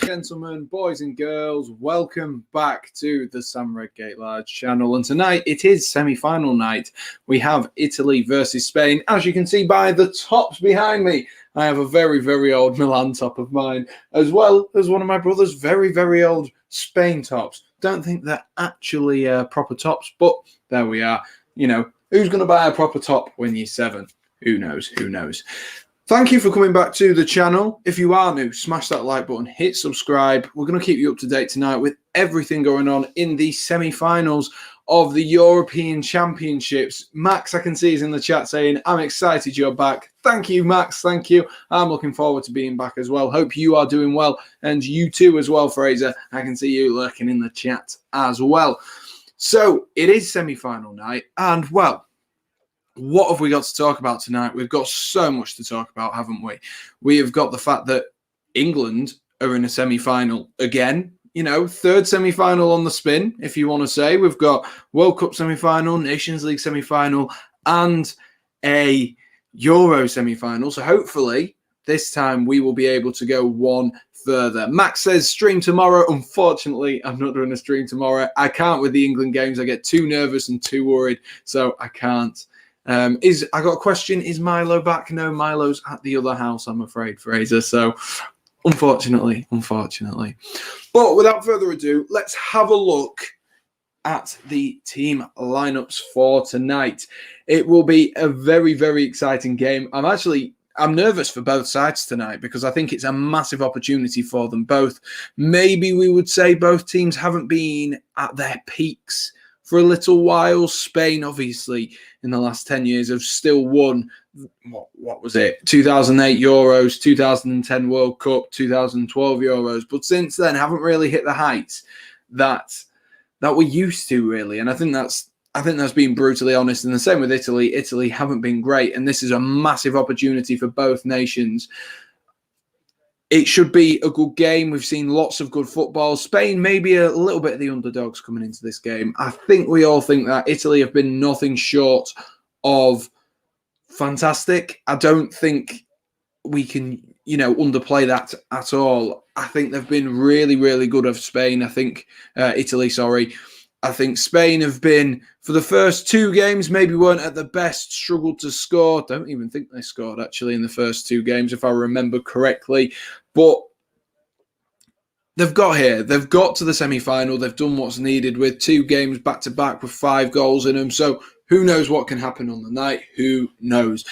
Gentlemen, boys and girls, welcome back to the Sam Redgate-Large channel. And tonight it is semi-final night. We have Italy versus Spain. As you can see by the tops behind me, I have a very, very old Milan top of mine, as well as one of my brother's very, very old Spain tops. Don't think they're actually proper tops, but there we are. You know, who's going to buy a proper top when you're 7? Who knows? Who knows? Thank you for coming back to the channel. If you are new, smash that like button, hit subscribe. We're going to keep you up to date tonight with everything going on in the semi-finals of the European Championships. Max, I can see, is in the chat saying, I'm excited you're back. Thank you, Max. Thank you. I'm looking forward to being back as well. Hope you are doing well. And you too as well, Fraser. I can see you lurking in the chat as well. So it is semi-final night. And, well, what have we got to talk about tonight? We've got so much to talk about, haven't we? We have got the fact that England are in a semi-final again. You know, third semi-final on the spin, if you want to say. We've got World Cup semi-final, Nations League semi-final, and a Euro semi-final. So hopefully this time we will be able to go one further. Max says stream tomorrow. Unfortunately, I'm not doing a stream tomorrow. I can't with the England games. I get too nervous and too worried, so I can't. I got a question, is Milo back? No, Milo's at the other house, I'm afraid, Fraser. So, unfortunately. But without further ado, let's have a look at the team lineups for tonight. It will be a very, very exciting game. I'm nervous for both sides tonight because I think it's a massive opportunity for them both. Maybe we would say both teams haven't been at their peaks for a little while. Spain, obviously, in the last 10 years have still won, what was it, 2008 Euros, 2010 World Cup, 2012 Euros, but since then haven't really hit the heights that we're used to, really. And I think that's being brutally honest. And the same with Italy. Italy haven't been great, and this is a massive opportunity for both nations. It should be a good game. We've seen lots of good football. Spain may be a little bit of the underdogs coming into this game. I think we all think that. Italy have been nothing short of fantastic. I don't think we can, underplay that at all. I think they've been really, really good of Spain. I think Italy, sorry. I think Spain have been, for the first 2 games, maybe weren't at the best, struggled to score. Don't even think they scored, actually, in the first 2 games, if I remember correctly. But they've got here. They've got to the semi-final. They've done what's needed with 2 games back-to-back with 5 goals in them. So who knows what can happen on the night? Who knows?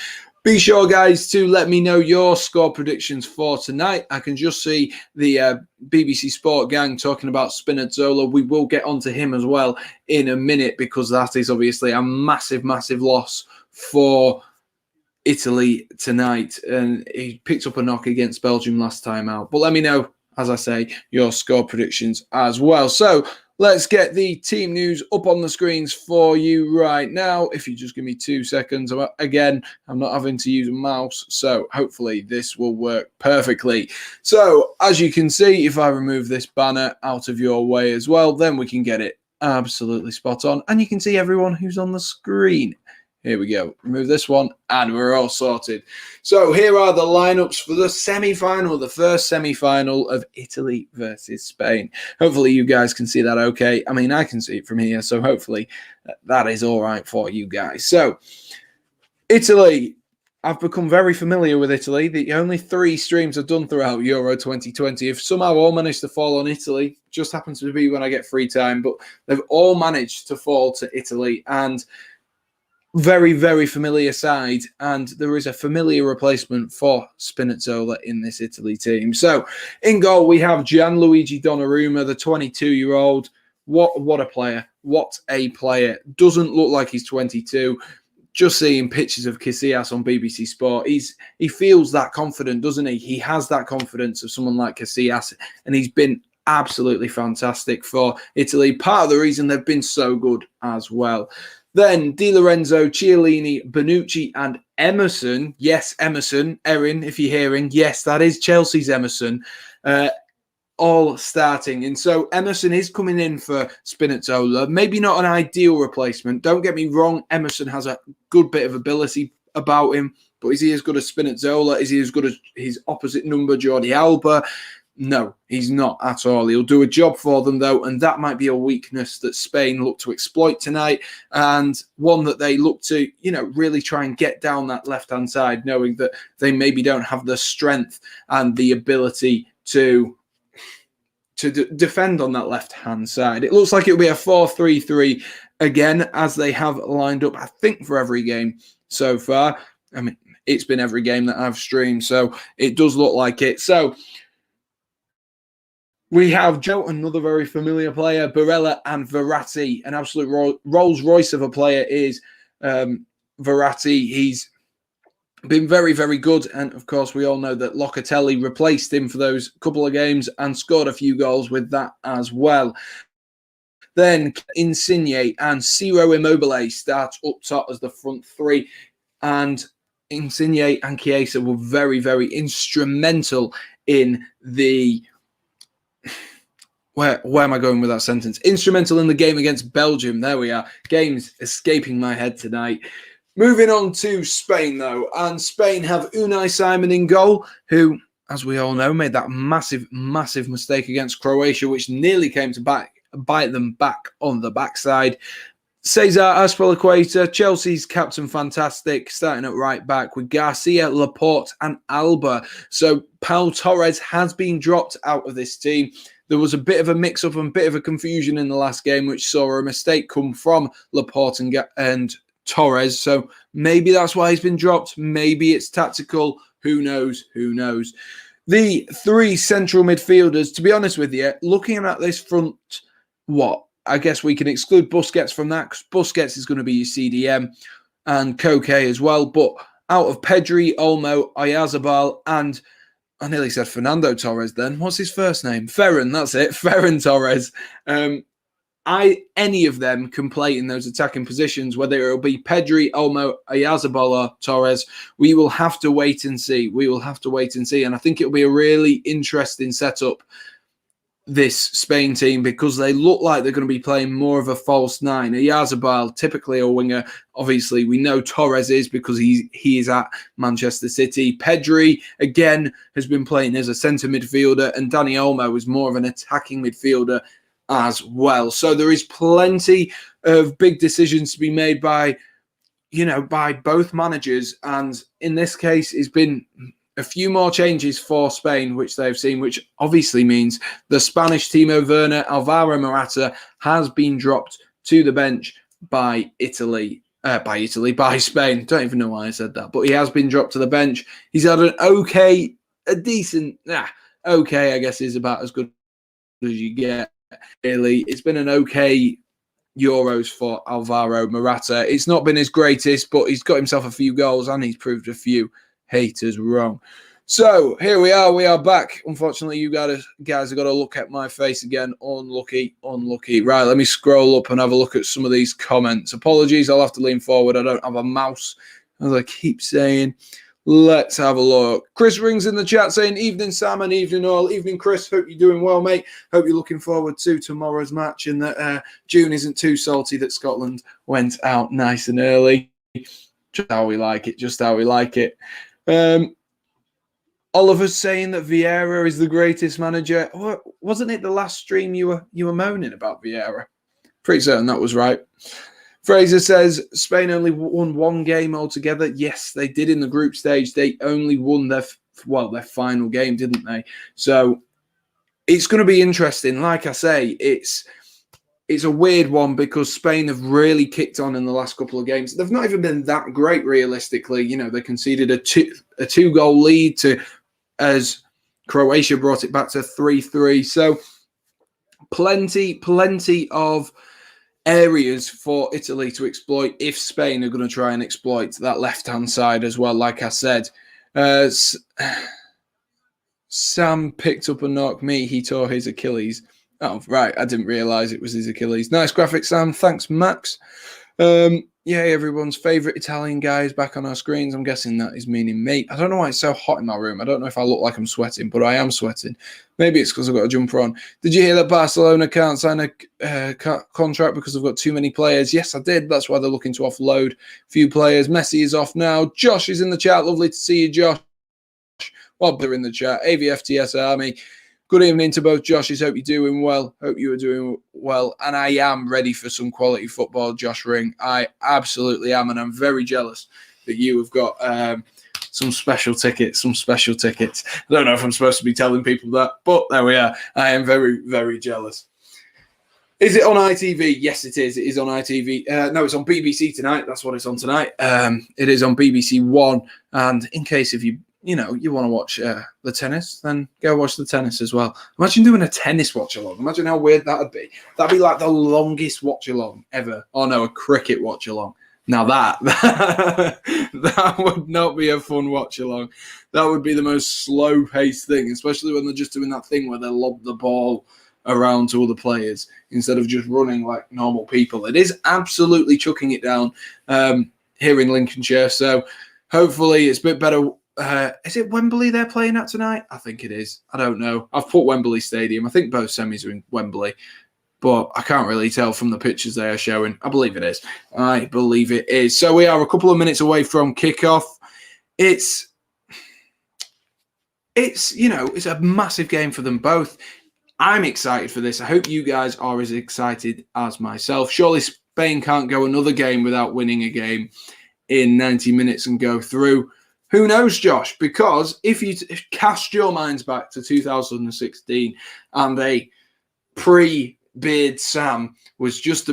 Be sure, guys, to let me know your score predictions for tonight. I can just see the BBC Sport gang talking about Spinazzola. We will get onto him as well in a minute because that is obviously a massive, massive loss for Italy tonight. And he picked up a knock against Belgium last time out. But let me know, as I say, your score predictions as well. So let's get the team news up on the screens for you right now. If you just give me 2 seconds. Again, I'm not having to use a mouse, so hopefully this will work perfectly. So, as you can see, if I remove this banner out of your way as well, then we can get it absolutely spot on. And you can see everyone who's on the screen. Here we go. Remove this one, and we're all sorted. So here are the lineups for the semi-final, the first semi-final of Italy versus Spain. Hopefully you guys can see that okay. I mean, I can see it from here, so hopefully that is all right for you guys. So, Italy. I've become very familiar with Italy. The only 3 streams I've done throughout Euro 2020 have somehow all managed to fall on Italy. Just happens to be when I get free time, but they've all managed to fall to Italy. And very, very familiar side, and there is a familiar replacement for Spinazzola in this Italy team. So, in goal, we have Gianluigi Donnarumma, the 22-year-old. What a player. What a player. Doesn't look like he's 22. Just seeing pictures of Casillas on BBC Sport, he feels that confident, doesn't he? He has that confidence of someone like Casillas, and he's been absolutely fantastic for Italy. Part of the reason they've been so good as well. Then Di Lorenzo, Chiellini, Bonucci, and Emerson. Yes, Emerson. Erin, if you're hearing. Yes, that is Chelsea's Emerson. All starting. And so Emerson is coming in for Spinazzola. Maybe not an ideal replacement. Don't get me wrong. Emerson has a good bit of ability about him. But is he as good as Spinazzola? Is he as good as his opposite number, Jordi Alba? No, he's not at all. He'll do a job for them, though, and that might be a weakness that Spain look to exploit tonight, and one that they look to, really try and get down that left-hand side, knowing that they maybe don't have the strength and the ability to defend on that left-hand side. It looks like it'll be a 4-3-3 again, as they have lined up, I think, for every game so far. I mean, it's been every game that I've streamed, so it does look like it. So we have Joe, another very familiar player, Barella and Verratti. An absolute Rolls Royce of a player is Verratti. He's been very, very good. And, of course, we all know that Locatelli replaced him for those couple of games and scored a few goals with that as well. Then Insigne and Ciro Immobile start up top as the front three. And Insigne and Chiesa were very, very instrumental in the... Where am I going with that sentence? Instrumental in the game against Belgium. There we are. Games escaping my head tonight. Moving on to Spain, though. And Spain have Unai Simon in goal, who, as we all know, made that massive, massive mistake against Croatia, which nearly came to bite them back on the backside. Cesar Azpilicueta, Chelsea's captain, fantastic, starting at right back with Garcia, Laporte and Alba. So Pau Torres has been dropped out of this team. There was a bit of a mix-up and a bit of a confusion in the last game, which saw a mistake come from Laporte and Torres. So maybe that's why he's been dropped. Maybe it's tactical. Who knows? Who knows? The three central midfielders, to be honest with you, looking at this front, I guess we can exclude Busquets from that, because Busquets is going to be your CDM and Koke as well. But out of Pedri, Olmo, Oyarzabal, and I nearly said Fernando Torres then. What's his first name? Ferran, that's it. Ferran Torres. Any of them can play in those attacking positions, whether it'll be Pedri, Olmo, Oyarzabal or Torres. We will have to wait and see. And I think it'll be a really interesting setup, this Spain team, because they look like they're going to be playing more of a false nine. Oyarzabal, typically a winger. Obviously, we know Torres is, because he is at Manchester City. Pedri, again, has been playing as a centre midfielder, and Dani Olmo is more of an attacking midfielder as well. So there is plenty of big decisions to be made by both managers. And in this case, it's been a few more changes for Spain, which they've seen, which obviously means the Spanish Timo Werner, Alvaro Morata has been dropped to the bench by Spain. Don't even know why I said that, but he has been dropped to the bench. He's had okay, I guess is about as good as you get. Really, it's been an okay Euros for Alvaro Morata. It's not been his greatest, but he's got himself a few goals and he's proved a few haters wrong. So here we are back. Unfortunately, you guys have got to look at my face again. Unlucky. Right, let me scroll up and have a look at some of these comments. Apologies, I'll have to lean forward. I don't have a mouse, as I keep saying. Let's have a look. Chris Rings in the chat saying, evening Sam and evening all. Evening Chris, hope you're doing well, mate. Hope you're looking forward to tomorrow's match and that June isn't too salty that Scotland went out nice and early. Just how we like it. Oliver's saying that Vieira is the greatest manager. Wasn't it the last stream you were moaning about Vieira? Pretty certain that was right. Fraser says Spain only won one game altogether. Yes, they did in the group stage. They only won their final game, didn't they? So it's going to be interesting. Like I say, it's a weird one because Spain have really kicked on in the last couple of games. They've not even been that great, realistically. They conceded a two-goal lead as Croatia brought it back to 3-3. So plenty of areas for Italy to exploit if Spain are going to try and exploit that left-hand side as well, like I said. Sam picked up and knocked me. He tore his Achilles. Oh, right. I didn't realise it was his Achilles. Nice graphic, Sam. Thanks, Max. Everyone's favourite Italian guy is back on our screens. I'm guessing that is meaning me. I don't know why it's so hot in my room. I don't know if I look like I'm sweating, but I am sweating. Maybe it's because I've got a jumper on. Did you hear that Barcelona can't sign a contract because they've got too many players? Yes, I did. That's why they're looking to offload a few players. Messi is off now. Josh is in the chat. Lovely to see you, Josh. Well, they're in the chat. AVFTS Army. Good evening to both Joshes. Hope you're doing well. Hope you are doing well. And I am ready for some quality football, Josh Ring. I absolutely am. And I'm very jealous that you have got some special tickets. I don't know if I'm supposed to be telling people that, but there we are. I am very, very jealous. Is it on ITV? Yes, it is. It is on ITV. No, it's on BBC tonight. That's what it's on tonight. It is on BBC One. And in case if you want to watch the tennis, then go watch the tennis as well. Imagine doing a tennis watch-along. Imagine how weird that would be. That'd be like the longest watch-along ever. Oh, no, a cricket watch-along. Now that would not be a fun watch-along. That would be the most slow-paced thing, especially when they're just doing that thing where they lob the ball around to other players instead of just running like normal people. It is absolutely chucking it down here in Lincolnshire. So hopefully it's a bit better. Is it Wembley they're playing at tonight? I think it is. I don't know. I've put Wembley Stadium. I think both semis are in Wembley, but I can't really tell from the pictures they are showing. I believe it is. I believe it is. So we are a couple of minutes away from kickoff. It's a massive game for them both. I'm excited for this. I hope you guys are as excited as myself. Surely Spain can't go another game without winning a game in 90 minutes and go through. Who knows, Josh? Because if you cast your minds back to 2016 and a pre-Beard Sam was just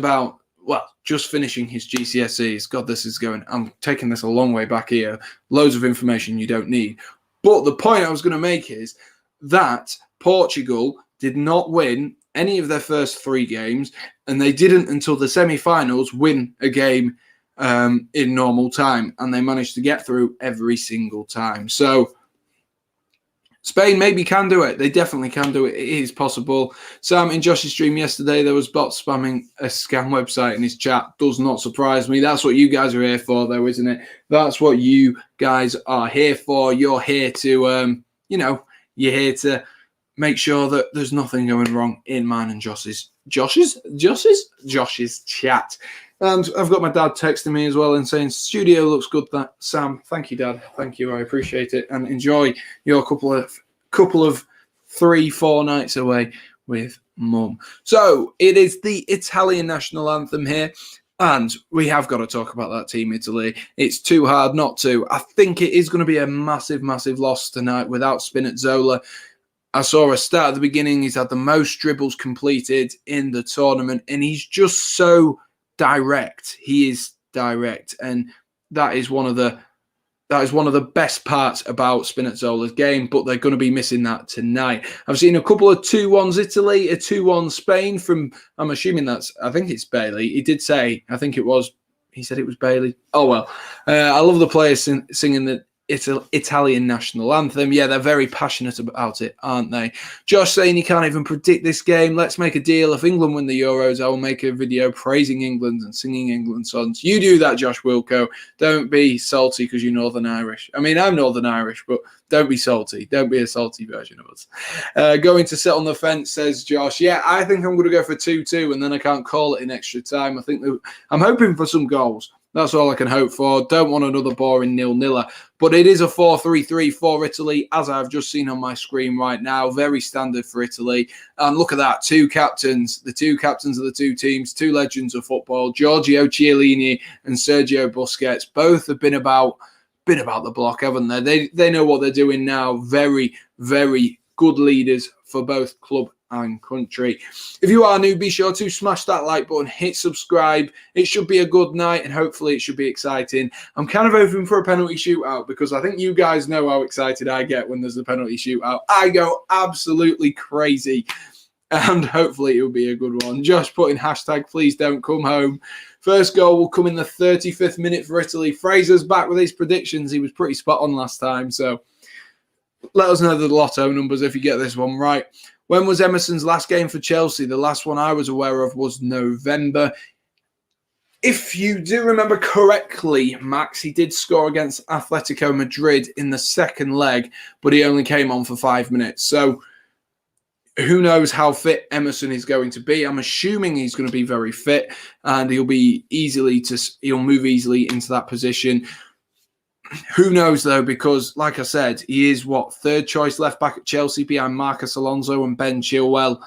finishing his GCSEs. God, I'm taking this a long way back here. Loads of information you don't need. But the point I was going to make is that Portugal did not win any of their first 3 games, and they didn't until the semi-finals win a game in normal time, and they managed to get through every single time. So Spain maybe can do it. They definitely can do it. It is possible. Sam, in Josh's stream yesterday, there was bots spamming a scam website in his chat. Does not surprise me. That's what you guys are here for, though, isn't it? That's what you guys are here for. You're here to, you're here to make sure that there's nothing going wrong in mine and Josh's chat. And I've got my dad texting me as well and saying, studio looks good, that Sam. Thank you, Dad. Thank you. I appreciate it. And enjoy your couple of 3-4 nights away with Mum. So it is the Italian national anthem here. And we have got to talk about that team, Italy. It's too hard not to. I think it is going to be a massive, massive loss tonight without Spinazzola. I saw a stat at the beginning. He's had the most dribbles completed in the tournament, and he's just so direct. He is direct, and that is one of the best parts about Spinazzola's game, but they're going to be missing that tonight. I've seen a couple of 2-1s Italy, a 2-1 Spain from, I'm assuming I think it's Bailey. He did say, he said it was Bailey. Oh, well. I love the players singing the Italian national anthem. Yeah, they're very passionate about it, aren't they? Josh saying he can't even predict this game. Let's make a deal. If England win the Euros, I will make a video praising England and singing England songs. You do that, Josh Wilco. Don't be salty because you're Northern Irish. I mean, I'm Northern Irish, but don't be salty. Don't be a salty version of us. Going to sit on the fence, says Josh. Yeah, I think I'm going to go for 2-2, and then I can't call it in extra time. I'm hoping for some goals. That's all I can hope for. Don't want another boring 0-0. But it is a 4-3-3 for Italy, as I've just seen on my screen right now. Very standard for Italy. And look at that, 2 captains. The 2 captains of the 2 teams, 2 legends of football, Giorgio Chiellini and Sergio Busquets. Both have been about the block, haven't they? They know what they're doing now. Very, very good leaders for both club and country. If you are new, be sure to smash that like button, hit subscribe. It should be a good night, and hopefully it should be exciting. I'm kind of hoping for a penalty shootout because I think you guys know how excited I get when there's a penalty shootout. I go absolutely crazy, and hopefully it will be a good one. Josh putting hashtag please don't come home. First goal will come in the 35th minute for Italy. Fraser's back with his predictions. He was pretty spot on last time, so let us know the lotto numbers if you get this one right. When was Emerson's last game for Chelsea? The last one I was aware of was November. If you do remember correctly, Max, he did score against Atletico Madrid in the second leg, but he only came on for 5 minutes. So who knows how fit Emerson is going to be. I'm assuming he's going to be very fit, and he'll move easily into that position. Who knows, though, because, like I said, he is, third choice left-back at Chelsea behind Marcus Alonso and Ben Chilwell.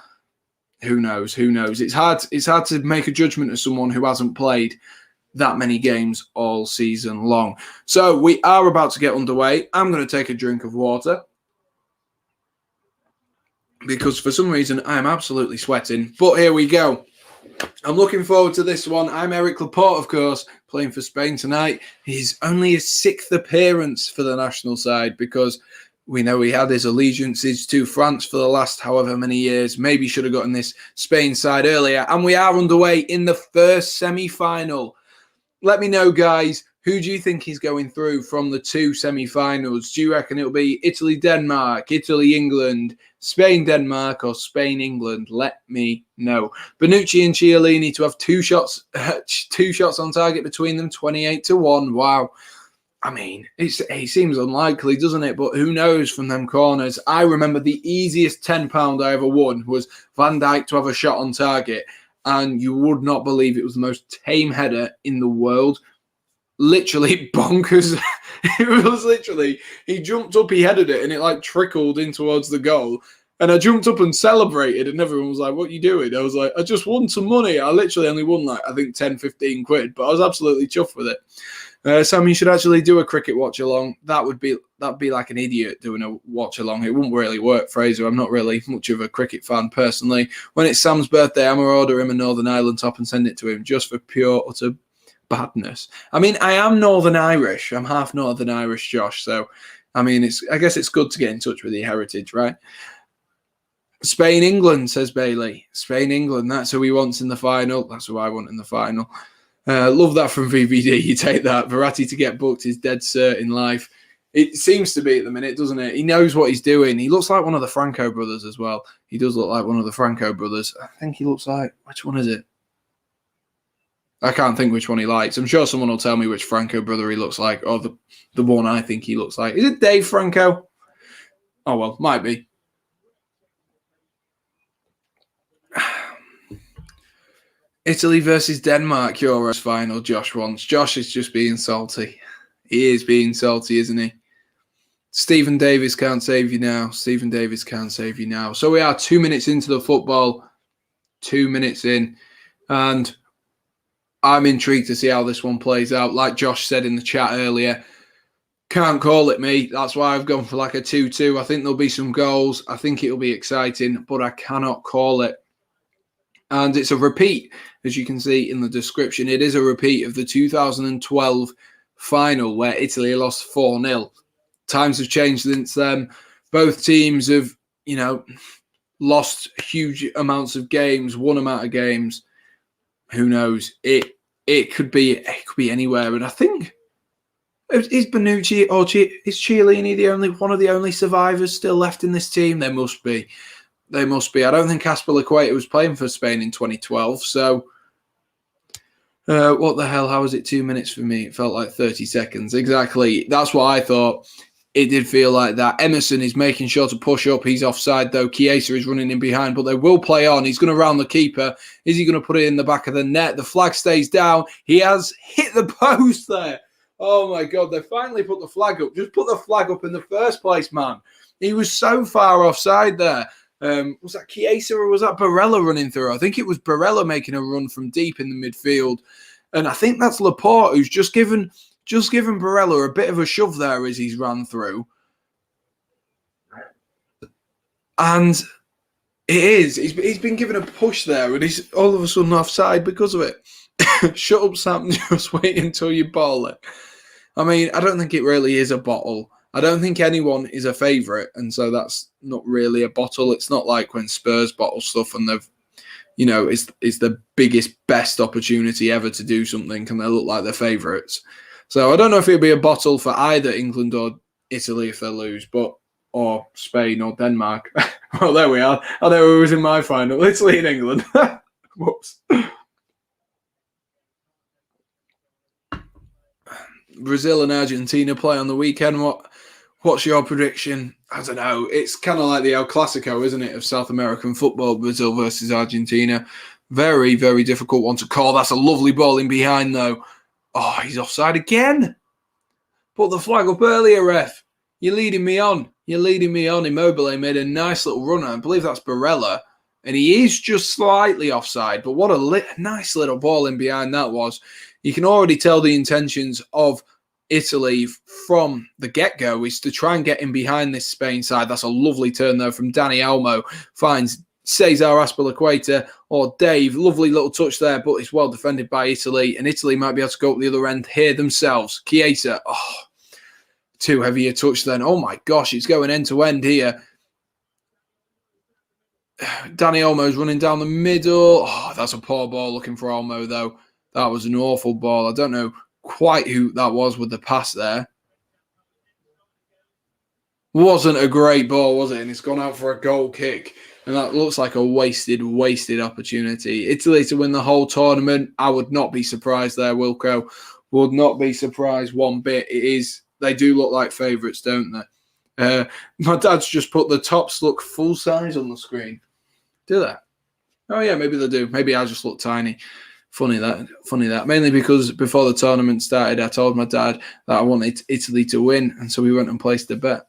Who knows? Who knows? It's hard to make a judgment of someone who hasn't played that many games all season long. So we are about to get underway. I'm going to take a drink of water because for some reason I am absolutely sweating. But here we go. I'm looking forward to this one. I'm Eric Laporte, of course, playing for Spain tonight. He's only his 6th appearance for the national side because we know he had his allegiances to France for the last however many years. Maybe should have gotten this Spain side earlier. And we are underway in the first semi-final. Let me know, guys, who do you think is going through from the 2 semi-finals? Do you reckon it'll be Italy-Denmark, Italy-England, Spain-Denmark, or Spain-England? Let me know. Bonucci and Chiellini to have 2 shots on target between them, 28-1. Wow. I mean, it seems unlikely, doesn't it? But who knows from them corners? I remember the easiest £10 I ever won was Van Dijk to have a shot on target. And you would not believe it was the most tame header in the world. Literally bonkers. It was literally, he jumped up, he headed it, and it like trickled in towards the goal. And I jumped up and celebrated, and everyone was like, what are you doing? I was like, I just won some money. I literally only won like, I think 10, 15 quid, but I was absolutely chuffed with it. Sam, you should actually do a cricket watch along. That'd be like an idiot doing a watch along. It wouldn't really work, Fraser. I'm not really much of a cricket fan personally. When it's Sam's birthday, I'm going to order him a Northern Ireland top and send it to him just for pure, utter badness. I mean, I am Northern Irish. I'm half Northern Irish, Josh. So, I mean, I guess it's good to get in touch with your heritage, right? Spain, England, says Bailey. Spain, England. That's who he wants in the final. That's who I want in the final. Love that from VVD. You take that. Verratti to get booked is dead cert in life. It seems to be at the minute, doesn't it? He knows what he's doing. He looks like one of the Franco brothers as well. He does look like one of the Franco brothers. I think he looks like... Which one is it? I can't think which one he likes. I'm sure someone will tell me which Franco brother he looks like, or the one I think he looks like. Is it Dave Franco? Oh, well, might be. Italy versus Denmark Euros final, Josh wants. Josh is just being salty. He is being salty, isn't he? Stephen Davis can't save you now. Stephen Davis can't save you now. So we are 2 minutes into the football. 2 minutes in. And I'm intrigued to see how this one plays out. Like Josh said in the chat earlier, can't call it me. That's why I've gone for like a 2-2. I think there'll be some goals. I think it'll be exciting, but I cannot call it. And it's a repeat, as you can see in the description. It is a repeat of the 2012 final where Italy lost 4-0. Times have changed since then. Both teams have, lost huge amounts of games, one amount of games. Who knows? It could be anywhere. And I think, is Bonucci or is Chiellini one of the only survivors still left in this team? There must be. They must be. I don't think Casper Lequeta was playing for Spain in 2012. So, what the hell? How was it 2 minutes for me? It felt like 30 seconds. Exactly. That's what I thought. It did feel like that. Emerson is making sure to push up. He's offside, though. Chiesa is running in behind, but they will play on. He's going to round the keeper. Is he going to put it in the back of the net? The flag stays down. He has hit the post there. Oh, my God. They finally put the flag up. Just put the flag up in the first place, man. He was so far offside there. Was that Chiesa or was that Barella running through? I think it was Barella making a run from deep in the midfield. And I think that's Laporte who's just given Barella a bit of a shove there as he's ran through. And it is. He's been given a push there and he's all of a sudden offside because of it. Shut up, Sam. Just wait until you ball it. I mean, I don't think it really is a bottle. I don't think anyone is a favourite, and so that's not really a bottle. It's not like when Spurs bottle stuff and they've, it's the biggest, best opportunity ever to do something, and they look like they're favourites. So I don't know if it'll be a bottle for either England or Italy if they lose, or Spain or Denmark. Well, there we are. I know who was in my final. Italy and England. Whoops. Brazil and Argentina play on the weekend. What's your prediction? I don't know. It's kind of like the El Clasico, isn't it, of South American football, Brazil versus Argentina. Very, very difficult one to call. That's a lovely ball in behind, though. Oh, he's offside again. Put the flag up earlier, ref. You're leading me on. You're leading me on. Immobile made a nice little run. I believe that's Barella. And he is just slightly offside. But what a nice little ball in behind that was. You can already tell the intentions of Italy from the get-go is to try and get in behind this Spain side. That's a lovely turn, though, from Dani Olmo. Finds Cesar Azpilicueta or Dave. Lovely little touch there, but it's well defended by Italy. And Italy might be able to go up the other end here themselves. Chiesa. Oh, too heavy a touch then. Oh, my gosh. It's going end-to-end here. Dani Olmo's running down the middle. Oh, that's a poor ball looking for Olmo, though. That was an awful ball. I don't know quite who that was with the pass there. Wasn't a great ball, was it? And it's gone out for a goal kick. And that looks like a wasted opportunity. Italy to win the whole tournament. I would not be surprised there, Wilco. Would not be surprised one bit. They do look like favourites, don't they? My dad's just put the tops look full size on the screen. Do they? Oh, yeah, maybe they do. Maybe I just look tiny. Funny that. Mainly because before the tournament started, I told my dad that I wanted Italy to win. And so we went and placed a bet.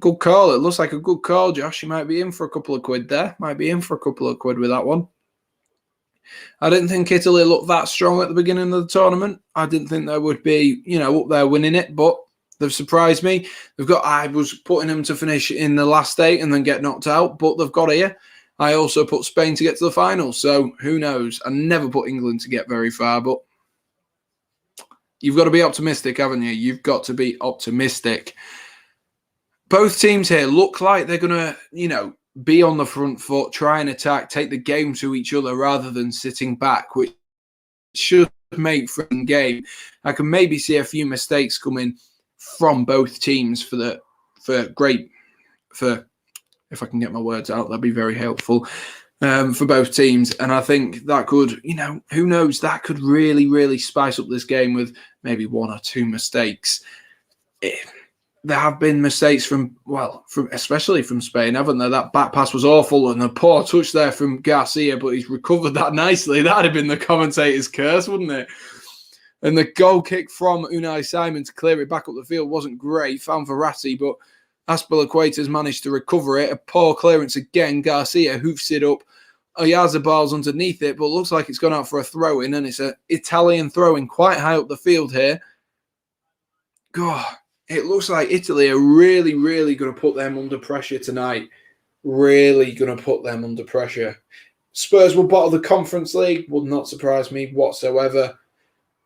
Good call. It looks like a good call, Josh. You might be in for a couple of quid there. Might be in for a couple of quid with that one. I didn't think Italy looked that strong at the beginning of the tournament. I didn't think they would be, up there winning it, but they've surprised me. I was putting them to finish in the last 8 and then get knocked out, but they've got here. I also put Spain to get to the final, so who knows? I never put England to get very far, but you've got to be optimistic, haven't you? You've got to be optimistic. Both teams here look like they're going to, be on the front foot, try and attack, take the game to each other rather than sitting back, which should make for a game. I can maybe see a few mistakes coming from both teams if I can get my words out, that'd be very helpful for both teams. And I think that could, who knows, that could really, really spice up this game with maybe 1 or 2 mistakes. There have been mistakes especially from Spain, haven't there? That back pass was awful and a poor touch there from Garcia, but he's recovered that nicely. That'd have been the commentator's curse, wouldn't it? And the goal kick from Unai Simon to clear it back up the field wasn't great. Found Verratti, but Azpilicueta's managed to recover it. A poor clearance again. Garcia hoofs it up. Oyarzabal's underneath it, but looks like it's gone out for a throw-in, and it's an Italian throw-in quite high up the field here. God, it looks like Italy are really, really going to put them under pressure tonight. Really going to put them under pressure. Spurs will bottle the Conference League. Would not surprise me whatsoever.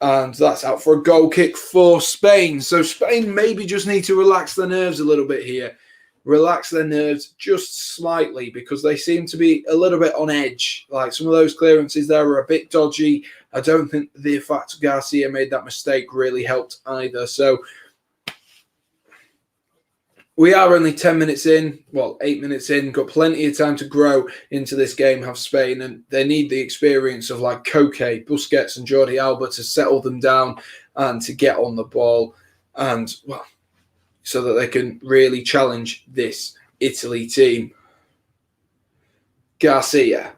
And that's out for a goal kick for Spain. So Spain maybe just need to relax their nerves a little bit here. Relax their nerves just slightly because they seem to be a little bit on edge. Like some of those clearances there were a bit dodgy. I don't think the fact Garcia made that mistake really helped either. So we are only 10 minutes in, 8 minutes in, got plenty of time to grow into this game, have Spain, and they need the experience of like Koke, Busquets and Jordi Alba to settle them down and to get on the ball and, so that they can really challenge this Italy team. Garcia.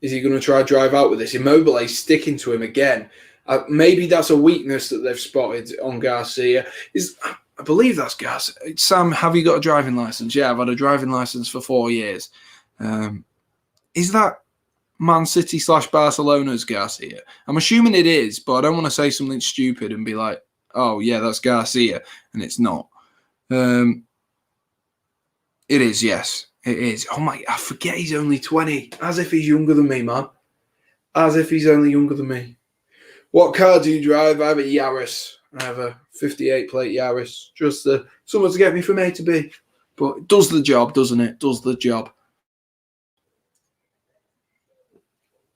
Is he going to try drive out with this? Immobile sticking to him again. Maybe that's a weakness that they've spotted on Garcia. I believe that's Garcia. Sam, have you got a driving license? Yeah, I've had a driving license for 4 years. Is that Man City / Barcelona's Garcia? I'm assuming it is, but I don't want to say something stupid and be like, oh, yeah, that's Garcia, and it's not. It is, yes. It is. Oh, my, I forget he's only 20. As if he's younger than me, man. As if he's only younger than me. What car do you drive? I have a Yaris. I have a 58 plate Yaris. Just someone to get me from A to B. But it does the job, doesn't it? Does the job.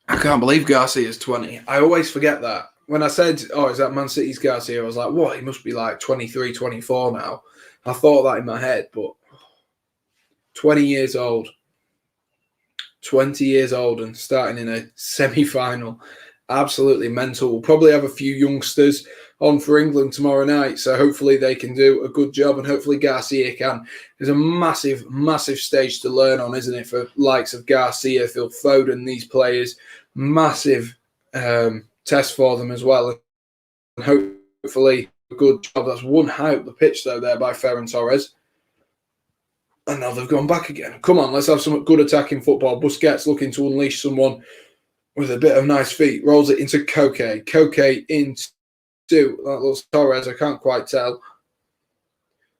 I can't believe Garcia's 20. I always forget that. When I said, oh, is that Man City's Garcia? I was like, what? He must be like 23, 24 now. I thought that in my head, but 20 years old. 20 years old and starting in a semi-final. Absolutely mental. We'll probably have a few youngsters on for England tomorrow night, so hopefully they can do a good job and hopefully Garcia can. There's a massive, massive stage to learn on, isn't it, for likes of Garcia, Phil Foden, these players. Massive test for them as well. hopefully a good job. That's one high up the pitch, though, there by Ferran Torres. And now they've gone back again. Come on, let's have some good attacking football. Busquets looking to unleash someone with a bit of nice feet. Rolls it into Koke. Koke into, that looks Torres, I can't quite tell.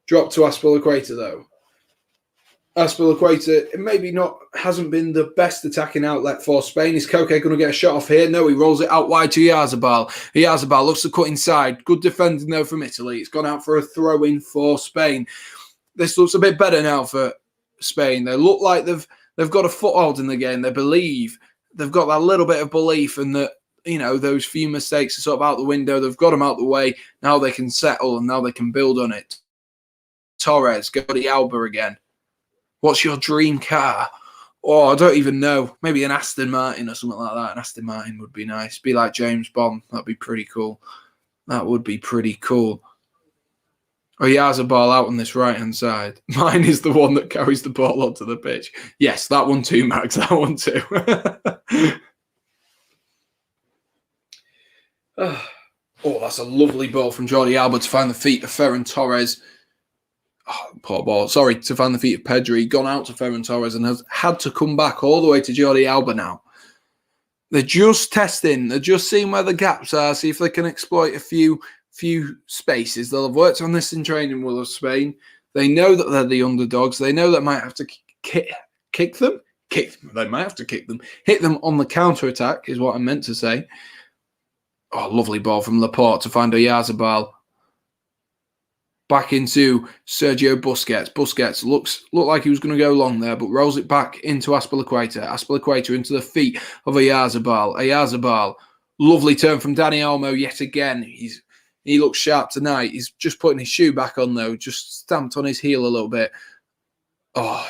Drop to Azpilicueta, though. Azpilicueta maybe hasn't been the best attacking outlet for Spain. Is Koke going to get a shot off here? No, he rolls it out wide to Oyarzabal. Oyarzabal looks to cut inside. Good defending, though, from Italy. It's gone out for a throw-in for Spain. This looks a bit better now for Spain. They look like they've got a foothold in the game. They believe. They've got that little bit of belief, and that, you know, those few mistakes are sort of out the window. They've got them out the way. Now they can settle, and now they can build on it. Torres, go to Alba again. What's your dream car? Oh, I don't even know. Maybe an Aston Martin or something like that. An Aston Martin would be nice. Be like James Bond. That'd be pretty cool. That would be pretty cool. Oh, he has a ball out on this right-hand side. Mine is the one that carries the ball onto the pitch. Yes, that one too, Max. That one too. Oh, that's a lovely ball from Jordi Alba to find the feet of Ferran Torres. Oh, poor ball. Sorry, to find the feet of Pedri. Gone out to Ferran Torres and has had to come back all the way to Jordi Alba now. They're just testing. They're just seeing where the gaps are, see if they can exploit a few spaces. They'll have worked on this in training with Spain. They know that they're the underdogs. They know that might have to kick them. They might have to kick them. Hit them on the counter-attack is what I meant to say. Oh, lovely ball from Laporte to find Oyarzabal. Back into Sergio Busquets. Busquets looked like he was going to go long there, but rolls it back into Azpilicueta. Azpilicueta into the feet of Oyarzabal. Oyarzabal. Lovely turn from Dani Olmo yet again. He looks sharp tonight. He's just putting his shoe back on, though. Just stamped on his heel a little bit. Oh,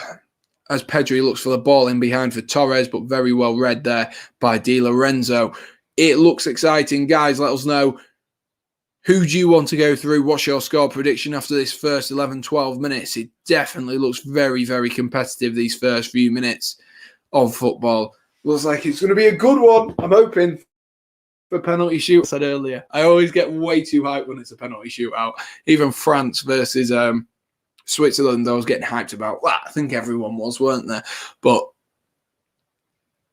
as Pedri looks for the ball in behind for Torres, but very well read there by Di Lorenzo. It looks exciting. Guys, let us know. Who do you want to go through? What's your score prediction after this first 11, 12 minutes? It definitely looks very, very competitive, these first few minutes of football. Looks like it's going to be a good one. I'm hoping. For penalty shoot, I said earlier, I always get way too hyped when it's a penalty shootout. Even France versus Switzerland, I was getting hyped about. Well, I think everyone was, weren't there? But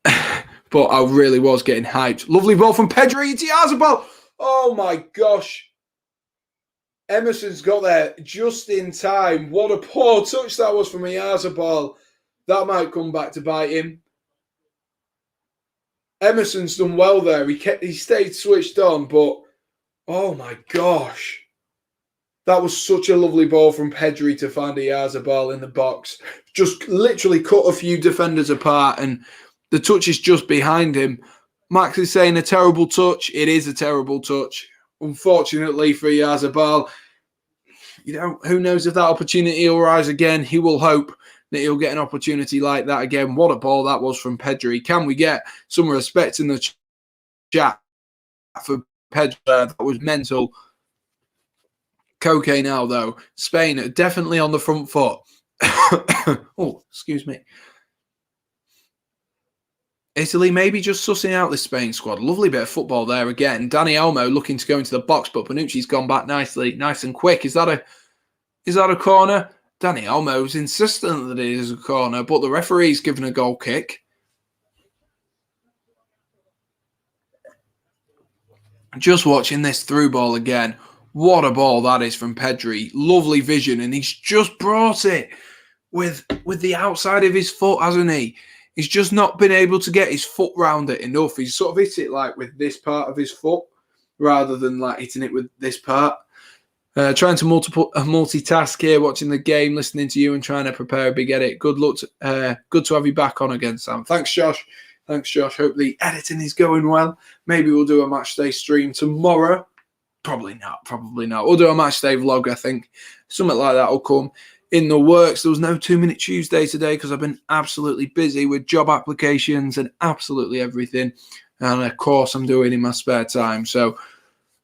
I really was getting hyped. Lovely ball from Pedri. Oyarzabal. Oh my gosh. Emerson's got there just in time. What a poor touch that was from Oyarzabal. That might come back to bite him. Emerson's done well there. He stayed switched on, but oh my gosh. That was such a lovely ball from Pedri to find Oyarzabal in the box. Just literally cut a few defenders apart, and the touch is just behind him. Max is saying a terrible touch. It is a terrible touch. Unfortunately for Oyarzabal, who knows if that opportunity will rise again. He will hope that he'll get an opportunity like that again. What a ball that was from Pedri. Can we get some respect in the chat for Pedri? That was mental. Koke now, though. Spain are definitely on the front foot. Oh, excuse me. Italy maybe just sussing out this Spain squad. Lovely bit of football there again. Dani Olmo looking to go into the box, but Bonucci's gone back nicely, nice and quick. Is that a corner? Dani Olmo's insistent that it is a corner, but the referee's given a goal kick. Just watching this through ball again. What a ball that is from Pedri. Lovely vision, and he's just brought it with the outside of his foot, hasn't he? He's just not been able to get his foot round it enough. He's sort of hit it like with this part of his foot rather than like hitting it with this part. Trying to multitask here, watching the game, listening to you and trying to prepare a big edit. Good luck. Good to have you back on again, Sam. Thanks, Josh. Hope the editing is going well. Maybe we'll do a match day stream tomorrow. Probably not. We'll do a match day vlog, I think. Something like that will come in the works. There was no 2-Minute Tuesday today because I've been absolutely busy with job applications and absolutely everything. And of course, I'm doing in my spare time. So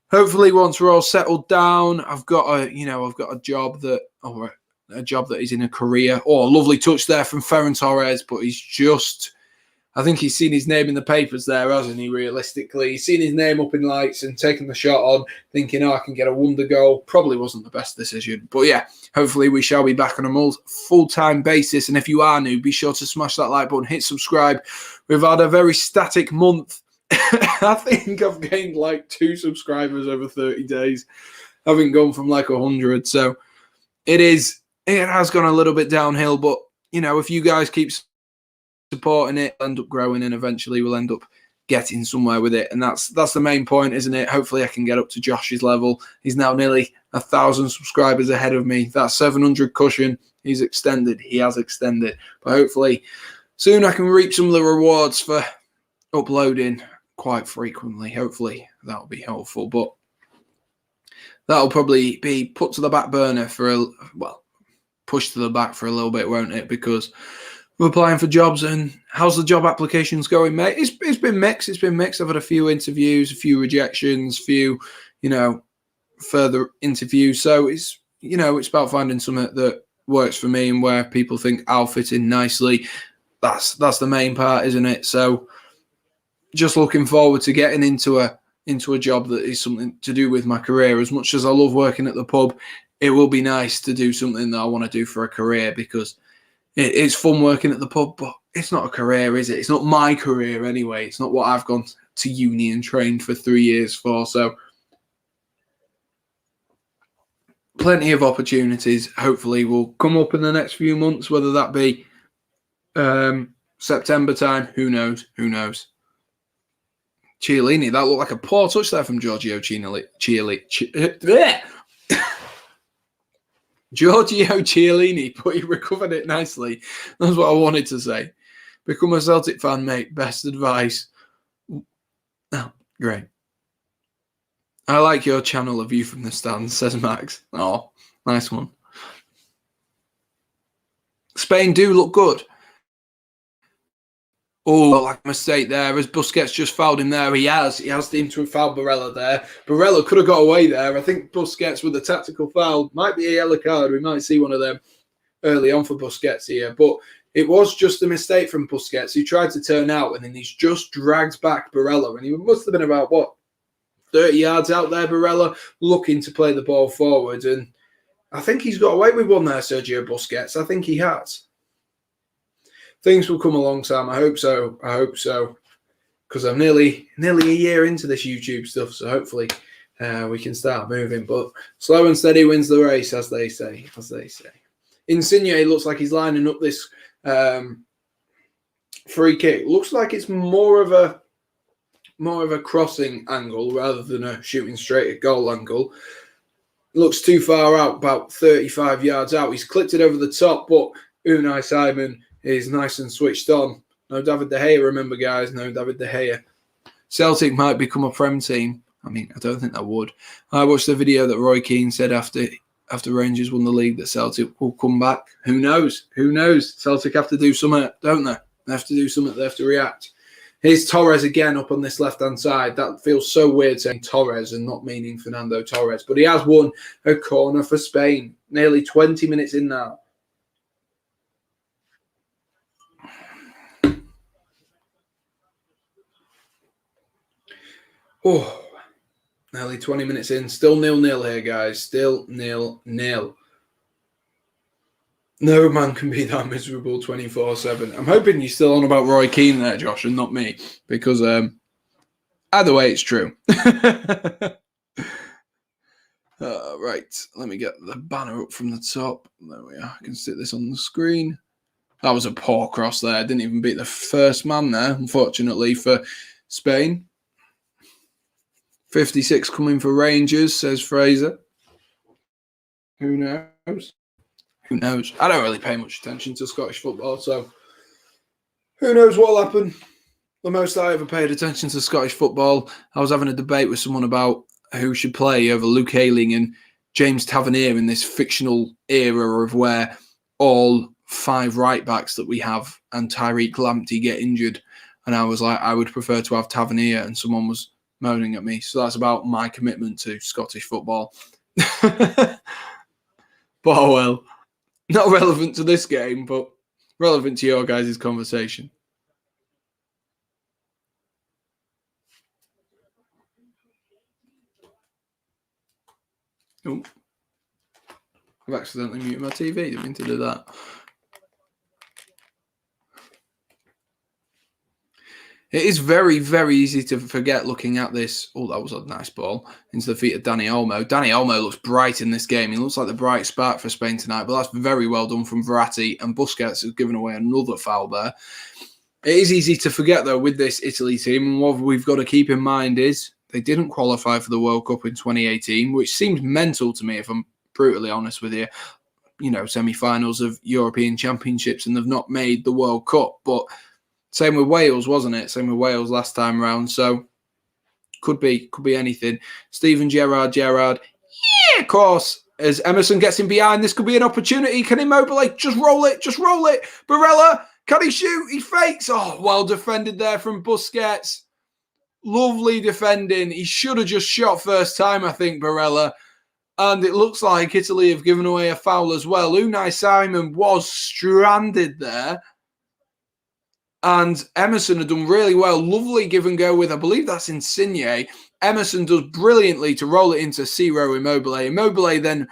hopefully, once we're all settled down, I've got a job that is in a career. Oh, a lovely touch there from Ferran Torres, but he's just, I think he's seen his name in the papers there, hasn't he, realistically? He's seen his name up in lights and taken the shot on, thinking, oh, I can get a wonder goal. Probably wasn't the best decision. But yeah, hopefully we shall be back on a full-time basis. And if you are new, be sure to smash that like button, hit subscribe. We've had a very static month. I think I've gained like 2 subscribers over 30 days. I haven't gone from like 100. So it has gone a little bit downhill. But, you know, if you guys keep supporting it, we'll end up growing, and eventually we'll end up getting somewhere with it. And that's the main point, isn't it? Hopefully I can get up to Josh's level. He's now nearly 1,000 subscribers ahead of me. That 700 cushion, he has extended. But hopefully soon I can reap some of the rewards for uploading quite frequently. Hopefully that'll be helpful. But that'll probably be put to the back burner pushed to the back for a little bit, won't it? Because we're applying for jobs. And how's the job applications going, mate? It's been mixed. I've had a few interviews, a few rejections, few, further interviews. So it's about finding something that works for me and where people think I'll fit in nicely. That's the main part, isn't it? So just looking forward to getting into a job that is something to do with my career. As much as I love working at the pub, it will be nice to do something that I want to do for a career, because it's fun working at the pub, but it's not a career, is it? It's not my career anyway. It's not what I've gone to uni and trained for 3 years for. So plenty of opportunities hopefully will come up in the next few months, whether that be September time. Who knows? Chiellini, that looked like a poor touch there from Giorgio Chiellini, but he recovered it nicely. That's what I wanted to say. Become a Celtic fan, mate. Best advice. Oh, great. I like your channel, A View from the Stands, says Max. Oh, nice one. Spain do look good. Oh, like a mistake there, as Busquets just fouled him there. He has seemed to have fouled Barella there. Barella could have got away there. I think Busquets with the tactical foul might be a yellow card. We might see one of them early on for Busquets here. But it was just a mistake from Busquets. He tried to turn out, and then he's just dragged back Barella. And he must have been about, 30 yards out there, Barella, looking to play the ball forward. And I think he's got away with one there, Sergio Busquets. I think he has. Things will come along, Sam. I hope so. Because I'm nearly a year into this YouTube stuff, so hopefully we can start moving. But slow and steady wins the race, as they say. Insigne looks like he's lining up this free kick. Looks like it's more of a crossing angle rather than a shooting straight at goal angle. Looks too far out, about 35 yards out. He's clipped it over the top, but Unai Simon is nice and switched on. No David De Gea, remember, guys. No David De Gea. Celtic might become a Prem team. I mean, I don't think that would. I watched the video that Roy Keane said after Rangers won the league that Celtic will come back. Who knows? Celtic have to do something, don't they? They have to do something. They have to react. Here's Torres again up on this left-hand side. That feels so weird saying Torres and not meaning Fernando Torres. But he has won a corner for Spain. Nearly 20 minutes in now. Oh, nearly 20 minutes in. Still 0-0 here, guys. Still 0-0. No man can be that miserable 24/7. I'm hoping you're still on about Roy Keane there, Josh, and not me. Because either way, it's true. Right. Let me get the banner up from the top. There we are. I can stick this on the screen. That was a poor cross there. Didn't even beat the first man there, unfortunately, for Spain. 56 coming for Rangers, says Fraser. Who knows? I don't really pay much attention to Scottish football, so who knows what will happen. The most I ever paid attention to Scottish football, I was having a debate with someone about who should play over Luke Ayling and James Tavernier in this fictional era of where all 5 right-backs that we have and Tyreek Lamptey get injured. And I was like, I would prefer to have Tavernier, and someone was moaning at me. So that's about my commitment to Scottish football. But oh well, not relevant to this game, but relevant to your guys' conversation. Oh, I've accidentally muted my TV. Didn't mean to do that. It is very, very easy to forget looking at this. Oh, that was a nice ball into the feet of Dani Olmo. Dani Olmo looks bright in this game. He looks like the bright spark for Spain tonight, but that's very well done from Verratti, and Busquets has given away another foul there. It is easy to forget, though, with this Italy team, and what we've got to keep in mind is they didn't qualify for the World Cup in 2018, which seems mental to me, if I'm brutally honest with you. You know, semi-finals of European Championships, and they've not made the World Cup, but same with Wales, wasn't it? Same with Wales last time round. So could be anything. Steven Gerrard, yeah, of course. As Emerson gets in behind, this could be an opportunity. Can Immobile just roll it? Barella, can he shoot? He fakes. Oh, well defended there from Busquets. Lovely defending. He should have just shot first time, I think, Barella. And it looks like Italy have given away a foul as well. Unai Simon was stranded there. And Emerson had done really well. Lovely give and go with, I believe that's Insigne. Emerson does brilliantly to roll it into Ciro Immobile. Immobile then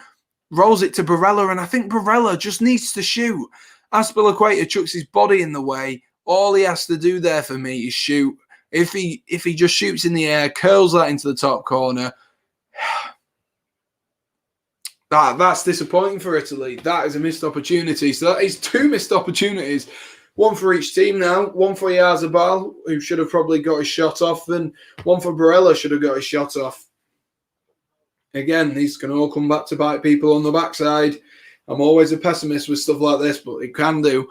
rolls it to Barella, and I think Barella just needs to shoot. Azpilicueta chucks his body in the way. All he has to do there for me is shoot. If he just shoots in the air, curls that into the top corner, that's disappointing for Italy. That is a missed opportunity. So that is 2 missed opportunities. One for each team now. One for Oyarzabal, who should have probably got his shot off, and one for Barella should have got his shot off. Again, these can all come back to bite people on the backside. I'm always a pessimist with stuff like this, but it can do.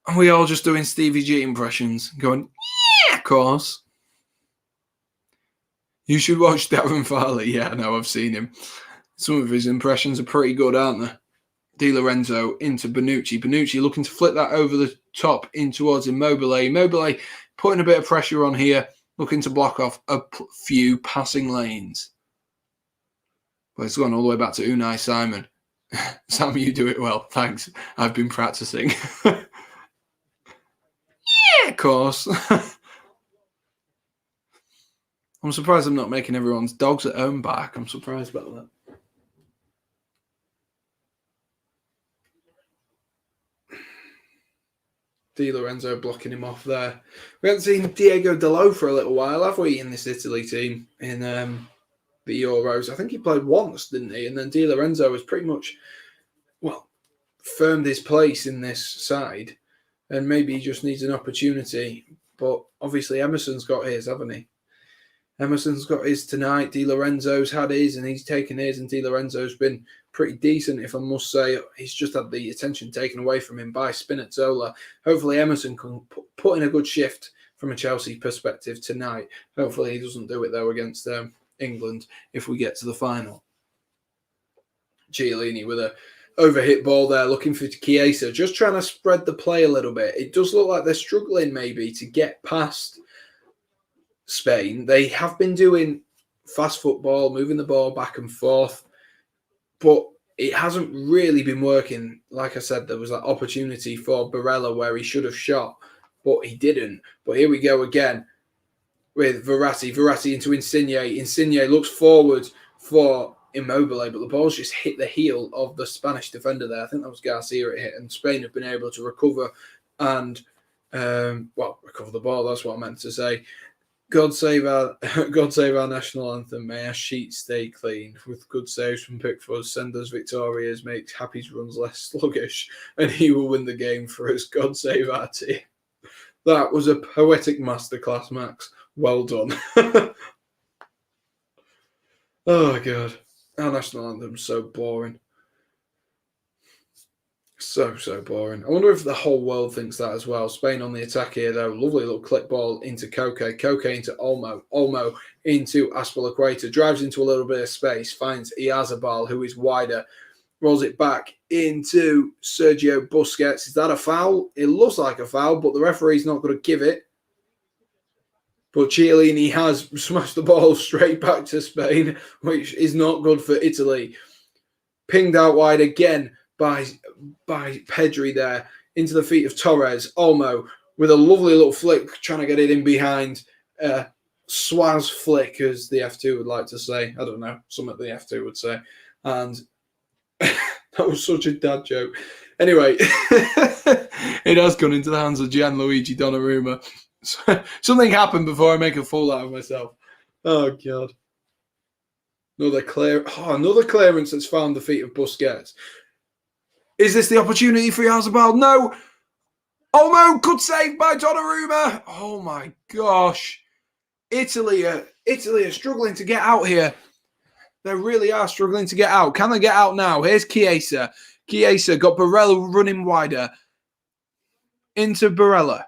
And we all just doing Stevie G impressions, going, yeah, of course. You should watch Darren Farley. Yeah, no, I've seen him. Some of his impressions are pretty good, aren't they? Di Lorenzo into Bonucci. Bonucci looking to flip that over the top in towards Immobile. Immobile putting a bit of pressure on here, looking to block off a few passing lanes. But it's gone all the way back to Unai Simon. Sam, you do it well. Thanks. I've been practicing. Yeah, of course. I'm surprised I'm not making everyone's dogs at home back. I'm surprised about that. Di Lorenzo blocking him off there. We haven't seen Diego Dalot for a little while, have we, in this Italy team in the Euros? I think he played once, didn't he? And then Di Lorenzo has pretty much, firmed his place in this side, and maybe he just needs an opportunity. But obviously Emerson's got his, haven't he? Emerson's got his tonight. Di Lorenzo's had his, and he's taken his, and Di Lorenzo's been pretty decent, if I must say. He's just had the attention taken away from him by Spinazzola. Hopefully Emerson can put in a good shift from a Chelsea perspective tonight. Hopefully he doesn't do it, though, against England if we get to the final. Chiellini with a overhit ball there, looking for Chiesa, just trying to spread the play a little bit. It does look like they're struggling maybe to get past Spain. They have been doing fast football, moving the ball back and forth, but it hasn't really been working. Like I said, there was that opportunity for Barella where he should have shot, but he didn't. But here we go again with Verratti. Verratti into Insigne. Insigne looks forward for Immobile, but the ball's just hit the heel of the Spanish defender there. I think that was Garcia it hit, and Spain have been able to recover and, recover the ball. That's what I meant to say. God save our national anthem. May our sheets stay clean. With good saves from Pickford, send us victorious, make Happy's runs less sluggish, and he will win the game for us. God save our team. That was a poetic masterclass, Max. Well done. Oh, God. Our national anthem's so boring. So boring. I wonder if the whole world thinks that as well. Spain on the attack here, though. Lovely little clip ball into Koke. Koke into Olmo. Olmo into Azpilicueta. Drives into a little bit of space. Finds Oyarzabal, who is wider. Rolls it back into Sergio Busquets. Is that a foul? It looks like a foul, but the referee's not going to give it. But Chiellini has smashed the ball straight back to Spain, which is not good for Italy. Pinged out wide again by Pedri there into the feet of Torres. Olmo with a lovely little flick, trying to get it in behind swaz flick, as the F2 would like to say. I don't know, something the F2 would say. And that was such a dad joke. Anyway, it has gone into the hands of Gianluigi Donnarumma. Something happened before I make a fool out of myself. Oh, God. Another clearance that's found the feet of Busquets. Is this the opportunity for Yazabal? No. Olmo, good save by Donnarumma. Oh, my gosh. Italy are struggling to get out here. They really are struggling to get out. Can they get out now? Here's Chiesa. Chiesa got Barella running wider. Into Barella.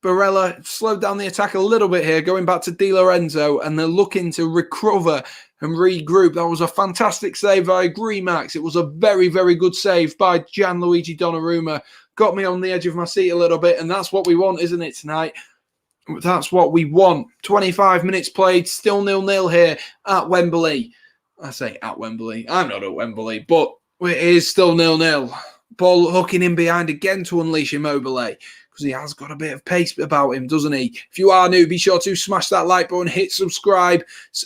Barella slowed down the attack a little bit here, going back to Di Lorenzo, and they're looking to recover and regroup. That was a fantastic save. I agree, Max. It was a very, very good save by Gianluigi Donnarumma. Got me on the edge of my seat a little bit, and that's what we want, isn't it, tonight? That's what we want. 25 minutes played, still 0-0 here at Wembley. I say at Wembley. I'm not at Wembley, but it is still 0-0. Ball hooking in behind again to unleash Immobile, because he has got a bit of pace about him, doesn't he? If you are new, be sure to smash that like button, hit subscribe.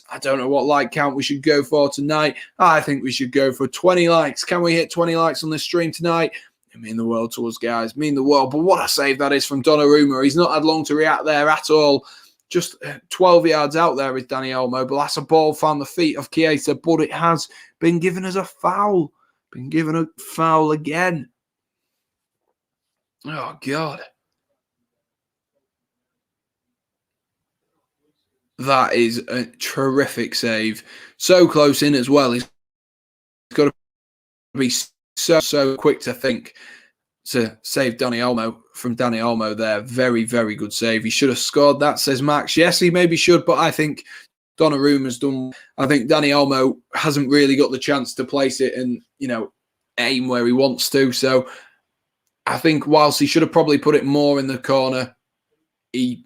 I don't know what like count we should go for tonight. I think we should go for 20 likes. Can we hit 20 likes on this stream tonight? It mean the world to us, guys. Mean the world. But what a save that is from Donnarumma. He's not had long to react there at all. Just 12 yards out there is Dani Olmo, but that's a ball found the feet of Chiesa, but it has been given as a foul. Been given a foul again. Oh, God. That is a terrific save. So close in as well. He's got to be so quick to think to save Dani Olmo from Dani Olmo there. Very, very good save. He should have scored that, says Max. Yes, he maybe should, but I think Donnarumma's done. I think Dani Olmo hasn't really got the chance to place it and, aim where he wants to. So I think whilst he should have probably put it more in the corner, it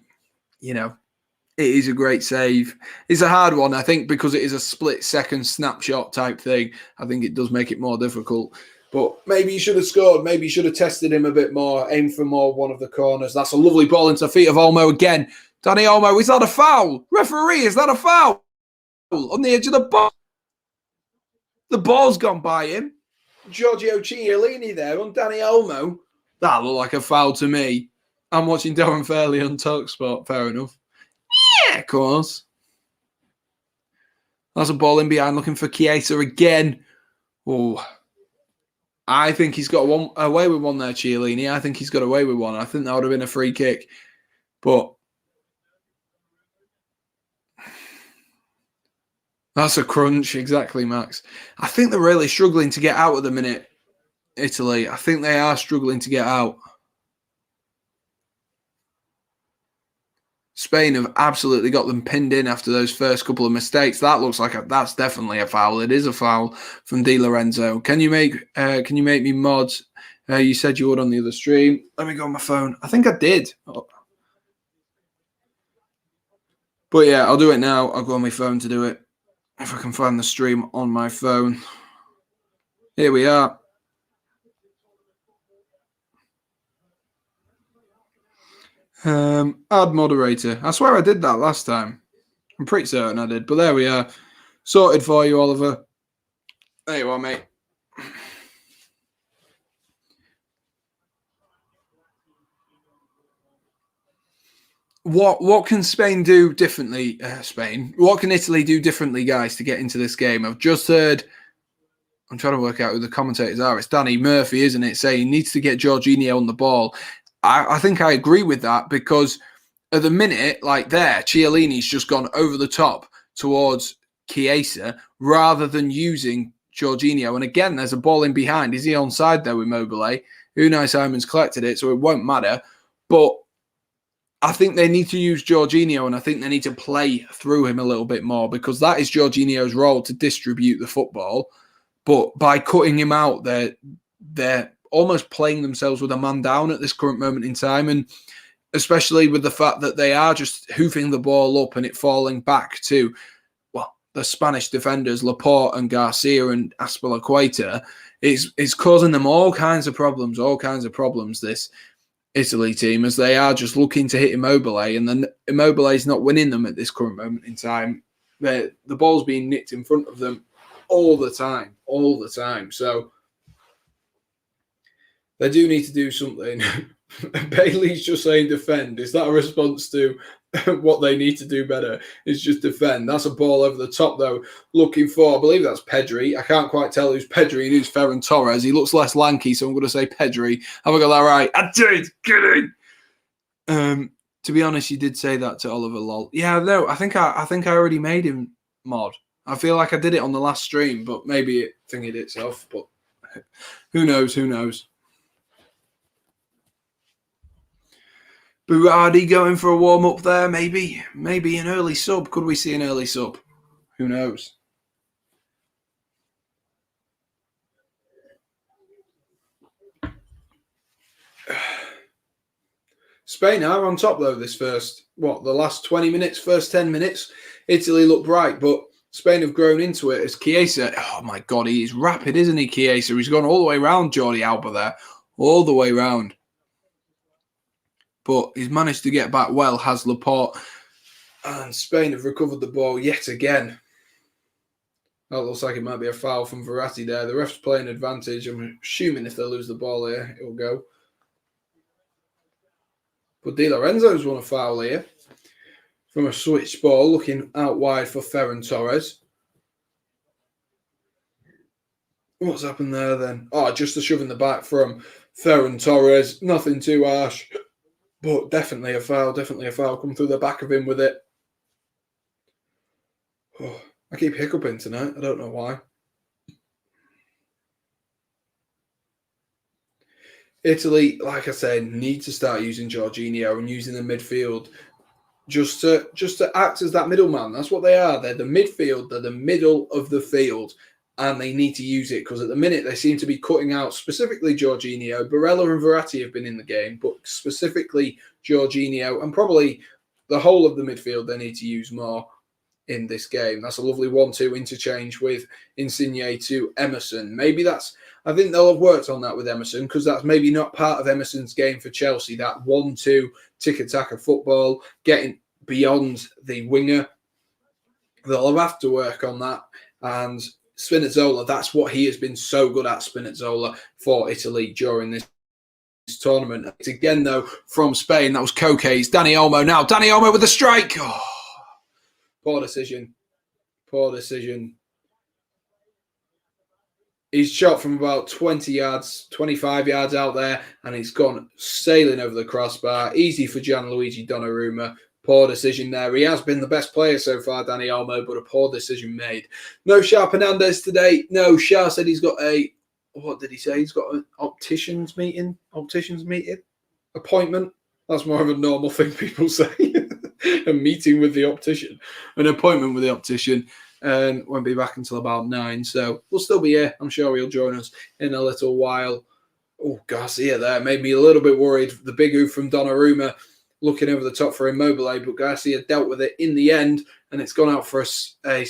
is a great save. It's a hard one, I think, because it is a split-second snapshot type thing. I think it does make it more difficult. But maybe he should have scored. Maybe he should have tested him a bit more, aimed for more one of the corners. That's a lovely ball into the feet of Olmo again. Dani Olmo, is that a foul? Referee, is that a foul? On the edge of the box. The ball's gone by him. Giorgio Chiellini there on Dani Olmo. That looked like a foul to me. I'm watching Darren Fairley on TalkSport. Fair enough. Yeah, of course. That's a ball in behind looking for Chiesa again. Oh, I think he's got away with one there, Chiellini. I think he's got away with one. I think that would have been a free kick. But that's a crunch, exactly, Max. I think they're really struggling to get out at the minute, Italy. I think they are struggling to get out. Spain have absolutely got them pinned in after those first couple of mistakes. That looks like that's definitely a foul. It is a foul from Di Lorenzo. Can you make me mod? You said you would on the other stream. Let me go on my phone. I think I did. Oh. But yeah, I'll do it now. I'll go on my phone to do it. If I can find the stream on my phone. Here we are. Add moderator. I swear I did that last time. I'm pretty certain I did, but there we are. Sorted for you, Oliver. There you are, mate. What can Spain do differently? What can Italy do differently, guys, to get into this game? I've just heard. I'm trying to work out who the commentators are. It's Danny Murphy, isn't it? Saying he needs to get Jorginho on the ball. I think I agree with that because at the minute, like there, Chiellini's just gone over the top towards Chiesa rather than using Jorginho. And again, there's a ball in behind. Is he onside there with Immobile? Unai Simon's collected it, so it won't matter. But I think they need to use Jorginho, and I think they need to play through him a little bit more because that is Jorginho's role to distribute the football. But by cutting him out, they're almost playing themselves with a man down at this current moment in time, and especially with the fact that they are just hoofing the ball up and it falling back to, well, the Spanish defenders, Laporte and Garcia and Azpilicueta, it's causing them all kinds of problems, this. Italy team, as they are just looking to hit Immobile, and then Immobile is not winning them at this current moment in time. The ball's being nicked in front of them all the time. So they do need to do something. Bailey's just saying defend. Is that a response to what they need to do better? Is just defend. That's a ball over the top, though, looking for, I believe that's Pedri. I can't quite tell who's Pedri and who's Ferran Torres. He looks less lanky, so I'm going to say Pedri. Have I got that right? I did! Get in! To be honest, you did say that to Oliver Lol. Yeah, no, I think I already made him mod. I feel like I did it on the last stream, but maybe it thingied itself. But who knows? Who knows? Berardi going for a warm-up there, maybe an early sub. Could we see an early sub? Who knows? Spain are on top, though, this the last 20 minutes, first 10 minutes. Italy look bright, but Spain have grown into it as Chiesa. Oh, my God, he is rapid, isn't he, Chiesa? He's gone all the way around Jordi Alba there, all the way around. But he's managed to get back well, has Laporte. And Spain have recovered the ball yet again. That looks like it might be a foul from Verratti there. The ref's playing advantage. I'm assuming if they lose the ball here, it'll go. But Di Lorenzo's won a foul here from a switch ball, looking out wide for Ferran Torres. What's happened there then? Oh, just a shove in the back from Ferran Torres. Nothing too harsh. But definitely a foul. Come through the back of him with it. Oh, I keep hiccuping tonight. I don't know why. Italy, like I said, need to start using Jorginho and using the midfield just to act as that middleman. That's what they are. They're the midfield. They're the middle of the field. And they need to use it because at the minute they seem to be cutting out specifically Jorginho. Barella and Verratti have been in the game, but specifically Jorginho and probably the whole of the midfield they need to use more in this game. That's a lovely 1-2 interchange with Insigne to Emerson. I think they'll have worked on that with Emerson because that's maybe not part of Emerson's game for Chelsea, that 1-2 tiki-taka football, getting beyond the winger. They'll have to work on that. And Spinazzola, that's what he has been so good at, Spinazzola, for Italy during this tournament. It's again, though, from Spain. That was Koke's. Dani Olmo now. Dani Olmo with a strike. Oh, poor decision. He's shot from about 20 yards, 25 yards out there, and it's gone sailing over the crossbar. Easy for Gianluigi Donnarumma. Poor decision there. He has been the best player so far, Dani Olmo, but a poor decision made. No Shaw Hernandez today. No, Shaw said he's got what did he say? He's got an optician's meeting? Appointment? That's more of a normal thing people say. A meeting with the optician. An appointment with the optician. And won't be back until about 9. So we'll still be here. I'm sure he'll join us in a little while. Oh, Garcia there made me a little bit worried. The big oof from Donnarumma looking over the top for Immobile, but Garcia dealt with it in the end, and it's gone out for a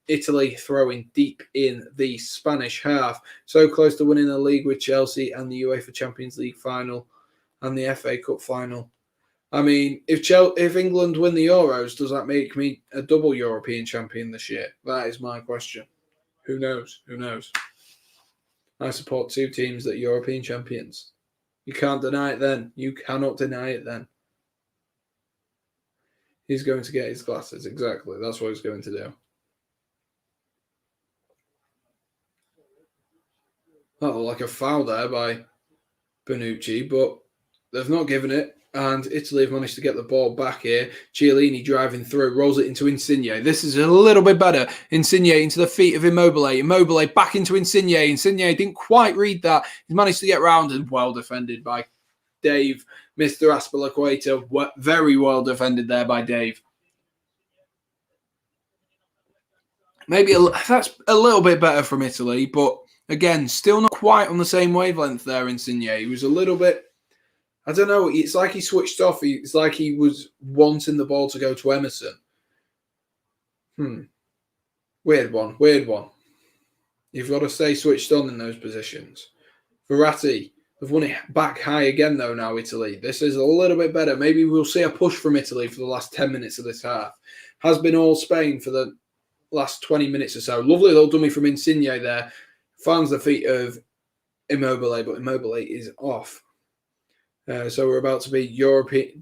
Italy throwing deep in the Spanish half. So close to winning the league with Chelsea and the UEFA Champions League final and the FA Cup final. I mean, if England win the Euros, does that make me a double European champion this year? That is my question. Who knows? I support 2 teams that are European champions. You can't deny it then. You cannot deny it then. He's going to get his glasses. Exactly. That's what he's going to do. That looked like a foul there by Bonucci, but they've not given it. And Italy have managed to get the ball back here. Chiellini driving through, rolls it into Insigne. This is a little bit better. Insigne into the feet of Immobile. Immobile back into Insigne. Insigne didn't quite read that. He's managed to get round and well defended by Dave, Mr. Aspilicueta. Very well defended there by Dave. Maybe that's a little bit better from Italy, but again, still not quite on the same wavelength there, Insigne. He was a little bit, I don't know, it's like he switched off. It's like he was wanting the ball to go to Emerson. Weird one. You've got to stay switched on in those positions. Verratti They've won it back high again, though, now, Italy. This is a little bit better. Maybe we'll see a push from Italy for the last 10 minutes of this half. Has been all Spain for the last 20 minutes or so. Lovely little dummy from Insigne there. Finds the feet of Immobile, but Immobile is off. So we're about to be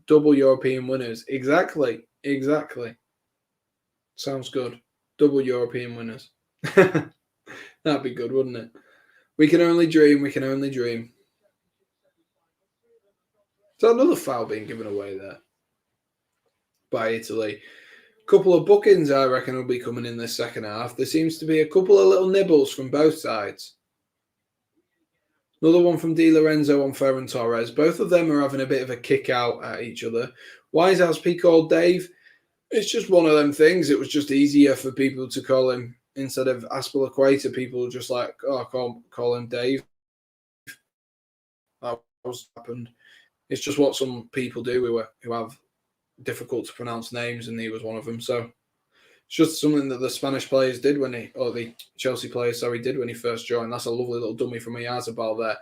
double European winners. Exactly. Sounds good. Double European winners. That'd be good, wouldn't it? We can only dream. We can only dream. So another foul being given away there by Italy. Couple of bookings, I reckon, will be coming in this second half. There seems to be a couple of little nibbles from both sides. Another one from Di Lorenzo on Ferran Torres. Both of them are having a bit of a kick out at each other. Why is Aspi called Dave? It's just one of them things. It was just easier for people to call him, instead of Aspilicueta, people were just like, oh, call him Dave. That was happened. It's just what some people do who have difficult to pronounce names, and he was one of them. So it's just something that the Spanish players did the Chelsea players, did when he first joined. That's a lovely little dummy from Oyarzabal there.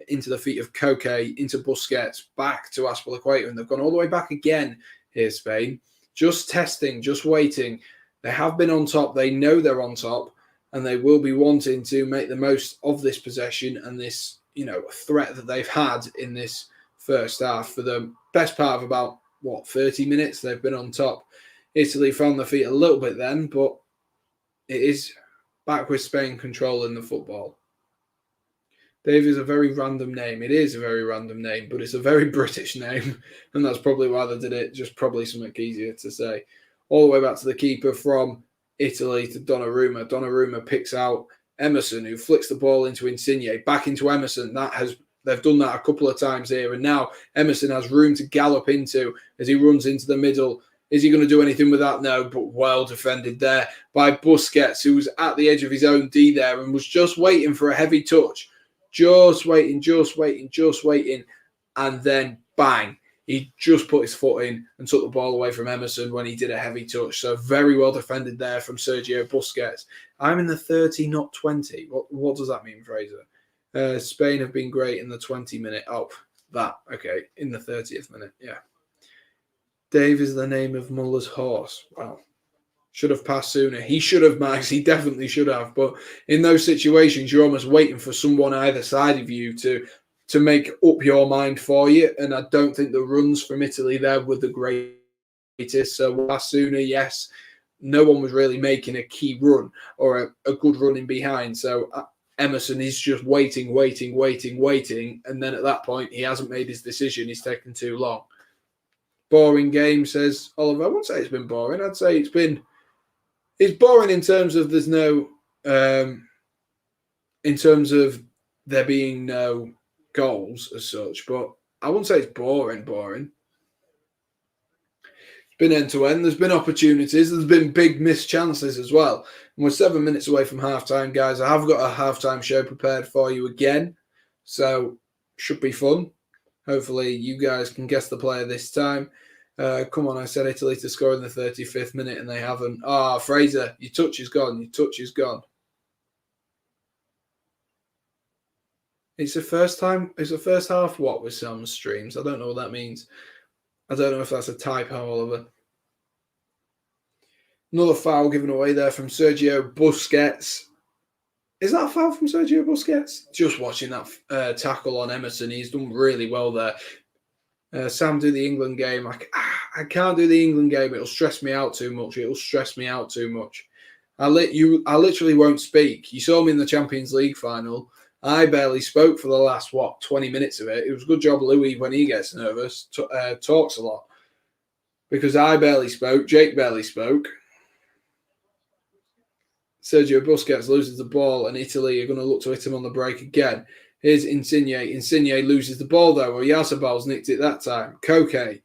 Into the feet of Koke, into Busquets, back to Aspilicueta, and they've gone all the way back again here, Spain. Just testing, just waiting. They have been on top. They know they're on top, and they will be wanting to make the most of this possession and this, threat that they've had in this first half. For the best part of about, 30 minutes, they've been on top. Italy found their feet a little bit then, but it is back with Spain controlling the football. Dave is a very random name. It is a very random name, but it's a very British name, and that's probably why they did it. Just probably something easier to say. All the way back to the keeper from Italy to Donnarumma. Donnarumma picks out Emerson, who flicks the ball into Insigne, back into Emerson. They've done that a couple of times here, and now Emerson has room to gallop into as he runs into the middle. Is he going to do anything with that? No, but well defended there by Busquets, who was at the edge of his own D there and was just waiting for a heavy touch. Just waiting. And then, bang, he just put his foot in and took the ball away from Emerson when he did a heavy touch. So very well defended there from Sergio Busquets. I'm in the 30, not 20. What does that mean, Fraser? Spain have been great in the 20-minute. In the 30th minute, yeah. Dave is the name of Muller's horse. Wow. Should have passed sooner. He should have, Max. He definitely should have. But in those situations, you're almost waiting for someone either side of you to make up your mind for you. And I don't think the runs from Italy there were the greatest. So pass sooner, yes. No one was really making a key run or a good run in behind. So Emerson is just waiting. And then at that point, he hasn't made his decision. He's taken too long. Boring game, says Oliver. I wouldn't say it's been boring. I'd say it's boring in terms of there's no, in terms of there being no goals as such, but I wouldn't say it's boring. It's been end to end. There's been opportunities. There's been big missed chances as well. And we're 7 minutes away from halftime, guys. I have got a halftime show prepared for you again, so should be fun. Hopefully, you guys can guess the player this time. Come on, I said Italy to score in the 35th minute, and they haven't. Fraser, your touch is gone. It's the first time. It's the first half. What with some streams? I don't know what that means. I don't know if that's a typo, Oliver. Another foul given away there from Sergio Busquets. Is that a foul from Sergio Busquets? Just watching that tackle on Emerson, he's done really well there. Sam, do the England game. I can't do the England game. It'll stress me out too much. I literally won't speak. You saw me in the Champions League final. I barely spoke for the last, 20 minutes of it. It was a good job Louis, when he gets nervous, talks a lot. Because I barely spoke. Jake barely spoke. Sergio Busquets loses the ball, and Italy are going to look to hit him on the break again. Here's Insigne. Insigne loses the ball, though. Oyarzabal's nicked it that time. Koke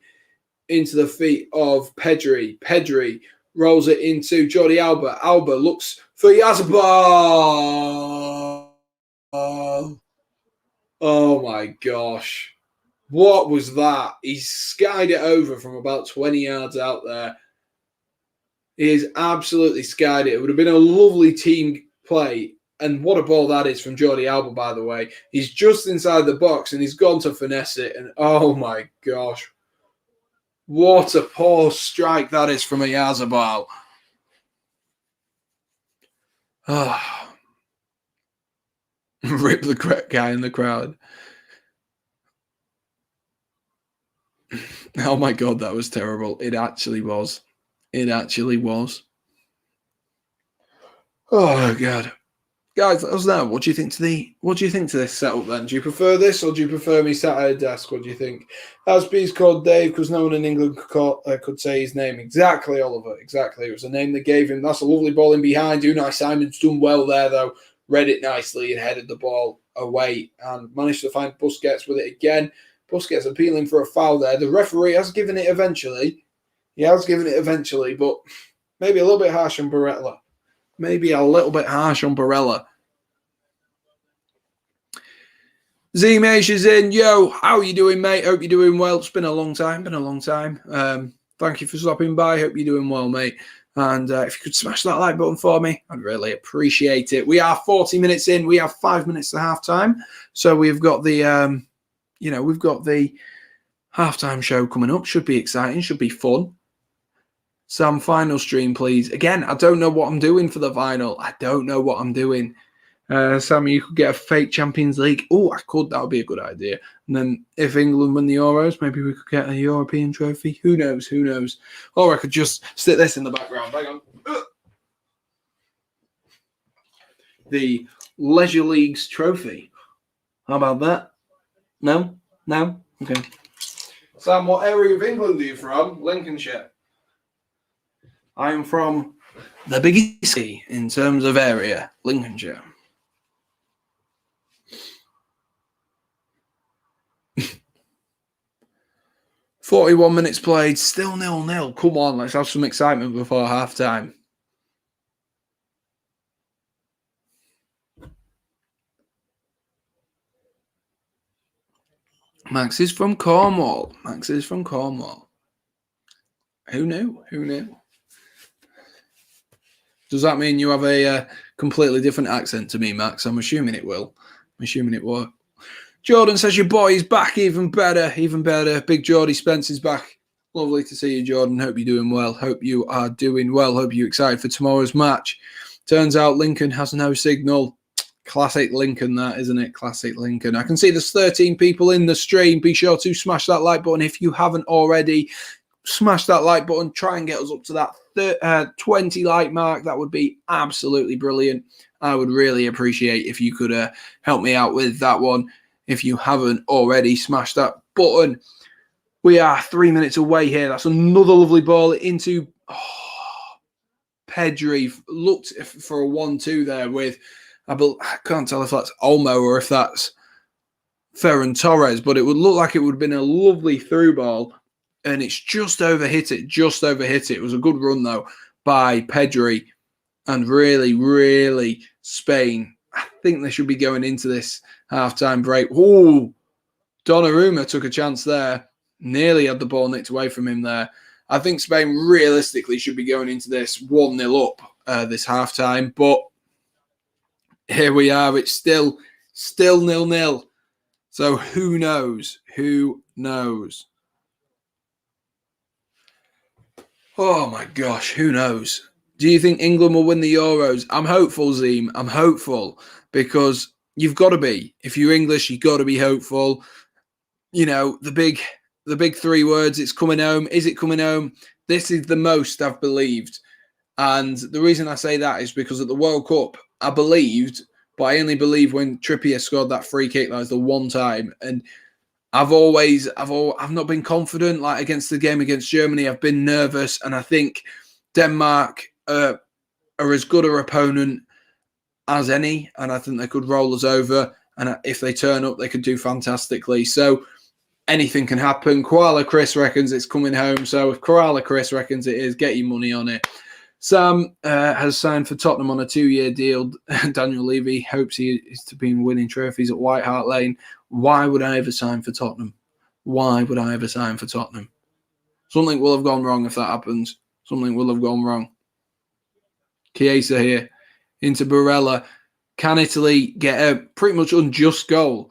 into the feet of Pedri. Pedri rolls it into Jordi Alba. Alba looks for Oyazabal. Oh, my gosh. What was that? He skied it over from about 20 yards out there. He has absolutely skied it. It would have been a lovely team play And what a ball that is from Jordi Alba, by the way. He's just inside the box and he's gone to finesse it. And oh my gosh. What a poor strike that is from Oyarzabal. Oh. Rip the guy in the crowd. Oh my God, that was terrible. It actually was. It actually was. Oh God. Guys, let us know. What do you think to this setup then? Do you prefer this or do you prefer me sat at a desk? What do you think? Asby's called Dave because no one in England could say his name. Exactly, Oliver. Exactly. It was a name they gave him. That's a lovely ball in behind. Unai Simon's done well there, though. Read it nicely and headed the ball away and managed to find Busquets with it again. Busquets appealing for a foul there. The referee has given it eventually. He has given it eventually, but maybe a little bit harsh on Barella. Maybe a little bit harsh on Barella. Z-Mesh is in. Yo, how are you doing, mate? Hope you're doing well. It's been a long time. Thank you for stopping by. Hope you're doing well, mate. And if you could smash that like button for me, I'd really appreciate it. We are 40 minutes in. We have 5 minutes to halftime. So we've got the, we've got the halftime show coming up. Should be exciting. Should be fun. Sam, final stream, please. Again, I don't know what I'm doing for the final. I don't know what I'm doing. Sam, you could get a fake Champions League. Oh, I could. That would be a good idea. And then if England win the Euros, maybe we could get a European trophy. Who knows? Who knows? Or I could just stick this in the background. Hang on. The Leisure League's trophy. How about that? No? No? Okay. Sam, what area of England are you from? Lincolnshire. I'm from the biggest city in terms of area, Lincolnshire. "41 minutes played, still 0-0. Come on, let's have some excitement before halftime." Max is from Cornwall. Who knew? Does that mean you have a completely different accent to me, Max? I'm assuming it will. Jordan says your boy is back, even better. Big Geordie Spencer's back. Lovely to see you, Jordan. Hope you're doing well. Hope you are doing well. Hope you're excited for tomorrow's match. Turns out Lincoln has no signal. Classic Lincoln, that, isn't it? Classic Lincoln. I can see there's 13 people in the stream. Be sure to smash that like button if you haven't already. Smash that like button. Try and get us up to that 20 like mark. That would be absolutely brilliant. I would really appreciate if you could help me out with that one. If you haven't already, smash that button. We are 3 minutes away here. That's another lovely ball into Pedri. Looked for a 1-2 there with, I can't tell if that's Olmo or if that's Ferran Torres, but it would look like it would have been a lovely through ball. And it's just overhit it. It was a good run, though, by Pedri. And really, really, Spain, I think they should be going into this halftime break. Ooh, Donnarumma took a chance there. Nearly had the ball nicked away from him there. I think Spain realistically should be going into this 1-0 up this halftime. But here we are. It's still 0-0. So who knows? Oh, my gosh. Who knows? Do you think England will win the Euros? I'm hopeful, Zeem. I'm hopeful because you've got to be. If you're English, you've got to be hopeful. You know, the big 3 words, it's coming home. Is it coming home? This is the most I've believed. And the reason I say that is because at the World Cup, I believed, but I only believed when Trippier scored that free kick. That was the one time. And I've not been confident. Like against the game against Germany, I've been nervous. And I think Denmark are as good an opponent as any. And I think they could roll us over. And if they turn up, they could do fantastically. So anything can happen. Koala Chris reckons it's coming home. So if Koala Chris reckons it is, get your money on it. Sam has signed for Tottenham on a 2-year deal. Daniel Levy hopes he is to be winning trophies at White Hart Lane. Why would I ever sign for Tottenham? Something will have gone wrong if that happens. Something will have gone wrong. Chiesa here into Barella. Can Italy get a pretty much unjust goal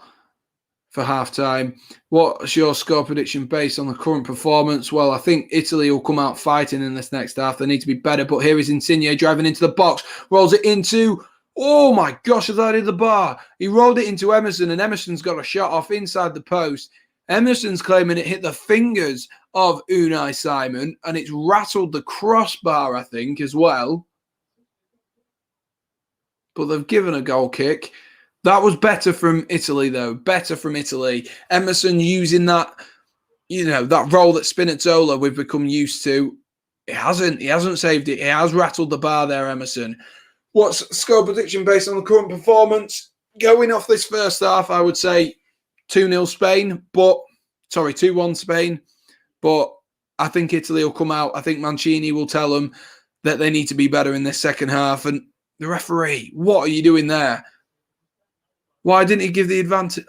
for half-time? What's your score prediction based on the current performance? Well, I think Italy will come out fighting in this next half. They need to be better, but here is Insigne driving into the box, rolls it into, oh my gosh, I thought he hit the bar. He rolled it into Emerson, and Emerson's got a shot off inside the post. Emerson's claiming it hit the fingers of Unai Simon, and it's rattled the crossbar, I think, as well. But they've given a goal kick. That was better from Italy, though. Better from Italy. Emerson using that, that role that Spinazzola we've become used to. He hasn't saved it. He has rattled the bar there, Emerson. What's score prediction based on the current performance? Going off this first half, I would say 2-0 Spain, 2-1 Spain. But I think Italy will come out. I think Mancini will tell them that they need to be better in this second half. And the referee, what are you doing there? Why didn't he give the advantage?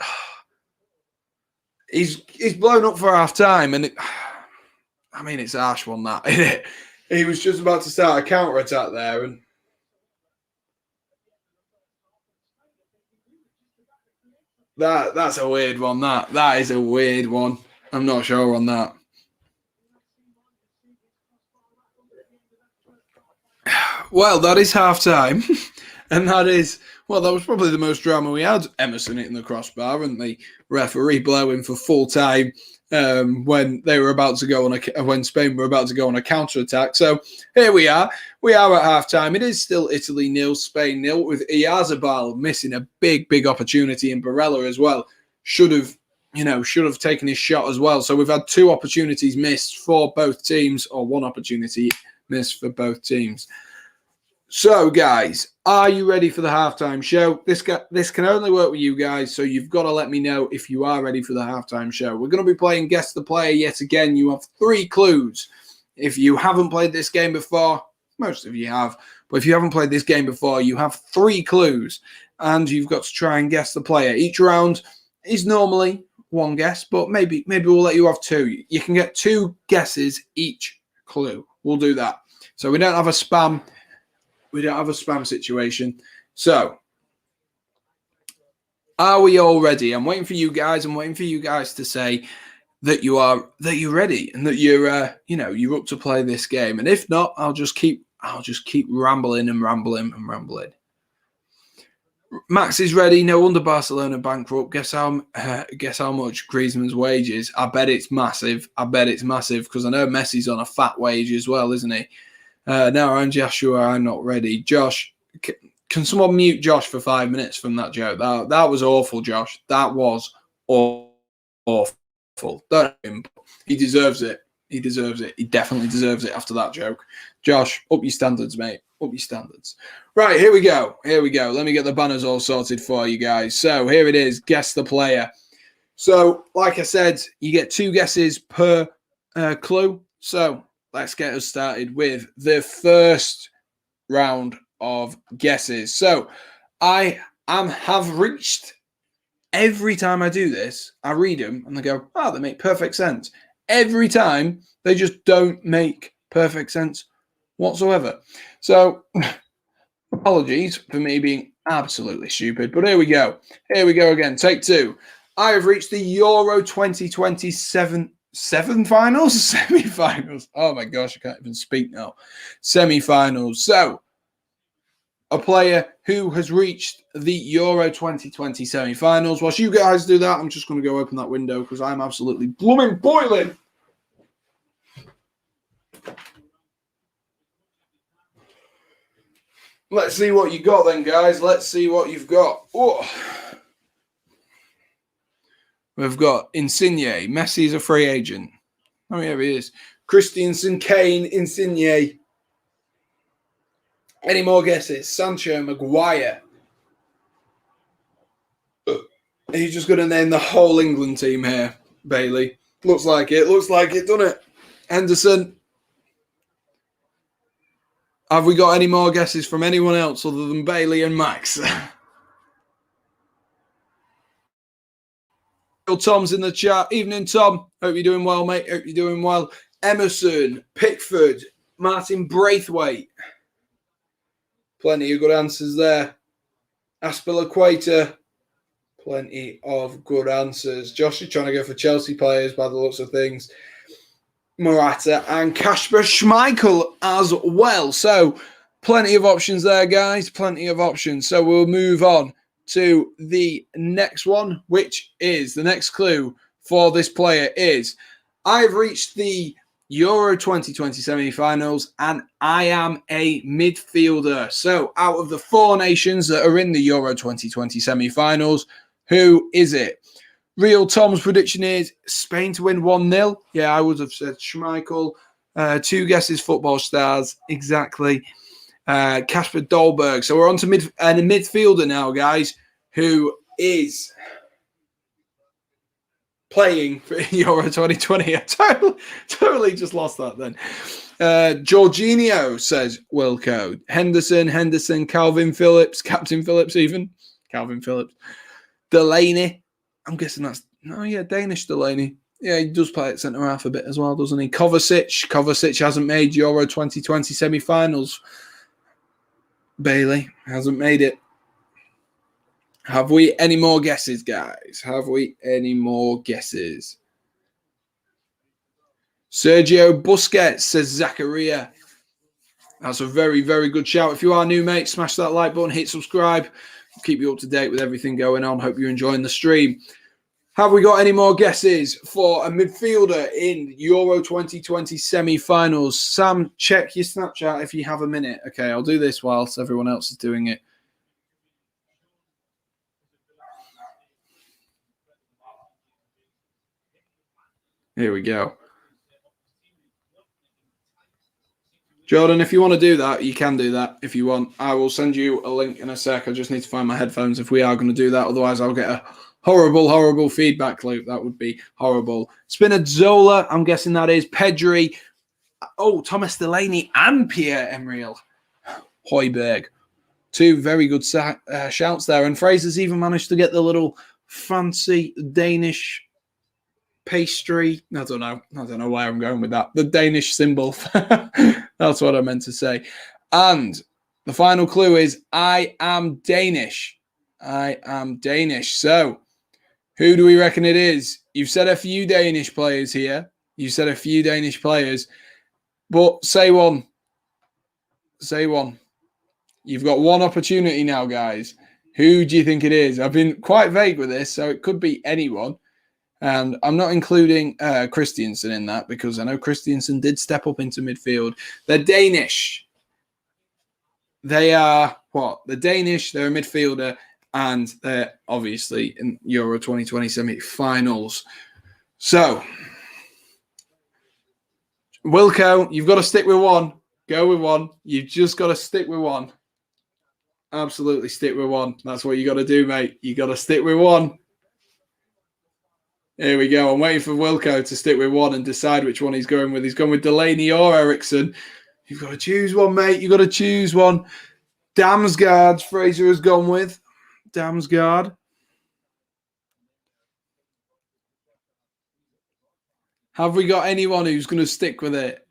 He's blown up for half time, and it's a harsh one, that, isn't it? He was just about to start a counter attack there, and that's a weird one. That is a weird one. I'm not sure on that. Well, that is half time, and that was probably the most drama we had. Emerson hitting the crossbar and the referee blowing for full time when they were about to go when Spain were about to go on a counter attack. So here we are. We are at half time. It is still Italy 0, Spain 0, with Oyarzabal missing a big opportunity, and Barella as well should have taken his shot as well. So we've had 2 opportunities missed for both teams, or 1 opportunity missed for both teams. So, guys, are you ready for the halftime show? This can only work with you guys, so you've got to let me know if you are ready for the halftime show. We're going to be playing Guess the Player yet again. You have 3 clues. If you haven't played this game before, most of you have, but if you haven't played this game before, you have 3 clues, and you've got to try and guess the player. Each round is normally 1 guess, but maybe we'll let you have 2. You can get 2 guesses each clue. We'll do that. So we don't have a spam. We don't have a spam situation. So, are we all ready? I'm waiting for you guys. I'm waiting for you guys to say that you're ready and that you're up to play this game. And if not, I'll just keep rambling and rambling and rambling. Max is ready. No wonder Barcelona bankrupt. Guess how much Griezmann's wage is? I bet it's massive. Because I know Messi's on a fat wage as well, isn't he? No, I'm Joshua. I'm not ready. Josh, can someone mute Josh for 5 minutes from that joke? That was awful, Josh. That was awful. Don't him. He deserves it. He definitely deserves it after that joke. Josh, up your standards, mate. Up your standards. Right, here we go. Let me get the banners all sorted for you guys. So here it is. Guess the player. So, like I said, you get 2 guesses per clue. So let's get us started with the first round of guesses. So I have reached, every time I do this, I read them and they go, they make perfect sense. Every time they just don't make perfect sense whatsoever. So apologies for me being absolutely stupid, but here we go. Here we go again. Take 2. I have reached the Euro 2027 semi-finals. Oh my gosh, I can't even speak now. Semi-finals. So, a player who has reached the Euro 2020 semi-finals. Whilst you guys do that, I'm just going to go open that window because I'm absolutely blooming boiling. Let's see what you got then, guys. Let's see what you've got. Oh. We've got Insigne. Messi's a free agent. Oh, yeah, he is. Christensen, Kane, Insigne. Any more guesses? Sancho, Maguire. He's just going to name the whole England team here, Bailey. Looks like it, doesn't it? Henderson. Have we got any more guesses from anyone else other than Bailey and Max? Tom's in the chat. Evening, Tom. Hope you're doing well, mate. Hope you're doing well. Emerson, Pickford, Martin Braithwaite. Plenty of good answers there. Aspilicueta. Plenty of good answers. Josh is trying to go for Chelsea players by the looks of things. Morata and Kasper Schmeichel as well. So plenty of options there, guys. Plenty of options. So we'll move on to the next one, which is the next clue for this player is I've reached the Euro 2020 semi-finals and I am a midfielder. So out of the 4 nations that are in the Euro 2020 semi-finals, who is it? Real Tom's prediction is Spain to win 1-0. Yeah, I would have said Schmeichel. 2 guesses, football stars. Exactly. Kasper Dolberg. So we're on to a midfielder now, guys, who is playing for Euro 2020. I totally just lost that then. Jorginho, says Wilco. Henderson, Calvin Phillips, Captain Phillips even. Calvin Phillips. Delaney. I'm guessing that's... No, yeah, Danish Delaney. Yeah, he does play at centre-half a bit as well, doesn't he? Kovacic hasn't made Euro 2020 semi-finals. Bailey hasn't made it. Have we any more guesses, guys? Have we any more guesses? Sergio Busquets, says Zachariah. That's a very, very good shout. If you are new, mate, smash that like button, hit subscribe. Keep you up to date with everything going on. Hope you're enjoying the stream. Have we got any more guesses for a midfielder in Euro 2020 semi-finals? Sam, check your Snapchat if you have a minute. Okay, I'll do this whilst everyone else is doing it. Here we go. Jordan, if you want to do that, you can do that if you want. I will send you a link in a sec. I just need to find my headphones if we are going to do that. Otherwise, I'll get a horrible, horrible feedback loop. That would be horrible. Spinazzola, I'm guessing that is. Pedri. Oh, Thomas Delaney and Pierre-Emile Højbjerg. 2 very good shouts there. And Fraser's even managed to get the little fancy Danish pastry. I don't know why I'm going with that. The Danish symbol. That's what I meant to say. And the final clue is I am Danish. I am Danish. So who do we reckon it is? You've said a few Danish players here. You said a few Danish players. But say one. Say one. You've got one opportunity now, guys. Who do you think it is? I've been quite vague with this, so it could be anyone. And I'm not including Christiansen in that because I know Christiansen did step up into midfield. They're Danish. They are what? They're Danish. They're a midfielder. And they're obviously in Euro 2020 semi-finals. So, Wilco, you've got to stick with one. Go with one. You've just got to stick with one. Absolutely stick with one. That's what you got to do, mate. You got to stick with one. Here we go. I'm waiting for Wilco to stick with one and decide which one he's going with. He's gone with Delaney or Ericsson. You've got to choose one, mate. You've got to choose one. Damsgaard, Fraser has gone with. Damsgaard. Have we got anyone who's going to stick with it?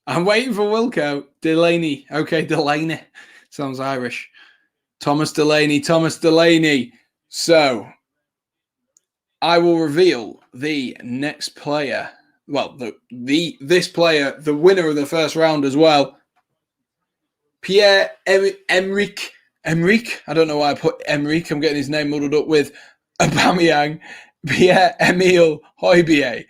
I'm waiting for Wilco. Delaney. Okay, Delaney. Sounds Irish. Thomas Delaney. So, I will reveal the next player. Well, this player, the winner of the first round as well. Pierre-Emerick. I don't know why I put Emerick. I'm getting his name muddled up with Aubameyang. Pierre-Emile Højbjerg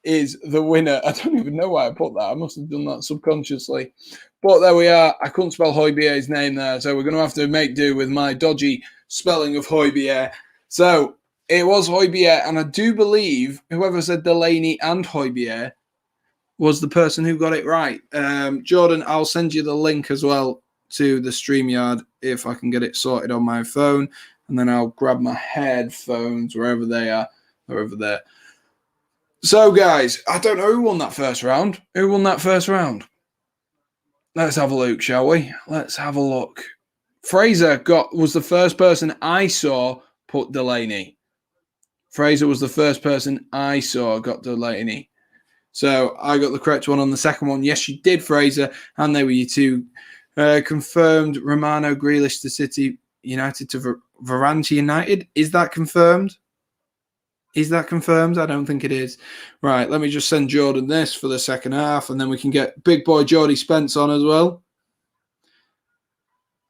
is the winner. I don't even know why I put that. I must have done that subconsciously. But there we are. I couldn't spell Højbjerg's name there, so we're going to have to make do with my dodgy spelling of Højbjerg. So, it was Højbjerg, and I do believe whoever said Delaney and Højbjerg was the person who got it right. Jordan, I'll send you the link as well to the StreamYard if I can get it sorted on my phone, and then I'll grab my headphones wherever they are. They're over there. So, guys, I don't know who won that first round. Who won that first round? Let's have a look, shall we? Let's have a look. Fraser was the first person I saw put Delaney. Fraser was the first person I saw got Delaney. So I got the correct one on the second one. Yes, you did, Fraser. And they were your two. Confirmed Romano Grealish to City. United to Varane to United. Is that confirmed? Is that confirmed? I don't think it is. Right, let me just send Jordan this for the second half, and then we can get big boy Jordy Spence on as well.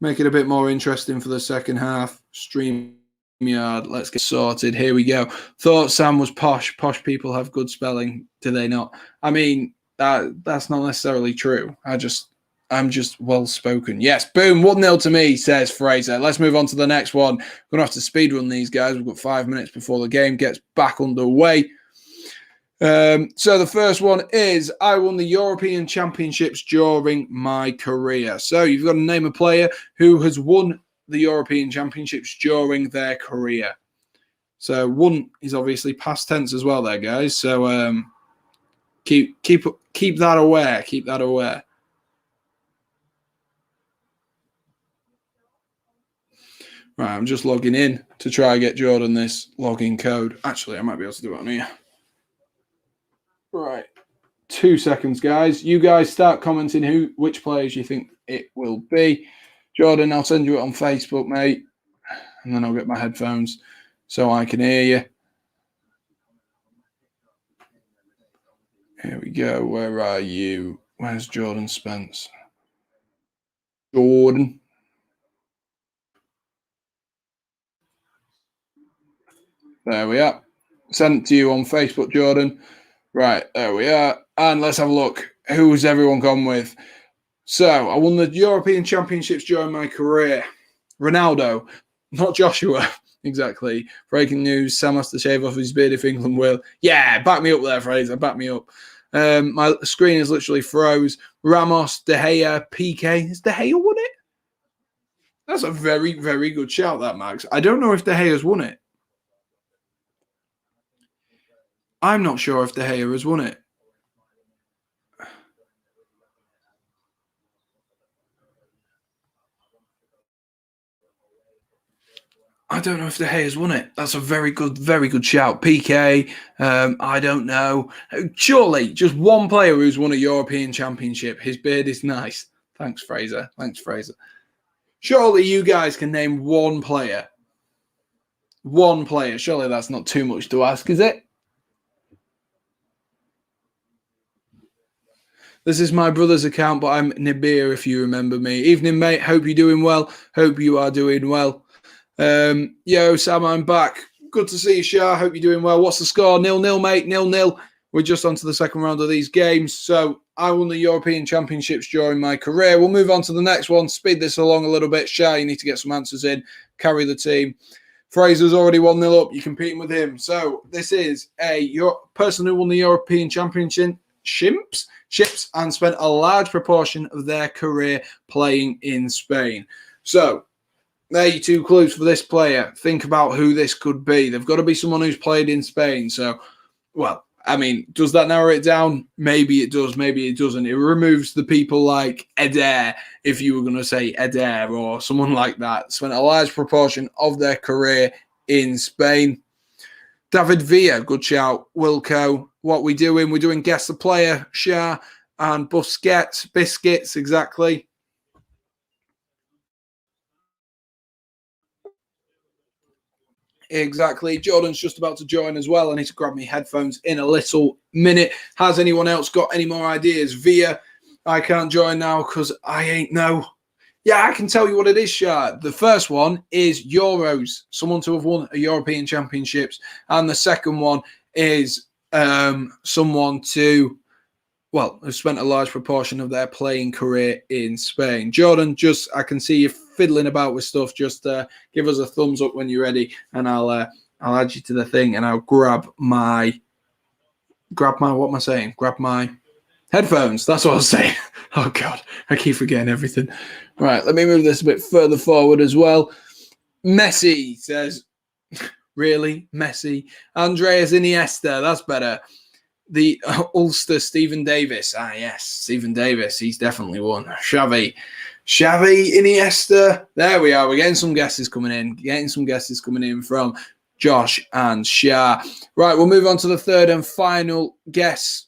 Make it a bit more interesting for the second half. StreamYard, let's get sorted. Here we go. Thought Sam was posh. Posh people have good spelling. Do they not? I mean, that's not necessarily true. I'm just well-spoken. Yes, boom, 1-0 to me, says Fraser. Let's move on to the next one. We're going to have to speedrun these guys. We've got 5 minutes before the game gets back underway. So the first one is, I won the European Championships during my career. So you've got to name a player who has won the European Championships during their career. So won is obviously past tense as well there, guys. So keep that aware. Keep that aware. Right, I'm just logging in to try and get Jordan this login code. Actually, I might be able to do it on here. Right, 2 seconds, guys. You guys start commenting which players you think it will be. Jordan, I'll send you it on Facebook, mate, and then I'll get my headphones so I can hear you. Here we go. Where are you? Where's Jordan Spence? Jordan. There we are. Sent to you on Facebook, Jordan. Right, there we are. And let's have a look. Who's everyone gone with? So, I won the European Championships during my career. Ronaldo, not Joshua. Exactly. Breaking news, Sam has to shave off his beard if England will. Yeah, back me up there, Fraser. Back me up. My screen is literally froze. Ramos, De Gea, PK. Has De Gea won it? That's a very, very good shout, that, Max. I don't know if De Gea's won it. I'm not sure if De Gea has won it. I don't know if De Gea has won it. That's a very good shout. PK, I don't know. Surely, just one player who's won a European Championship. His beard is nice. Thanks, Fraser. Thanks, Fraser. Surely you guys can name one player. One player. Surely that's not too much to ask, is it? This is my brother's account, but I'm Nibir, if you remember me. Evening, mate. Hope you're doing well. Hope you are doing well. Yo, Sam, I'm back. Good to see you, Shah. Hope you're doing well. What's the score? 0-0, mate. 0-0. We're just on to the second round of these games. So I won the European Championships during my career. We'll move on to the next one. Speed this along a little bit. Shah, you need to get some answers in. Carry the team. Fraser's already 1-0 up. You're competing with him. So this is a person who won the European Championships and spent a large proportion of their career playing in Spain. So there are your 2 clues for this player. Think about who this could be. They've got to be someone who's played in Spain. So, well, I mean, does that narrow it down? Maybe it does, maybe it doesn't. It removes the people like Eder, if you were going to say Eder or someone like that. Spent a large proportion of their career in Spain. David Villa, good shout. Wilco, what we doing? We're doing guess the player, Shah, and Biscuits, exactly. Exactly. Jordan's just about to join as well. I need to grab my headphones in a little minute. Has anyone else got any more ideas? Via, I can't join now because I ain't know. Yeah, I can tell you what it is, Shah. The first one is Euros, someone to have won a European Championships. And the second one is someone to, well, have spent a large proportion of their playing career in Spain. Jordan, I can see you fiddling about with stuff. Just give us a thumbs up when you're ready, and I'll add you to the thing, and I'll grab my headphones. That's what I was saying. Oh God, I keep forgetting everything. Right, let me move this a bit further forward as well. Messi says, really? Messi? Andreas Iniesta, that's better. The Ulster Stephen Davis. Ah, yes, Stephen Davis. He's definitely won. Xavi, Iniesta. There we are. We're getting some guesses coming in. From Josh and Shah. Right, we'll move on to the third and final guess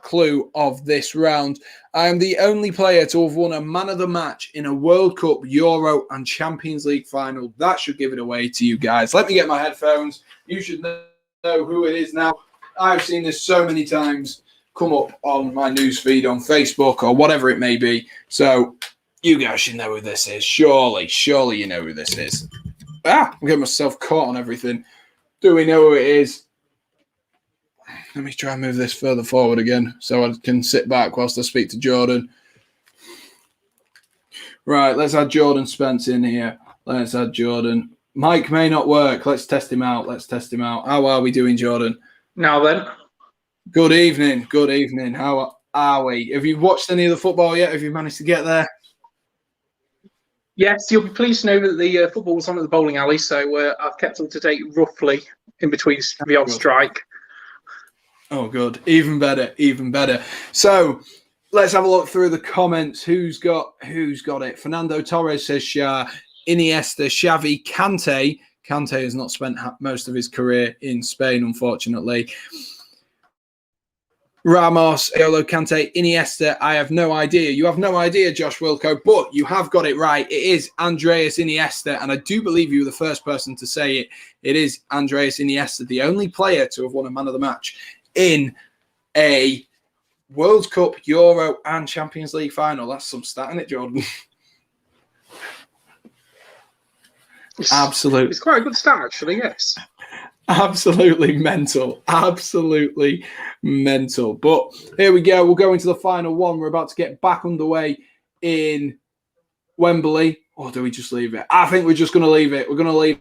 clue of this round. I am the only player to have won a man of the match in a World Cup, Euro, and Champions League final. That should give it away to you guys. Let me get my headphones. You should know who it is now. I've seen this so many times come up on my news feed on Facebook or whatever it may be. So you guys should know who this is. Surely you know who this is. I'm getting myself caught on everything. Do we know who it is? Let me try and move this further forward again so I can sit back whilst I speak to Jordan. Right, let's add Jordan Spence in here. Let's add Jordan. Mike may not work. Let's test him out. How are we doing, Jordan? Now then. Good evening. How are we? Have you watched any of the football yet? Have you managed to get there? Yes, you'll be pleased to know that the football was on at the bowling alley, so I've kept up to date roughly in between the odd strike. Oh, good. Even better. So let's have a look through the comments. Who's got it? Fernando Torres says Shah, Iniesta, Xavi, Kante. Kante has not spent most of his career in Spain, unfortunately. Ramos, Eolo Kante, Iniesta, I have no idea. You have no idea, Josh Wilco, but you have got it right. It is Andreas Iniesta, and I do believe you were the first person to say it. It is Andreas Iniesta, the only player to have won a man of the match in a World Cup, Euro, and Champions League final. That's some stat, isn't it, Jordan? Absolutely. It's quite a good stat, actually, yes. Absolutely mental. But here we go. We'll go into the final one. We're about to get back underway in Wembley. Or do we just leave it? I think we're just going to leave it. We're going to leave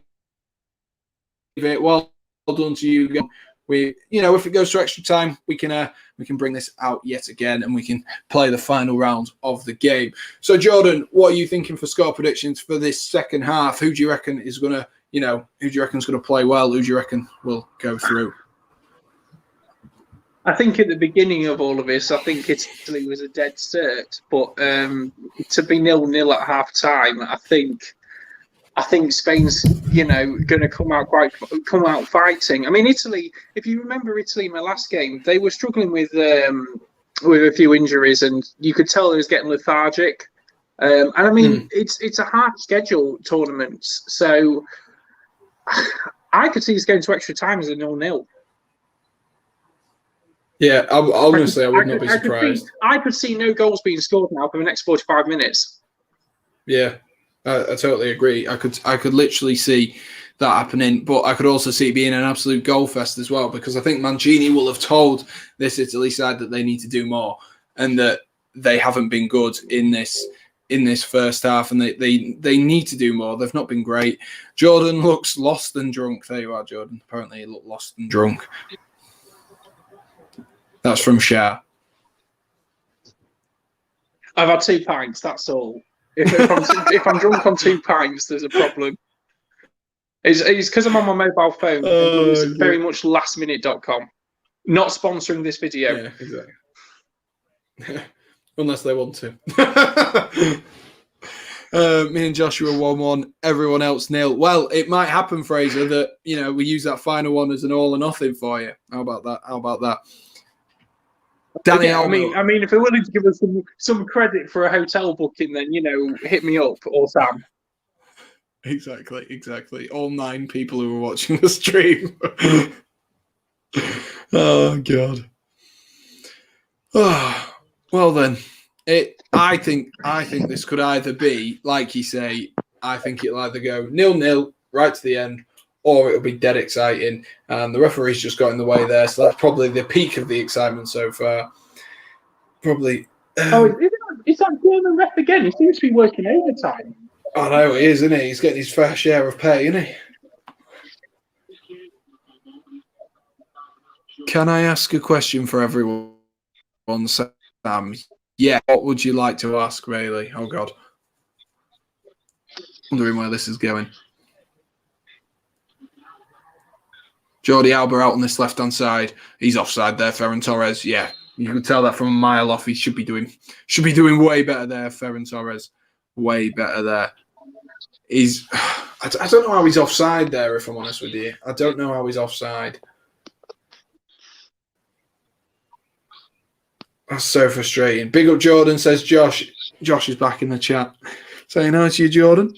it. Well done to you guys. If it goes to extra time, we can bring this out yet again and we can play the final round of the game. So, Jordan, what are you thinking for score predictions for this second half? Who do you reckon is going to play well? Who do you reckon will go through? I think at the beginning of all of this, I think Italy was a dead cert, but to be 0-0 at half time, I think Spain's going to come out fighting. I mean, Italy. If you remember Italy in the last game, they were struggling with a few injuries, and you could tell they was getting lethargic. And I mean, it's a hard schedule tournament, so I could see this going to extra time as a 0-0. Yeah, honestly, I would not be surprised. I could see no goals being scored now for the next 45 minutes. Yeah, I totally agree. I could literally see that happening, but I could also see it being an absolute goal fest as well, because I think Mancini will have told this Italy side that they need to do more and that they haven't been good in this first half, and they need to do more. They've not been great. Jordan looks lost and drunk. There you are, Jordan. Apparently he looked lost and drunk. That's from Shah. I've had 2 pints, that's all. If I'm drunk on 2 pints, there's a problem. It's because I'm on my mobile phone. It's very much lastminute.com. Not sponsoring this video. Yeah, exactly. Unless they want to. Me and Joshua 1-1, everyone else 0. Well, it might happen, Fraser, that we use that final one as an all or nothing for you. How about that? Danny, I mean, if they're willing to give us some credit for a hotel booking, then hit me up or Sam. Exactly. All 9 people who were watching the stream. Oh God. Oh, well then, I think this could either be, like you say, I think it'll either go 0-0 right to the end, or it'll be dead exciting. And the referee's just got in the way there, so that's probably the peak of the excitement so far. Probably. Is that German ref again? He seems to be working overtime. I know he is, isn't he? He's getting his fair share of pay, isn't he? Can I ask a question for everyone, Sam? Yeah. What would you like to ask, Bailey? Oh God. Wondering where this is going. Jordi Alba out on this left-hand side. He's offside there, Ferran Torres. Yeah, you can tell that from a mile off. He should be doing way better there, Ferran Torres. Way better there. I don't know how he's offside there, if I'm honest with you. I don't know how he's offside. That's so frustrating. Big up Jordan, says Josh. Josh is back in the chat. Saying hi to you, Jordan.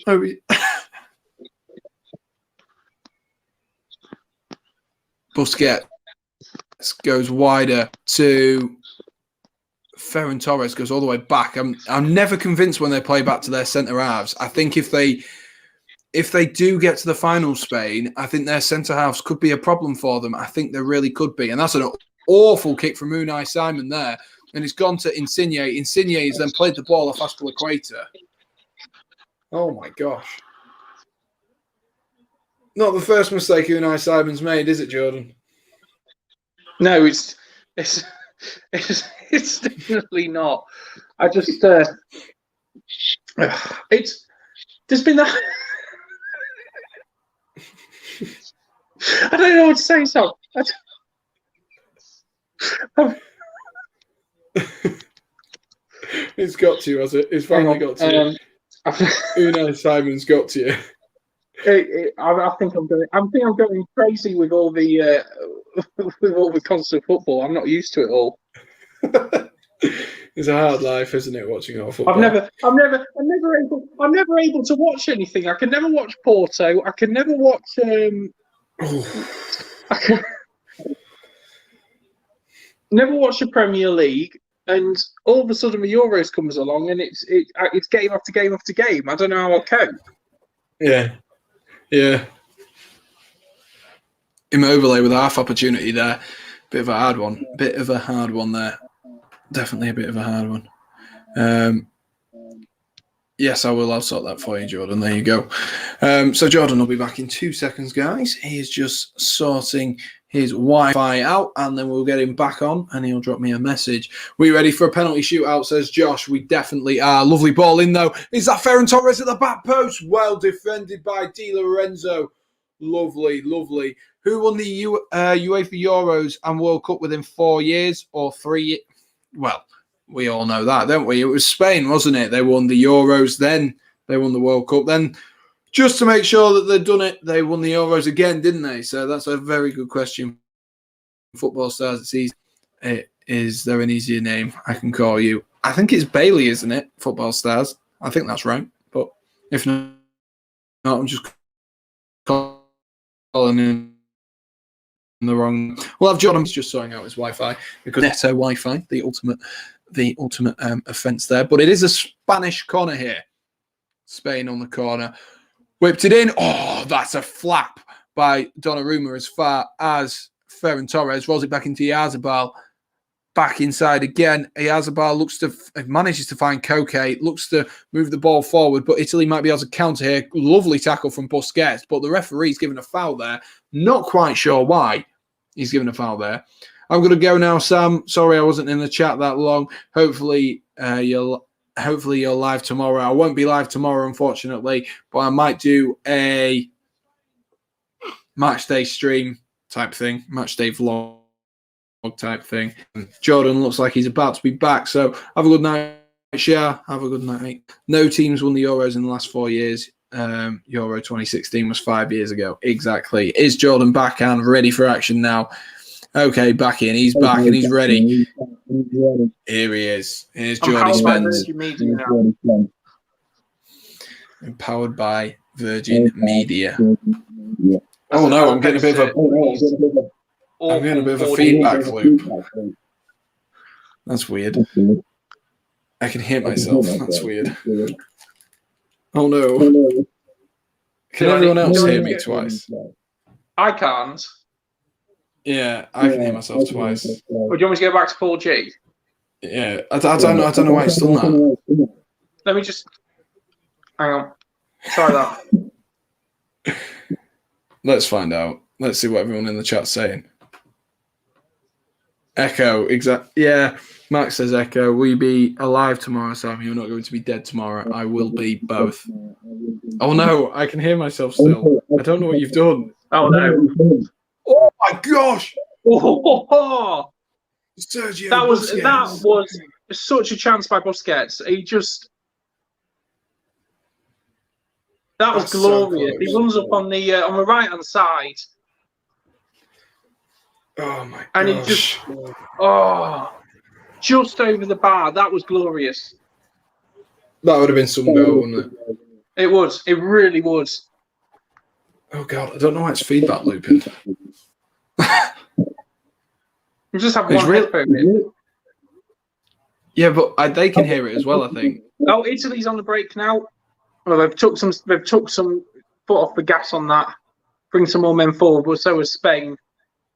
Busquets goes wider to Ferran Torres, goes all the way back. I'm never convinced when they play back to their centre halves. I think if they do get to the final, Spain, I think their centre halves could be a problem for them. I think there really could be. And that's an awful kick from Unai Simon there. And it's gone to Insigne. Insigne has then played the ball off Aspilicueta. Oh my gosh. Not the first mistake Unai Simon's made, is it, Jordan? No, it's definitely not. I just there's been that. I don't know what to say. So it's got to you, has it? It's finally got to you. Unai Simon's got to you. I think I'm going crazy with all the with all the constant football. I'm not used to it all. It's a hard life, isn't it? Watching all football. I'm never able to watch anything. I can never watch Porto. I can never watch. Never watch the Premier League, and all of a sudden the Euros comes along, and it's game after game after game. I don't know how I'll cope. Yeah. Immobile with half opportunity there. Bit of a hard one. There. Definitely a bit of a hard one. Yes, I will. I'll sort that for you, Jordan. There you go. So Jordan will be back in 2 seconds, guys. He's just sorting his Wi-Fi out, and then we'll get him back on, and he'll drop me a message. We ready for a penalty shootout, says Josh. We definitely are. Lovely ball in, though. Is that Ferran Torres at the back post? Well defended by Di Lorenzo. Lovely. Who won the UEFA Euros and World Cup within 4 years or 3? Well, we all know that, don't we? It was Spain, wasn't it? They won the Euros, then they won the World Cup. Then, just to make sure that they'd done it, they won the Euros again, didn't they? So that's a very good question. Football stars, it's easy. Is there an easier name I can call you? I think it's Bailey, isn't it? Football stars. I think that's right. But if not, I'm just calling in the wrong. Well, I've Jordan's just sorting out his Wi-Fi because Neto Wi-Fi, the ultimate offence there. But it is a Spanish corner here. Spain on the corner. Whipped it in. Oh, that's a flap by Donnarumma as far as Ferran Torres. Rolls it back into Yazabal. Back inside again. Yazabal manages to find Koke. Looks to move the ball forward, but Italy might be able to counter here. Lovely tackle from Busquets, but the referee's given a foul there. Not quite sure why he's given a foul there. I'm going to go now, Sam. Sorry I wasn't in the chat that long. Hopefully you're live tomorrow. I won't be live tomorrow, unfortunately, but I might do a match day stream type thing, match day vlog type thing. Jordan looks like he's about to be back, so have a good night, Shah. Have a good night. No teams won the Euros in the last 4 years. Euro 2016 was 5 years ago. Exactly. Is Jordan back and ready for action now? Okay, back in. He's back and he's ready. Here he is. Here's Jordy Spence. Empowered by Virgin Media. Oh no, I'm getting a bit of a feedback loop. That's weird. I can hear myself. That's weird. Oh no. Can everyone else hear me twice? I can't. Yeah, I can hear myself twice. Or do you want me to go back to 4G? Yeah, I don't know why it's done that. Let me just hang on. Try that. Let's find out. Let's see what everyone in the chat's saying. Echo, yeah. Max says echo. Will you be alive tomorrow, Sam? You're not going to be dead tomorrow. I will be both. Oh no, I can hear myself still. I don't know what you've done. Oh no. Oh my gosh! Oh, Sergio that Busquets. was such a chance by Busquets. That was glorious. So he runs up on the right hand side. Oh my gosh! And he just over the bar. That was glorious. That would have been some goal, wouldn't it? It would. It really would. Oh God, I don't know why it's feedback looping. We just have It's one headphone in. Yeah, but they can hear it as well, I think. Oh, Italy's on the break now. Well, they've took some foot off the gas on that. Bring some more men forward. But so has Spain.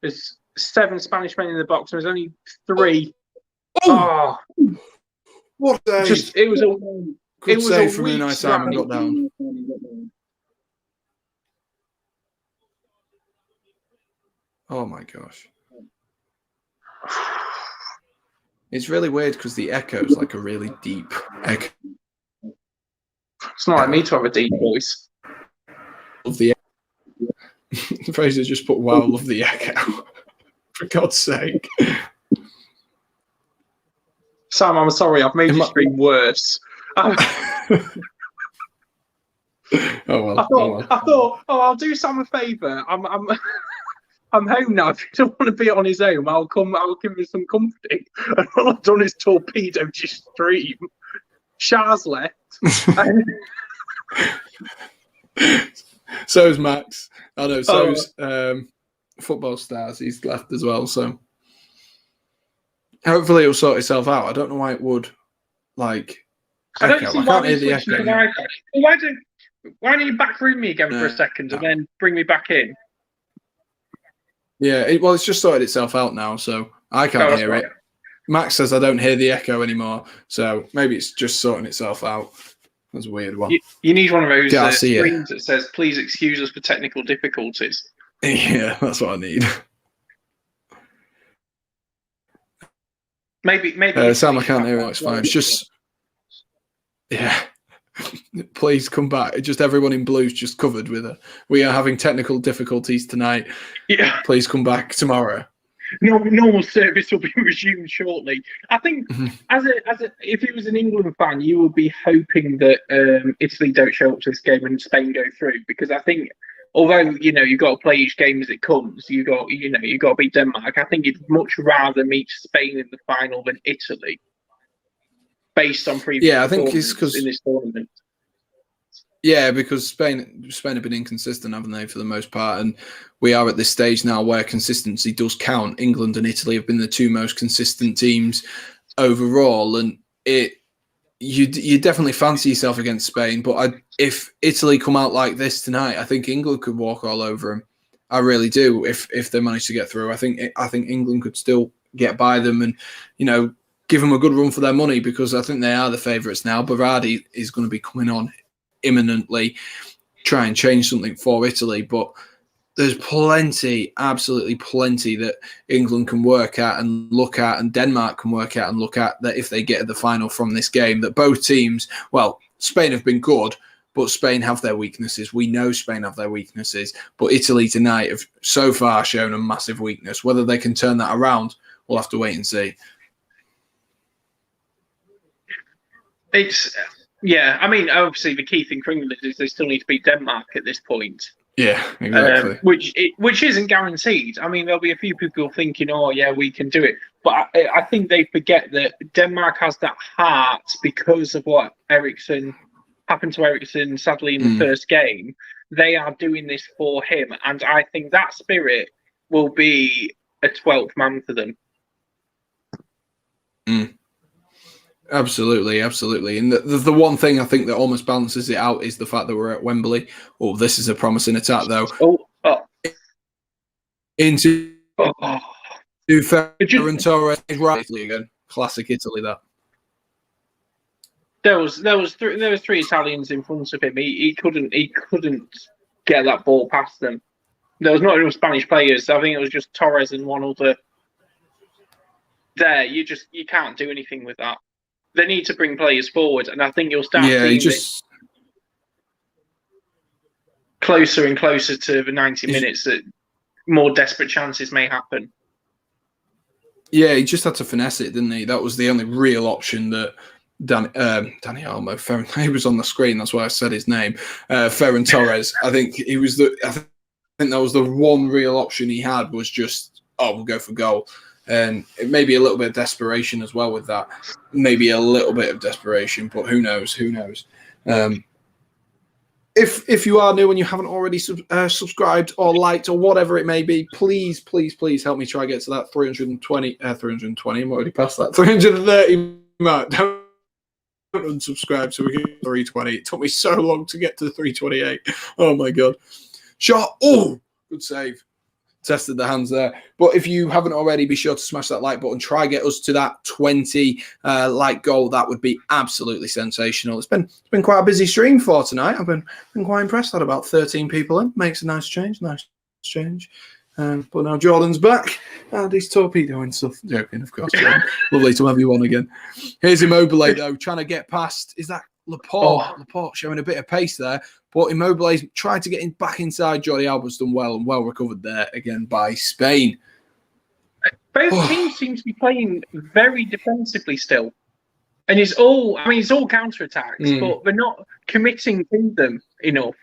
There's 7 Spanish men in the box. There's only 3. Oh, what a save! it was a good save from weak Unai Simon. Got down. Oh my gosh. It's really weird because the echo is like a really deep echo. It's not like me to have a deep voice. Love the Fraser just put wow, love the echo. For God's sake. Sam, I'm sorry, I've made your stream worse. Oh well. I thought, I'll do Sam a favour. I'm home now. If he doesn't want to be on his own, I'll give him some company. And all I've done is torpedo your stream. Shah's left. So's Max. I know, so's Football Stars. He's left as well, so hopefully it'll sort itself out. I don't know why it would like echo. I can't hear the echo. Why don't you back room me again for a second and then bring me back in? Yeah, it's just sorted itself out now, so I can't hear it. Max says I don't hear the echo anymore, so maybe it's just sorting itself out. That's a weird one. You need one of those screens that says, please excuse us for technical difficulties. Yeah, that's what I need. Maybe. Sam, I can't hear it. It's fine. It's just, yeah. Please come back. Just everyone in blue's just covered with it. We are having technical difficulties tonight. Yeah. Please come back tomorrow. Normal service will be resumed shortly. I think, if it was an England fan, you would be hoping that Italy don't show up to this game and Spain go through, because I think, although you've got to play each game as it comes, you got to beat Denmark. I think you'd much rather meet Spain in the final than Italy, based on previous. Yeah, I think it's because in this tournament. Yeah, because Spain have been inconsistent, haven't they, for the most part? And we are at this stage now where consistency does count. England and Italy have been the 2 most consistent teams overall, and you definitely fancy yourself against Spain. But if Italy come out like this tonight, I think England could walk all over them. I really do. If they manage to get through, I think England could still get by them and give them a good run for their money, because I think they are the favourites now. Berardi is going to be coming on imminently, try and change something for Italy, but there's plenty, absolutely plenty that England can work at and look at, and Denmark can work at and look at, that if they get to the final from this game, that both teams, well, Spain have been good, but Spain have their weaknesses. We know Spain have their weaknesses, but Italy tonight have so far shown a massive weakness. Whether they can turn that around, we'll have to wait and see. Yeah, I mean, obviously the key thing for England is they still need to beat Denmark at this point. Yeah, exactly. Which isn't guaranteed. I mean, there'll be a few people thinking, "Oh, yeah, we can do it," but I think they forget that Denmark has that heart because of what happened to Eriksen, sadly, in the first game. They are doing this for him, and I think that spirit will be a 12th man for them. Absolutely. And the one thing I think that almost balances it out is the fact that we're at Wembley. Oh, this is a promising attack, though. Into Ferran Torres right again. Classic Italy, that. There was 3 Italians in front of him. He couldn't get that ball past them. There was not enough Spanish players. I think it was just Torres and one other. There, you can't do anything with that. They need to bring players forward, and I think you'll start seeing it closer and closer to the 90 minutes that more desperate chances may happen. Yeah, he just had to finesse it, didn't he? That was the only real option that Danny Olmo, he was on the screen, that's why I said his name. Ferran Torres, I think that was the one real option he had, was just, we'll go for goal. And it may be a little bit of desperation as well with that. Maybe a little bit of desperation, but who knows? Who knows? If you are new and you haven't already subscribed or liked or whatever it may be, please help me try get to that 320. I'm already past that 330 mark. Don't unsubscribe so we get 320. It took me so long to get to 328. Oh my god! Shot. Oh, good save. Tested the hands there. But if you haven't already, be sure to smash that like button. Try get us to that 20 like goal. That would be absolutely sensational. It's been quite a busy stream for tonight. I've been quite impressed. Had about 13 people in. Makes a nice change. But now Jordan's back. And he's torpedoing stuff. Joking, of course. Lovely to have you on again. Here's Immobile, though, trying to get past. Is that Laporte? Oh. Laporte showing a bit of pace there. But Immobile's tried to get back inside. Jordi Alba's done well and well recovered there again by Spain. Both teams seem to be playing very defensively still. And it's all counter-attacks, but they're not committing to them enough.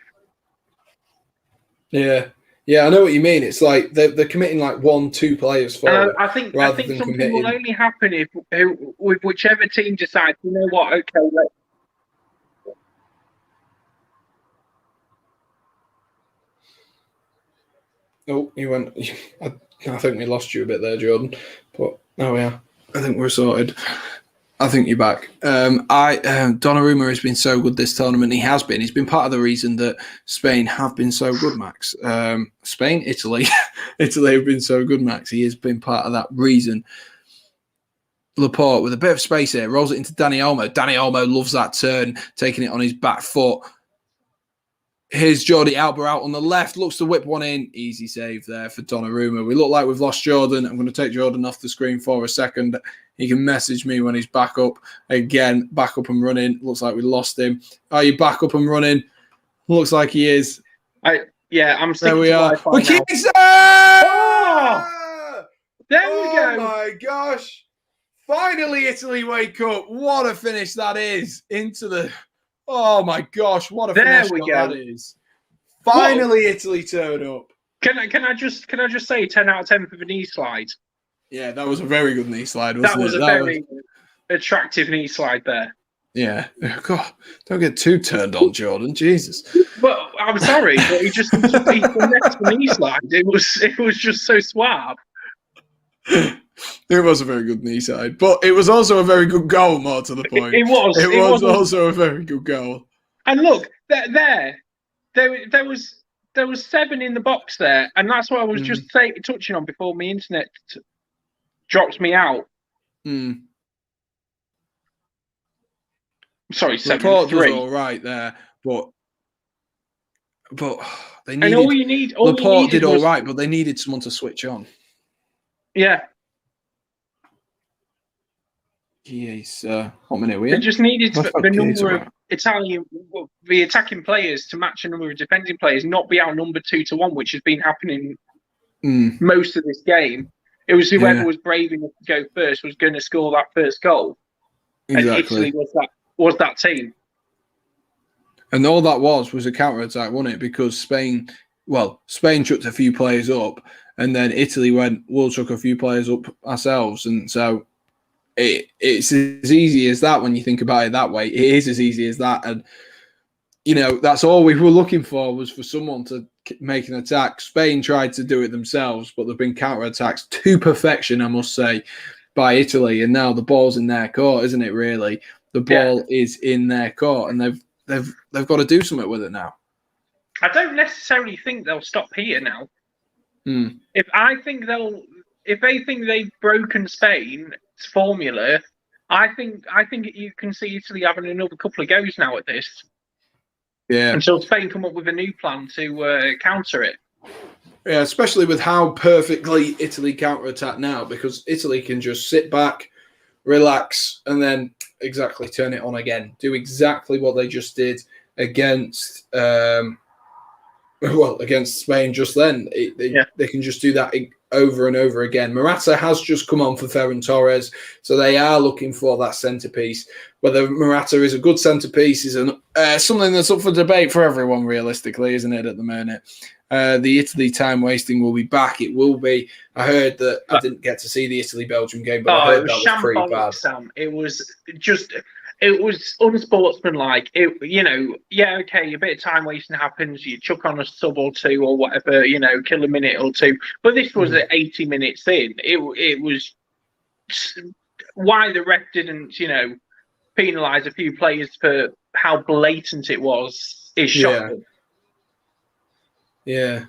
Yeah, I know what you mean. It's like they're committing like 1-2 players forward. I think something will only happen if with whichever team decides, you know what, okay, let's. Oh, you went. I think we lost you a bit there, Jordan. But there we are. I think we're sorted. I think you're back. Donnarumma has been so good this tournament. He has been. He's been part of the reason that Spain have been so good, Max. Spain, Italy. Italy have been so good, Max. He has been part of that reason. Laporte with a bit of space here. Rolls it into Dani Olmo. Dani Olmo loves that turn, taking it on his back foot. Here's Jordi Alba out on the left. Looks to whip one in. Easy save there for Donnarumma. We look like we've lost Jordan. I'm going to take Jordan off the screen for a second. He can message me when he's back up. Again, back up and running. Looks like we lost him. Are you back up and running? Looks like he is. I'm sticking there we are. We keep it! There we go. Oh my gosh. Finally, Italy wake up. What a finish that is. Into the... Oh my gosh, what a finish that is. Finally, Italy turn up. Can I just say 10 out of 10 for the knee slide? Yeah, that was a very good knee slide, wasn't it? That was a very attractive knee slide there. Yeah. God, don't get too turned on, Jordan. Jesus. Well, I'm sorry, but he just the next knee slide. It was just so suave. It was a very good knee side, but it was also a very good goal, more to the point. It was also a very good goal. And look, there was 7 in the box there, and that's what I was just touching on before my internet drops me out. Sorry, 7. Laporte 3. was all right there, but they needed. And all you need, Laporte did all right, but they needed someone to switch on. Yeah. Jeez, what minute are we They in? just needed the number of the attacking players to match the number of defending players, not be outnumbered 2-1, which has been happening most of this game. It was whoever was brave enough to go first was going to score that first goal. Exactly. And Italy was that team. And all that was a counter-attack, wasn't it? Because Spain chucked a few players up, and then Italy went, we'll chuck a few players up ourselves. And so it's as easy as that when you think about it that way. It is as easy as that. And, you know, that's all we were looking for, was for someone to make an attack. Spain tried to do it themselves, but there have been counter-attacks to perfection, I must say, by Italy. And now the ball's in their court, isn't it, really? The ball is in their court, and they've got to do something with it now. I don't necessarily think they'll stop here now. If they think they've broken Spain's formula, I think you can see Italy having another couple of goes now at this. Yeah. Until Spain come up with a new plan to counter it. Yeah, especially with how perfectly Italy counter-attack now, because Italy can just sit back, relax, and then exactly turn it on again. Do exactly what they just did against Spain just then. They can just do that over and over again. Morata has just come on for Ferran Torres, so they are looking for that centrepiece. Whether Morata is a good centrepiece is something that's up for debate for everyone, realistically, isn't it, at the minute? the Italy time wasting will be back. It will be. I heard that I didn't get to see the Italy-Belgium game, but I heard that was pretty bad. Sam. It was unsportsmanlike. Okay, a bit of time wasting happens. You chuck on a sub or two or whatever, kill a minute or two. But this was at 80 minutes in. It was why the ref didn't, penalise a few players for how blatant it was is shocking. Yeah,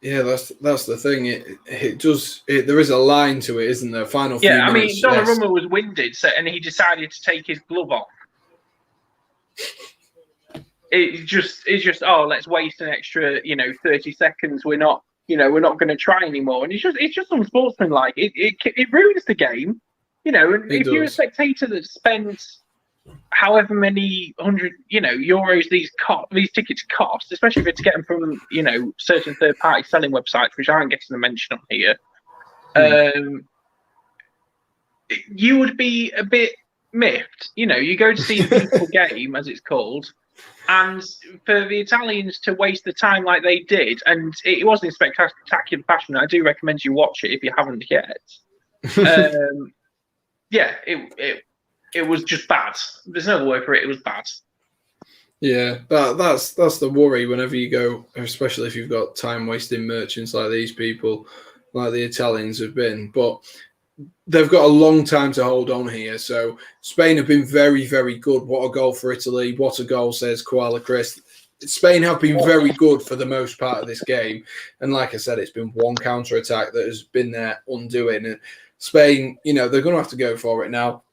that's the thing. It does. There is a line to it, isn't there? Final few minutes. Donnarumma was winded, and he decided to take his glove off. It's just. Oh, let's waste an extra, 30 seconds. We're not going to try anymore. And it's just unsportsmanlike. It ruins the game, And if you're a spectator that spends however many hundred, euros these tickets cost, especially if it's getting from, certain third-party selling websites, which aren't getting a mention on here, you would be a bit miffed. You go to see a beautiful game, as it's called, and for the Italians to waste the time like they did, and it wasn't in spectacular fashion. I do recommend you watch it if you haven't yet. It was just bad. There's no other word for it. It was bad. Yeah, that's the worry whenever you go, especially if you've got time-wasting merchants like these people, like the Italians have been. But they've got a long time to hold on here. So Spain have been very, very good. What a goal for Italy. What a goal, says Koala Chris. Spain have been very good for the most part of this game. And like I said, it's been one counter-attack that has been their undoing. And Spain, they're going to have to go for it now.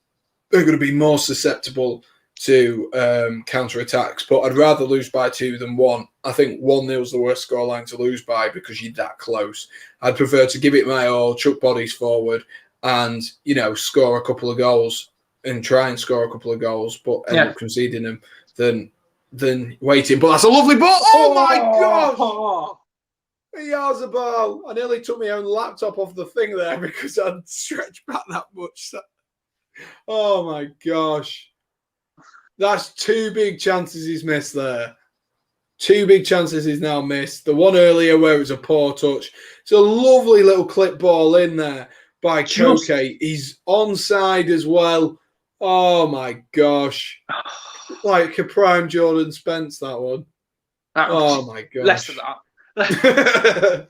They're going to be more susceptible to counter-attacks, but I'd rather lose by 2 than 1. I think 1-0 is the worst scoreline to lose by because you're that close. I'd prefer to give it my all, chuck bodies forward, and score a couple of goals and try and score a couple of goals, but end up conceding them than waiting. But that's a lovely ball. Oh my gosh! He has a ball. I nearly took my own laptop off the thing there because I'd stretched back that much. Oh my gosh. That's 2 big chances he's missed there. 2 big chances he's now missed. The one earlier where it was a poor touch. It's a lovely little clip ball in there by Koke. He's onside as well. Oh my gosh. Like a prime Jordan Spence, that one. Oh my gosh. Less of that.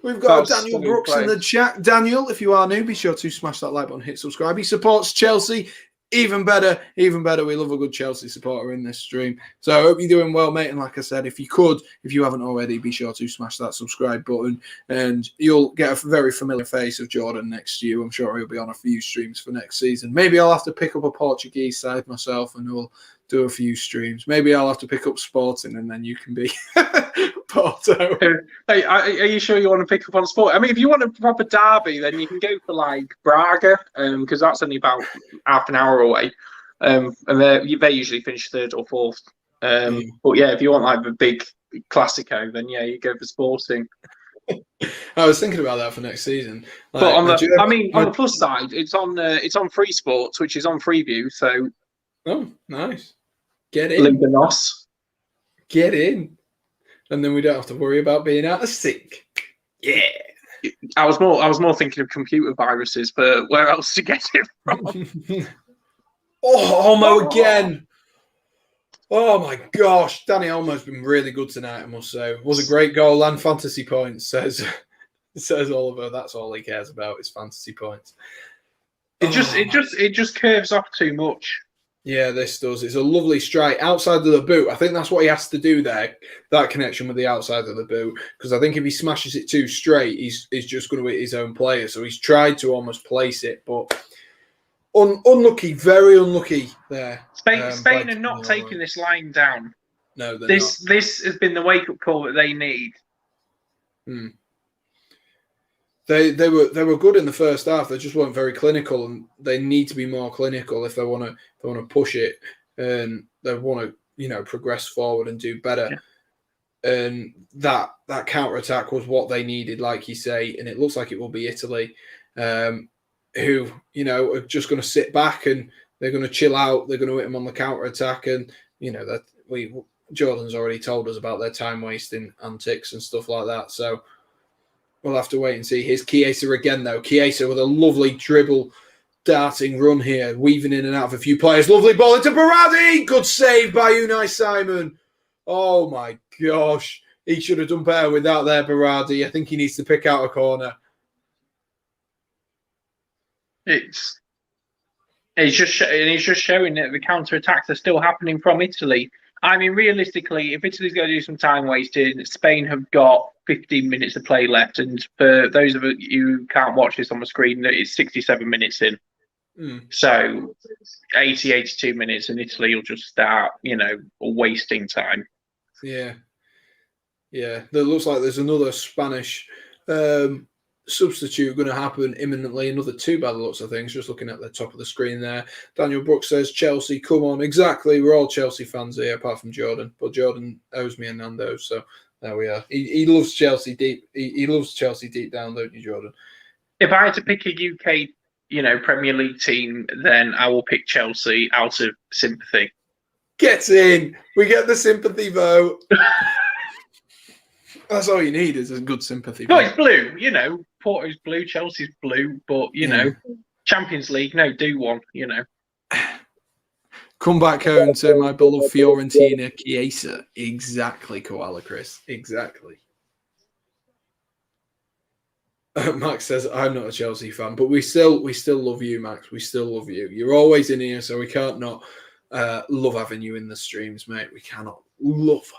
We've got Daniel Brooks in the chat. Daniel, if you are new, be sure to smash that like button, hit subscribe. He supports Chelsea. Even better. We love a good Chelsea supporter in this stream. So I hope you're doing well, mate. And like I said, if you haven't already, be sure to smash that subscribe button and you'll get a very familiar face of Jordan next to you. I'm sure he'll be on a few streams for next season. Maybe I'll have to pick up a Portuguese side myself and we'll do a few streams. Maybe I'll have to pick up Sporting and then you can be Porto. Hey, are you sure you want to pick up on sport? I mean, if you want a proper derby, then you can go for like Braga, because that's only about half an hour away. And they usually finish 3rd or 4th. But yeah, if you want like the big Classico, then yeah, you go for Sporting. I was thinking about that for next season. But on the plus side, it's on Free Sports, which is on Freeview. So nice. Get in. Limbanos. Get in. And then we don't have to worry about being out of sync. Yeah. I was more thinking of computer viruses, but where else to get it from? Olmo again. Oh my gosh. Danny Olmo's been really good tonight, I must say. It was a great goal and fantasy points, says Oliver. That's all he cares about is fantasy points. It just curves off too much. Yeah, this does. It's a lovely strike outside of the boot. I think that's what he has to do there, that connection with the outside of the boot. Because I think if he smashes it too straight, he's just going to hit his own player. So he's tried to almost place it, but unlucky, very unlucky there. Spain are not taking this line down. No, they're not. This has been the wake-up call that they need. They were good in the first half. They just weren't very clinical, and they need to be more clinical if they want to push it and they want to progress forward and do better. Yeah. And that counter attack was what they needed, like you say. And it looks like it will be Italy, who are just going to sit back and they're going to chill out. They're going to hit them on the counter attack, and that Jordan's already told us about their time wasting antics and stuff like that. So we'll have to wait and see. Here's Chiesa again, though. Chiesa with a lovely dribble, darting run here, weaving in and out of a few players. Lovely ball into Berardi. Good save by Unai Simon. Oh my gosh. He should have done better with that there, Berardi. I think he needs to pick out a corner. It's just showing that the counter-attacks are still happening from Italy. I mean, realistically, if Italy's going to do some time wasting, Spain have got 15 minutes of play left. And for those of you who can't watch this on the screen, it's 67 minutes in. So 80, 82 minutes, and Italy will just start, wasting time. Yeah. Yeah. There looks like there's another Spanish substitute going to happen imminently. Another two by the looks of things, just looking at the top of the screen there. Daniel Brooks says, Chelsea, come on. Exactly. We're all Chelsea fans here, apart from Jordan. But Jordan owes me a Nando's, so there we are. He loves Chelsea deep. He loves Chelsea deep down, don't you, Jordan? If I had to pick a UK, Premier League team, then I will pick Chelsea out of sympathy. Get in. We get the sympathy vote. That's all you need is a good sympathy vote. No, it's blue, Porto's blue, Chelsea's blue, but, Champions League, no, do one, Come back home to my beloved Fiorentina, Chiesa. Exactly, Koala Chris. Exactly. Max says, I'm not a Chelsea fan, but we still love you, Max. We still love you. You're always in here, so we can't not love having you in the streams, mate. We cannot love.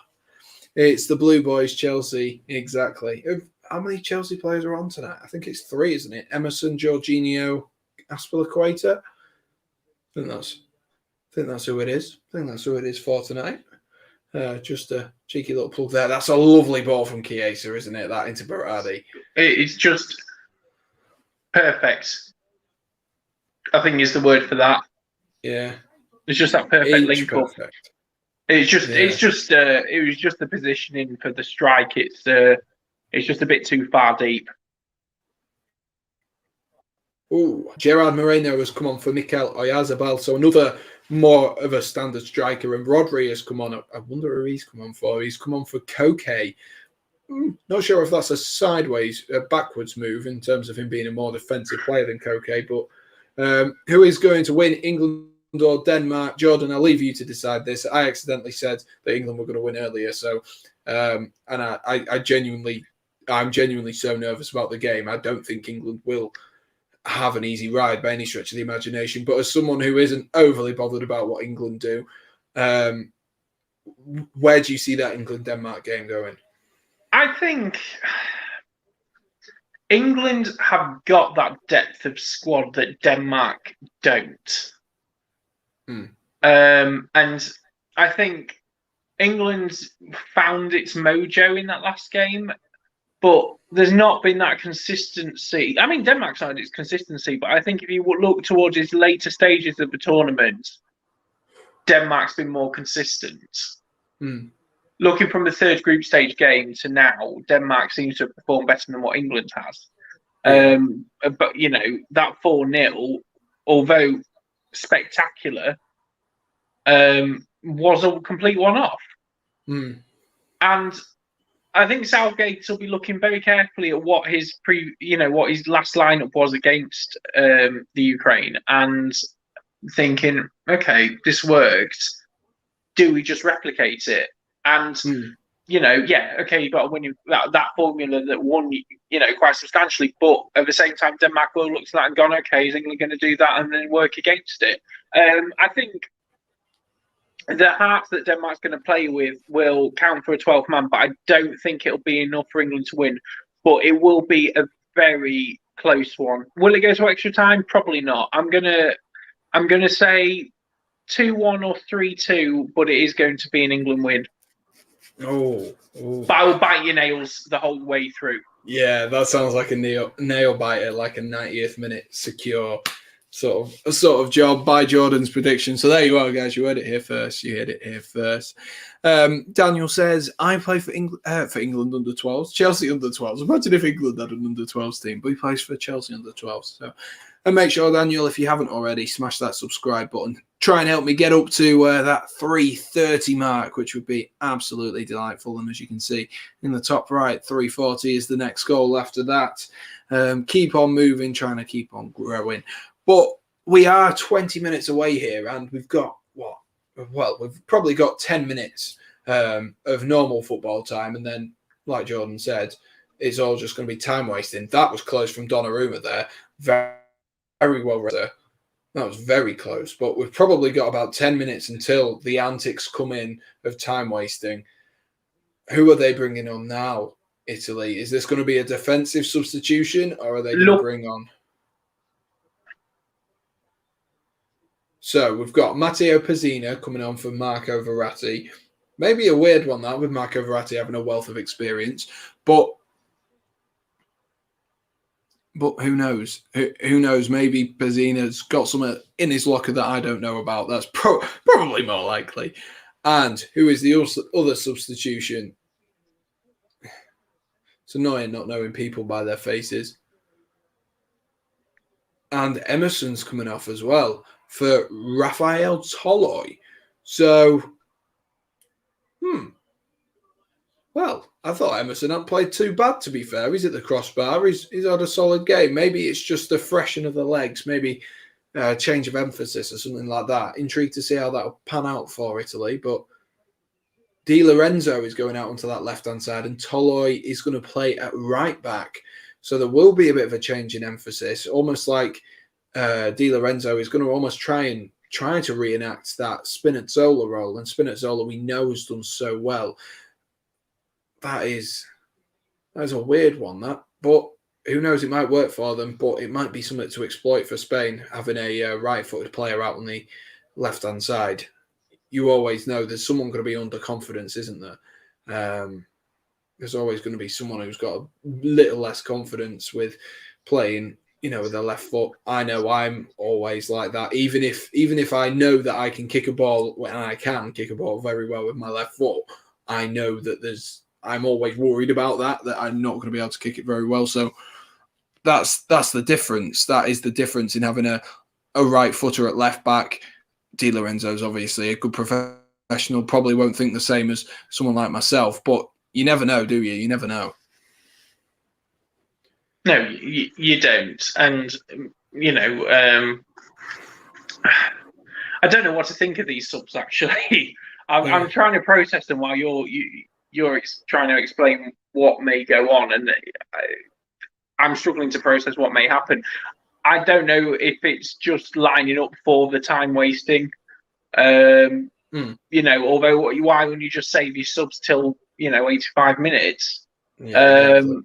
It's the Blue Boys, Chelsea. Exactly. How many Chelsea players are on tonight? I think it's 3, isn't it? Emerson, Jorginho, Aspilicueta. I think that's who it is. I think that's who it is for tonight. Just a cheeky little plug there. That's a lovely ball from Chiesa, isn't it? That into Berardi. It's just perfect. I think is the word for that. Yeah. It's just that perfect link up. It was just the positioning for the strike. It's just a bit too far deep. Oh, Gerard Moreno has come on for Mikel Oyarzabal, so another more of a standard striker. And Rodri has come on. I wonder who he's come on for. He's come on for Koke. Not sure if that's a backwards move in terms of him being a more defensive player than Koke. But who is going to win, England or Denmark? Jordan, I'll leave you to decide this. I accidentally said that England were going to win earlier, so and I'm genuinely so nervous about the game. I don't think England will have an easy ride by any stretch of the imagination. But as someone who isn't overly bothered about what England do, where do you see that England-Denmark game going? I think England have got that depth of squad that Denmark don't. And I think England found its mojo in that last game, but there's not been that consistency. I mean, Denmark's found its consistency, but I think if you look towards its later stages of the tournament, Denmark's been more consistent. Looking from the third group stage game to now, Denmark seems to have performed better than what England has. But, that 4-0, although spectacular, was a complete one-off. And I think Southgate will be looking very carefully at what his last lineup was against the Ukraine, and thinking, okay, this worked. Do we just replicate it? And you've got to win that formula that won, quite substantially. But at the same time, Denmark will look at that and gone, okay, is England going to do that and then work against it? I think the hearts that Denmark's going to play with will count for a 12th man, but I don't think it'll be enough for England to win. But it will be a very close one. Will it go to extra time? Probably not. I'm gonna say 2-1 or 3-2, but it is going to be an England win. Oh. But I will bite your nails the whole way through. Yeah, that sounds like a nail biter, like a 90th minute secure sort of job by Jordan's prediction. So there you are, guys. You heard it here first. Daniel says, I play for England under 12s, Chelsea under 12s. Imagine if England had an under 12s team, but he plays for Chelsea under 12s. So, and make sure, Daniel, if you haven't already, smash that subscribe button. Try and help me get up to that 330 mark, which would be absolutely delightful. And as you can see in the top right, 340 is the next goal after that. Keep on moving, trying to keep on growing. But we are 20 minutes away here, and we've got we've probably got 10 minutes of normal football time. And then, like Jordan said, it's all just going to be time wasting. That was close from Donnarumma there. Very, very well read there. That was very close. But we've probably got about 10 minutes until the antics come in of time wasting. Who are they bringing on now, Italy? Is this going to be a defensive substitution, or are they going to bring on? So we've got Matteo Pezzina coming on for Marco Verratti. Maybe a weird one, that, with Marco Verratti having a wealth of experience. But who knows? Who knows? Maybe Pezzina's got something in his locker that I don't know about. That's probably more likely. And who is the other substitution? It's annoying not knowing people by their faces. And Emerson's coming off as well for Rafael Toloi. So, well, I thought Emerson hadn't played too bad, to be fair. He's at the crossbar. He's had a solid game. Maybe it's just a freshen of the legs, maybe a change of emphasis or something like that. Intrigued to see how that'll pan out for Italy. But Di Lorenzo is going out onto that left-hand side, and Toloi is going to play at right back. So there will be a bit of a change in emphasis, almost like Di Lorenzo is going to almost try to reenact that Spinazzola role. And Spinazzola, we know, has done so well. That is a weird one, that. But who knows? It might work for them, but it might be something to exploit for Spain, having a right-footed player out on the left-hand side. You always know there's someone going to be under confidence, isn't there? There's always going to be someone who's got a little less confidence with playing, with their left foot. I know I'm always like that. Even if I know that I can kick a ball, and I can kick a ball very well with my left foot, I know that I'm always worried about that I'm not going to be able to kick it very well. So that's the difference. That is the difference in having a right footer at left back. Di Lorenzo's obviously a good professional, probably won't think the same as someone like myself, but you never know, do you? You never know. No, you don't. And, I don't know what to think of these subs, actually. I'm trying to process them while you're trying to explain what may go on, and I'm struggling to process what may happen. I don't know if it's just lining up for the time wasting. Although why wouldn't you just save your subs till 85 minutes? Yeah, exactly.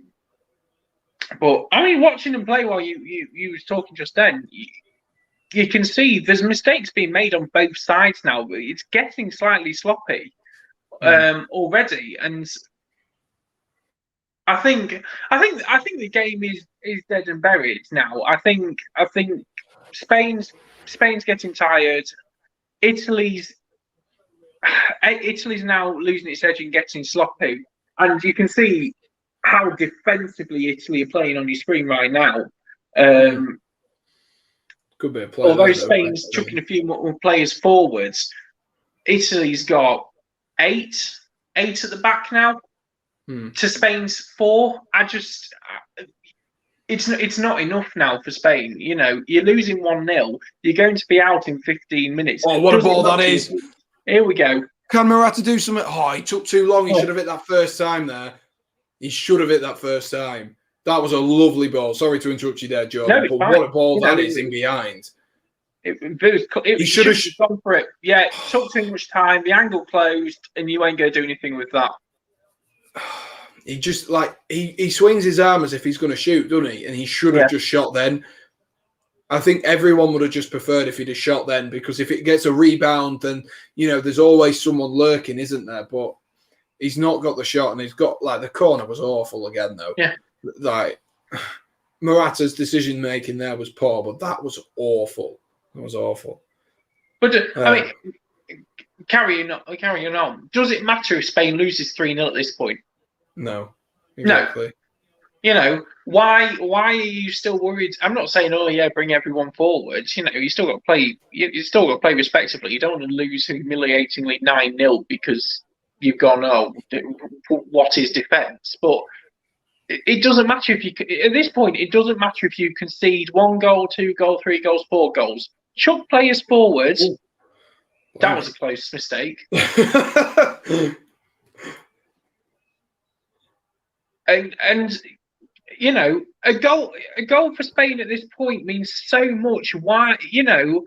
But I mean, watching them play while you was talking just then, you can see there's mistakes being made on both sides now. It's getting slightly sloppy already, and I think the game is dead and buried now. I think Spain's getting tired. Italy's now losing its edge and getting sloppy, and you can see how defensively Italy are playing on your screen right now. Could be a player. Although Spain's chucking a few more players forwards, Italy's got eight at the back now. To Spain's 4. It's not enough now for Spain. You're losing 1-0. You're going to be out in 15 minutes. Oh, what a ball that is! Here we go. Can Morata do something? Oh, he took too long. He should have hit that first time there. That was a lovely ball. Sorry to interrupt you there, Jordan, but what a ball that is in behind. He should have gone for it. Yeah, it took too much time. The angle closed, and you ain't going to do anything with that. He just he swings his arm as if he's going to shoot, doesn't he? And he should have just shot then. I think everyone would have just preferred if he'd have shot then, because if it gets a rebound, then there's always someone lurking, isn't there? But he's not got the shot, and he's got the corner was awful again though. Yeah, Morata's decision making there was poor, but that was awful. That was awful. But I mean, carrying on. Does it matter if Spain loses 3-0 at this point? No, exactly. No. You know, why are you still worried? I'm not saying, oh yeah, bring everyone forward. You know, you still got to play. You still got to play respectively. You don't want to lose humiliatingly 9-0 because you've gone, oh, what is defence? But it doesn't matter if you at this point. It doesn't matter if you concede 1 goal, 2 goals, 3 goals, 4 goals. Chuck players forward. Ooh. That was a close mistake. and you know, a goal for Spain at this point means so much. Why, you know,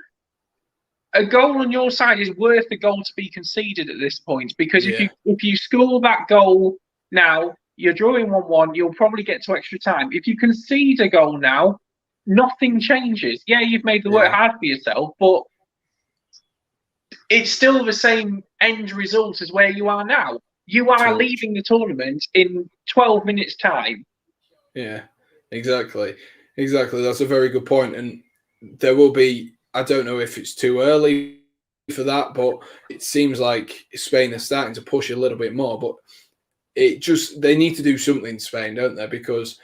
a goal on your side is worth the goal to be conceded at this point, because if you score that goal now, you're drawing 1-1. You'll probably get to extra time. If you concede a goal now, nothing changes. Yeah, you've made the work hard for yourself, but it's still the same end result as where you are now. You are leaving the tournament in 12 minutes' time. Yeah, exactly. That's a very good point. And there will be, I don't know if it's too early for that, but it seems like Spain are starting to push a little bit more. But they need to do something in Spain, don't they? Because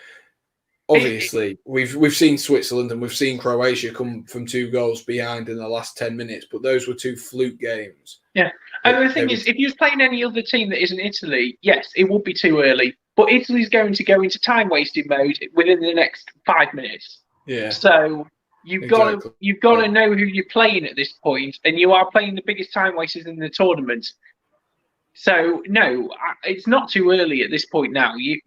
obviously we've seen Switzerland and we've seen Croatia come from 2 goals behind in the last 10 minutes, but those were 2 fluke games. Yeah. And the thing is, if you was playing any other team that isn't Italy, yes, it would be too early. But Italy's going to go into time-wasting mode within the next 5 minutes. Yeah. So you've got to know who you're playing at this point, and you are playing the biggest time wasters in the tournament. So no, it's not too early at this point now. You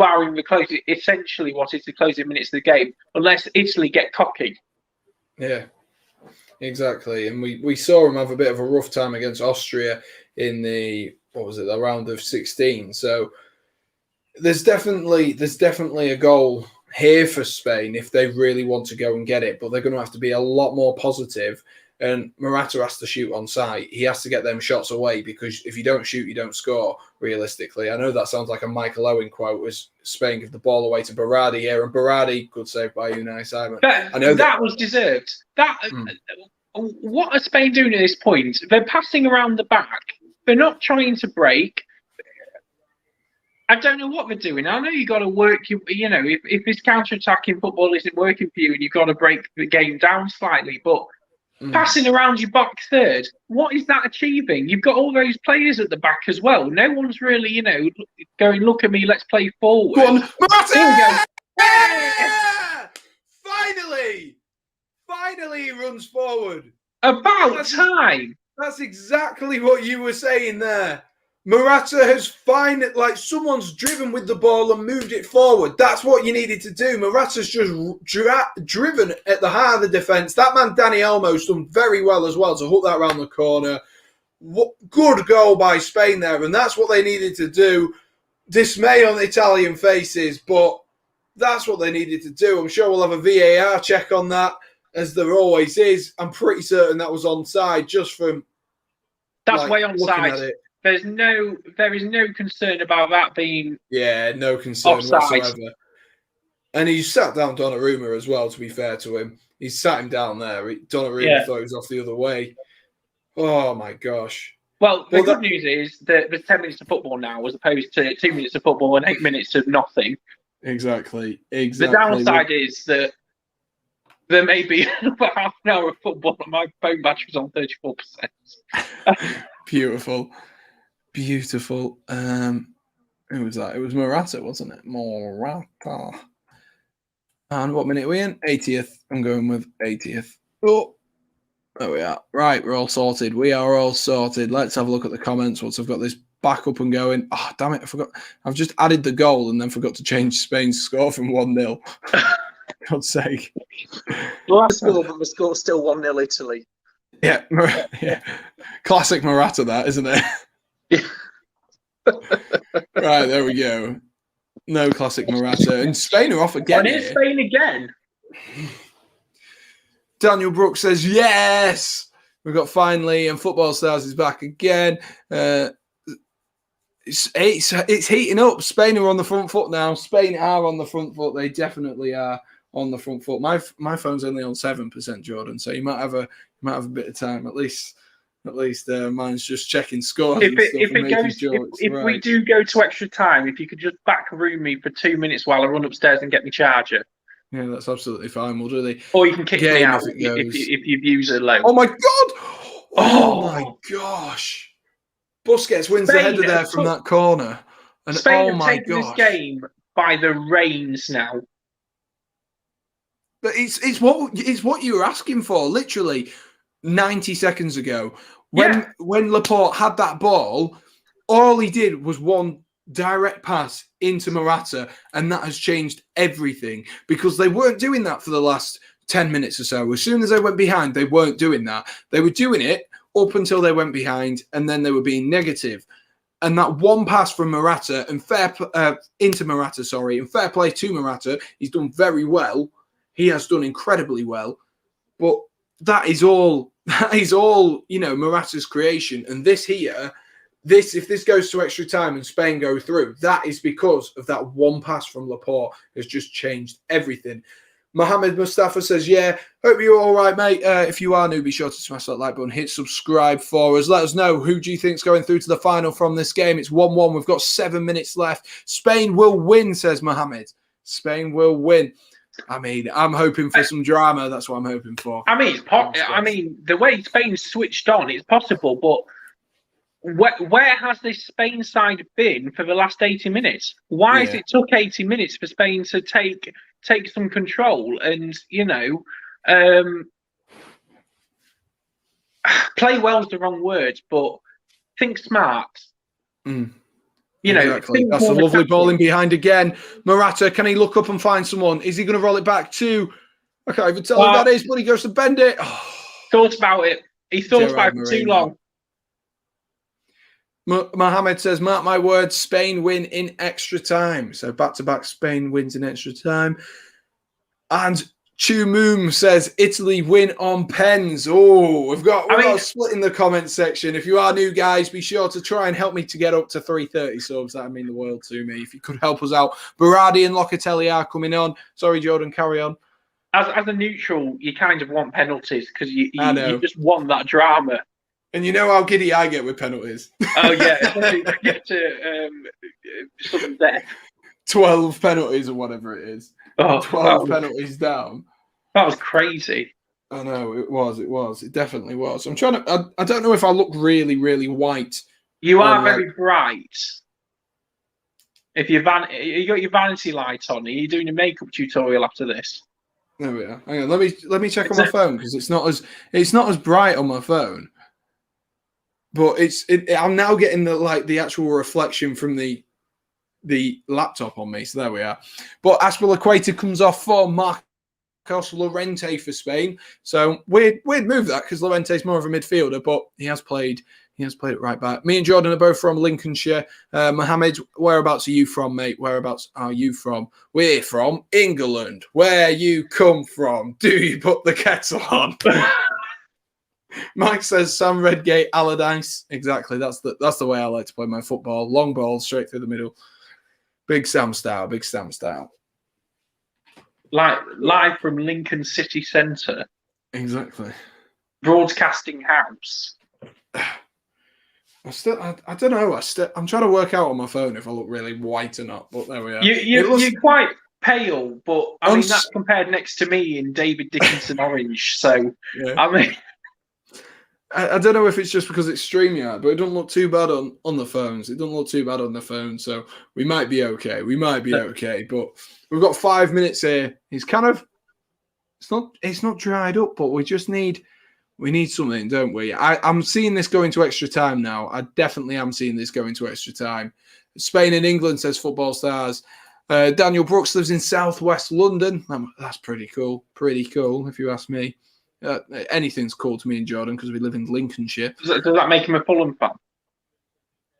are in the closing, essentially what is the closing minutes of the game, unless Italy get cocky. Yeah. Exactly, and we saw him have a bit of a rough time against Austria in the round of 16. So there's definitely a goal here for Spain if they really want to go and get it, but they're going to have to be a lot more positive. And Morata has to shoot on sight. He has to get them shots away, because if you don't shoot, you don't score, realistically. I know that sounds like a Michael Owen quote, as Spain give the ball away to Berardi here, and Berardi, good save by Unai Simon. That was deserved. What are Spain doing at this point? They're passing around the back. They're not trying to break. I don't know what they're doing. I know you got to work. You know, if this counter-attacking football isn't working for you, and you've got to break the game down slightly, but passing around your back third, what is that achieving? You've got all those players at the back as well. No one's really, you know, going, look at me, let's play forward. Go on, Morata! Yeah! Finally he runs forward. About time. That's exactly what you were saying there. Morata has someone's driven with the ball and moved it forward. That's what you needed to do. Morata's just driven at the heart of the defence. That man, Dani Olmo's done very well as well to hook that around the corner. Good goal by Spain there, and that's what they needed to do. Dismay on the Italian faces, but that's what they needed to do. I'm sure we'll have a VAR check on that, as there always is. I'm pretty certain that was onside, just from way onside. There is no concern about that being no concern offside whatsoever. And he sat down Donnarumma as well, to be fair to him. He sat him down there. Donnarumma thought he was off the other way. Oh my gosh. Well, the good news is that there's 10 minutes of football now, as opposed to 2 minutes of football and 8 minutes of nothing. Exactly. The downside is that there may be about half an hour of football and my phone battery's on 34%. Beautiful. Who was that? It was Morata, wasn't it? Morata. And what minute are we in? 80th. I'm going with 80th. Oh, there we are. Right, we're all sorted. We are all sorted. Let's have a look at the comments once I've got this back up and going. Oh, damn it, I forgot. I've just added the goal and then forgot to change Spain's score from 1-0. God's sake. Well, the score's still 1-0 Italy. Yeah. Classic Morata, that, isn't it? Yeah. Right, there we go. No classic Morata. And Spain are off again. And it's Spain again. Daniel Brooks says, yes! We've got finally, and Football Stars is back again. It's heating up. Spain are on the front foot now. Spain are on the front foot. They definitely are on the front foot. My phone's only on 7%, Jordan. So you might have a bit of time. At least mine's just checking scores and stuff and making sure it's if right. we do go to extra time, if you could just back room me for 2 minutes while I run upstairs and get my charger. Yeah, that's absolutely fine. We'll do the Or you can kick me out if your views are low. Oh my god! Oh my gosh! Busquets wins the header there from that corner. And Spain have taken this game by the reins now. But it's what you were asking for, literally 90 seconds ago. When Laporte had that ball, all he did was one direct pass into Morata, and that has changed everything because they weren't doing that for the last 10 minutes or so. As soon as they went behind, they weren't doing that. They were doing it up until they went behind, and then they were being negative. And that one pass from Morata and into Morata, and fair play to Morata, he's done very well. He has done incredibly well, but that is all Morata's creation. And if this goes to extra time and Spain go through, that is because of that one pass from Laporte has just changed everything. Mohammed Mustafa says, yeah, hope you're all right, mate. If you are new, be sure to smash that like button, hit subscribe for us. Let us know who do you think's going through to the final from this game. It's 1-1. We've got 7 minutes left. Spain will win, says Mohammed. Spain will win. I mean, I'm hoping for some drama. That's what I'm hoping for. I mean, the way Spain switched on, it's possible, but where has this Spain side been for the last 80 minutes? Why has it took 80 minutes for Spain to take some control and, play well's the wrong word, but think smart. Exactly. That's a lovely ball in behind again. Morata, can he look up and find someone? Is he going to roll it back to? I can't even tell who that is, but he goes to bend it. Thought about it. He thought about it for too long. Mohammed says, mark my words, Spain win in extra time. So back-to-back Spain wins in extra time. And Chumum says, Italy win on pens. Oh, we've got a split in the comments section. If you are new, guys, be sure to try and help me to get up to 330 subs. That would mean the world to me. If you could help us out. Berardi and Locatelli are coming on. Sorry, Jordan, carry on. As a neutral, you kind of want penalties because you just want that drama. And you know how giddy I get with penalties. Oh, yeah. Get to sudden death. 12 penalties or whatever it is. 12 penalties down. That was crazy. I know, it was. It definitely was. I'm trying to... I don't know if I look really, really white. You are very bright. If you got your vanity light on, are you doing a makeup tutorial after this? There we are. Hang on, let me check on my phone because it's not as bright on my phone. But I'm now getting the actual reflection from the laptop on me. So there we are. But Azpilicueta comes off for Marcos Llorente for Spain. So weird move that because Llorente's more of a midfielder, but he has played it right back. Me and Jordan are both from Lincolnshire. Mohammed, whereabouts are you from, mate? Whereabouts are you from? We're from England. Where you come from? Do you put the kettle on? Mike says Sam Redgate, Allardyce. Exactly. That's the way I like to play my football. Long ball straight through the middle. Big Sam style. Live from Lincoln City Centre. Exactly. Broadcasting house. I don't know. I'm trying to work out on my phone if I look really white or not. But there we are. You're quite pale, but I mean that's compared next to me in David Dickinson orange. So yeah. I mean. I don't know if it's just because it's StreamYard, but it doesn't look too bad on the phones. It doesn't look too bad on the phone, so we might be okay. But we've got 5 minutes here. It's not dried up, but we need something, don't we? I'm seeing this going to extra time now. I definitely am seeing this going to extra time. Spain and England, says Football Stars. Daniel Brooks lives in southwest London. That's pretty cool. Pretty cool, if you ask me. Anything's cool to me and Jordan because we live in Lincolnshire. Does that make him a Fulham fan?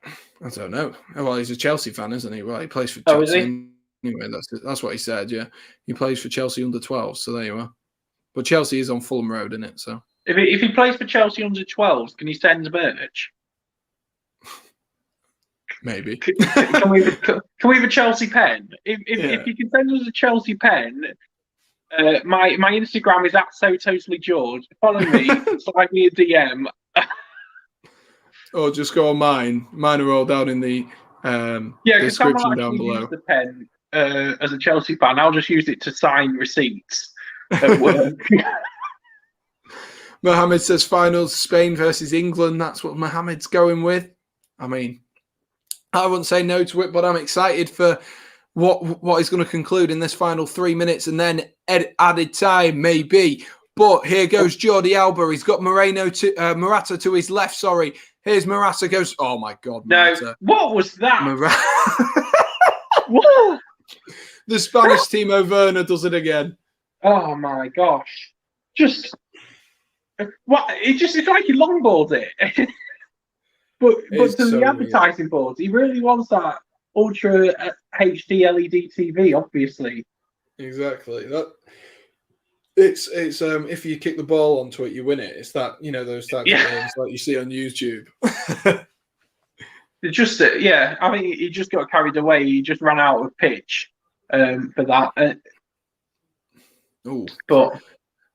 I don't know. Well, he's a Chelsea fan, isn't he? Well, he plays for Chelsea. Is he? Anyway, that's what he said, yeah. He plays for Chelsea under 12, so there you are. But Chelsea is on Fulham Road, isn't it? So if he plays for Chelsea under 12s, can he send merch? maybe. Can we have a Chelsea pen? If you can send us a Chelsea pen, my Instagram is at so totally George. Follow me, slide me a DM. Or just go on mine. Mine are all down in the description down below. Use the pen as a Chelsea fan. I'll just use it to sign receipts at work. Mohammed says finals Spain versus England. That's what Mohammed's going with. I mean, I wouldn't say no to it, but I'm excited for what is going to conclude in this final 3 minutes and then added time, maybe. But here goes Jordi Alba. He's got Morata to his left. Sorry. Here's Morata goes. Oh, my God. Morata. No. What was that? What? The Spanish Timo Werner does it again. Oh, my gosh. It's like he longboards it. but to the advertising boards, he really wants that ultra HD LED TV, obviously. Exactly. It's if you kick the ball onto it, you win it. It's that, those types of games like you see on YouTube. I think he just got carried away. He just ran out of pitch for that. But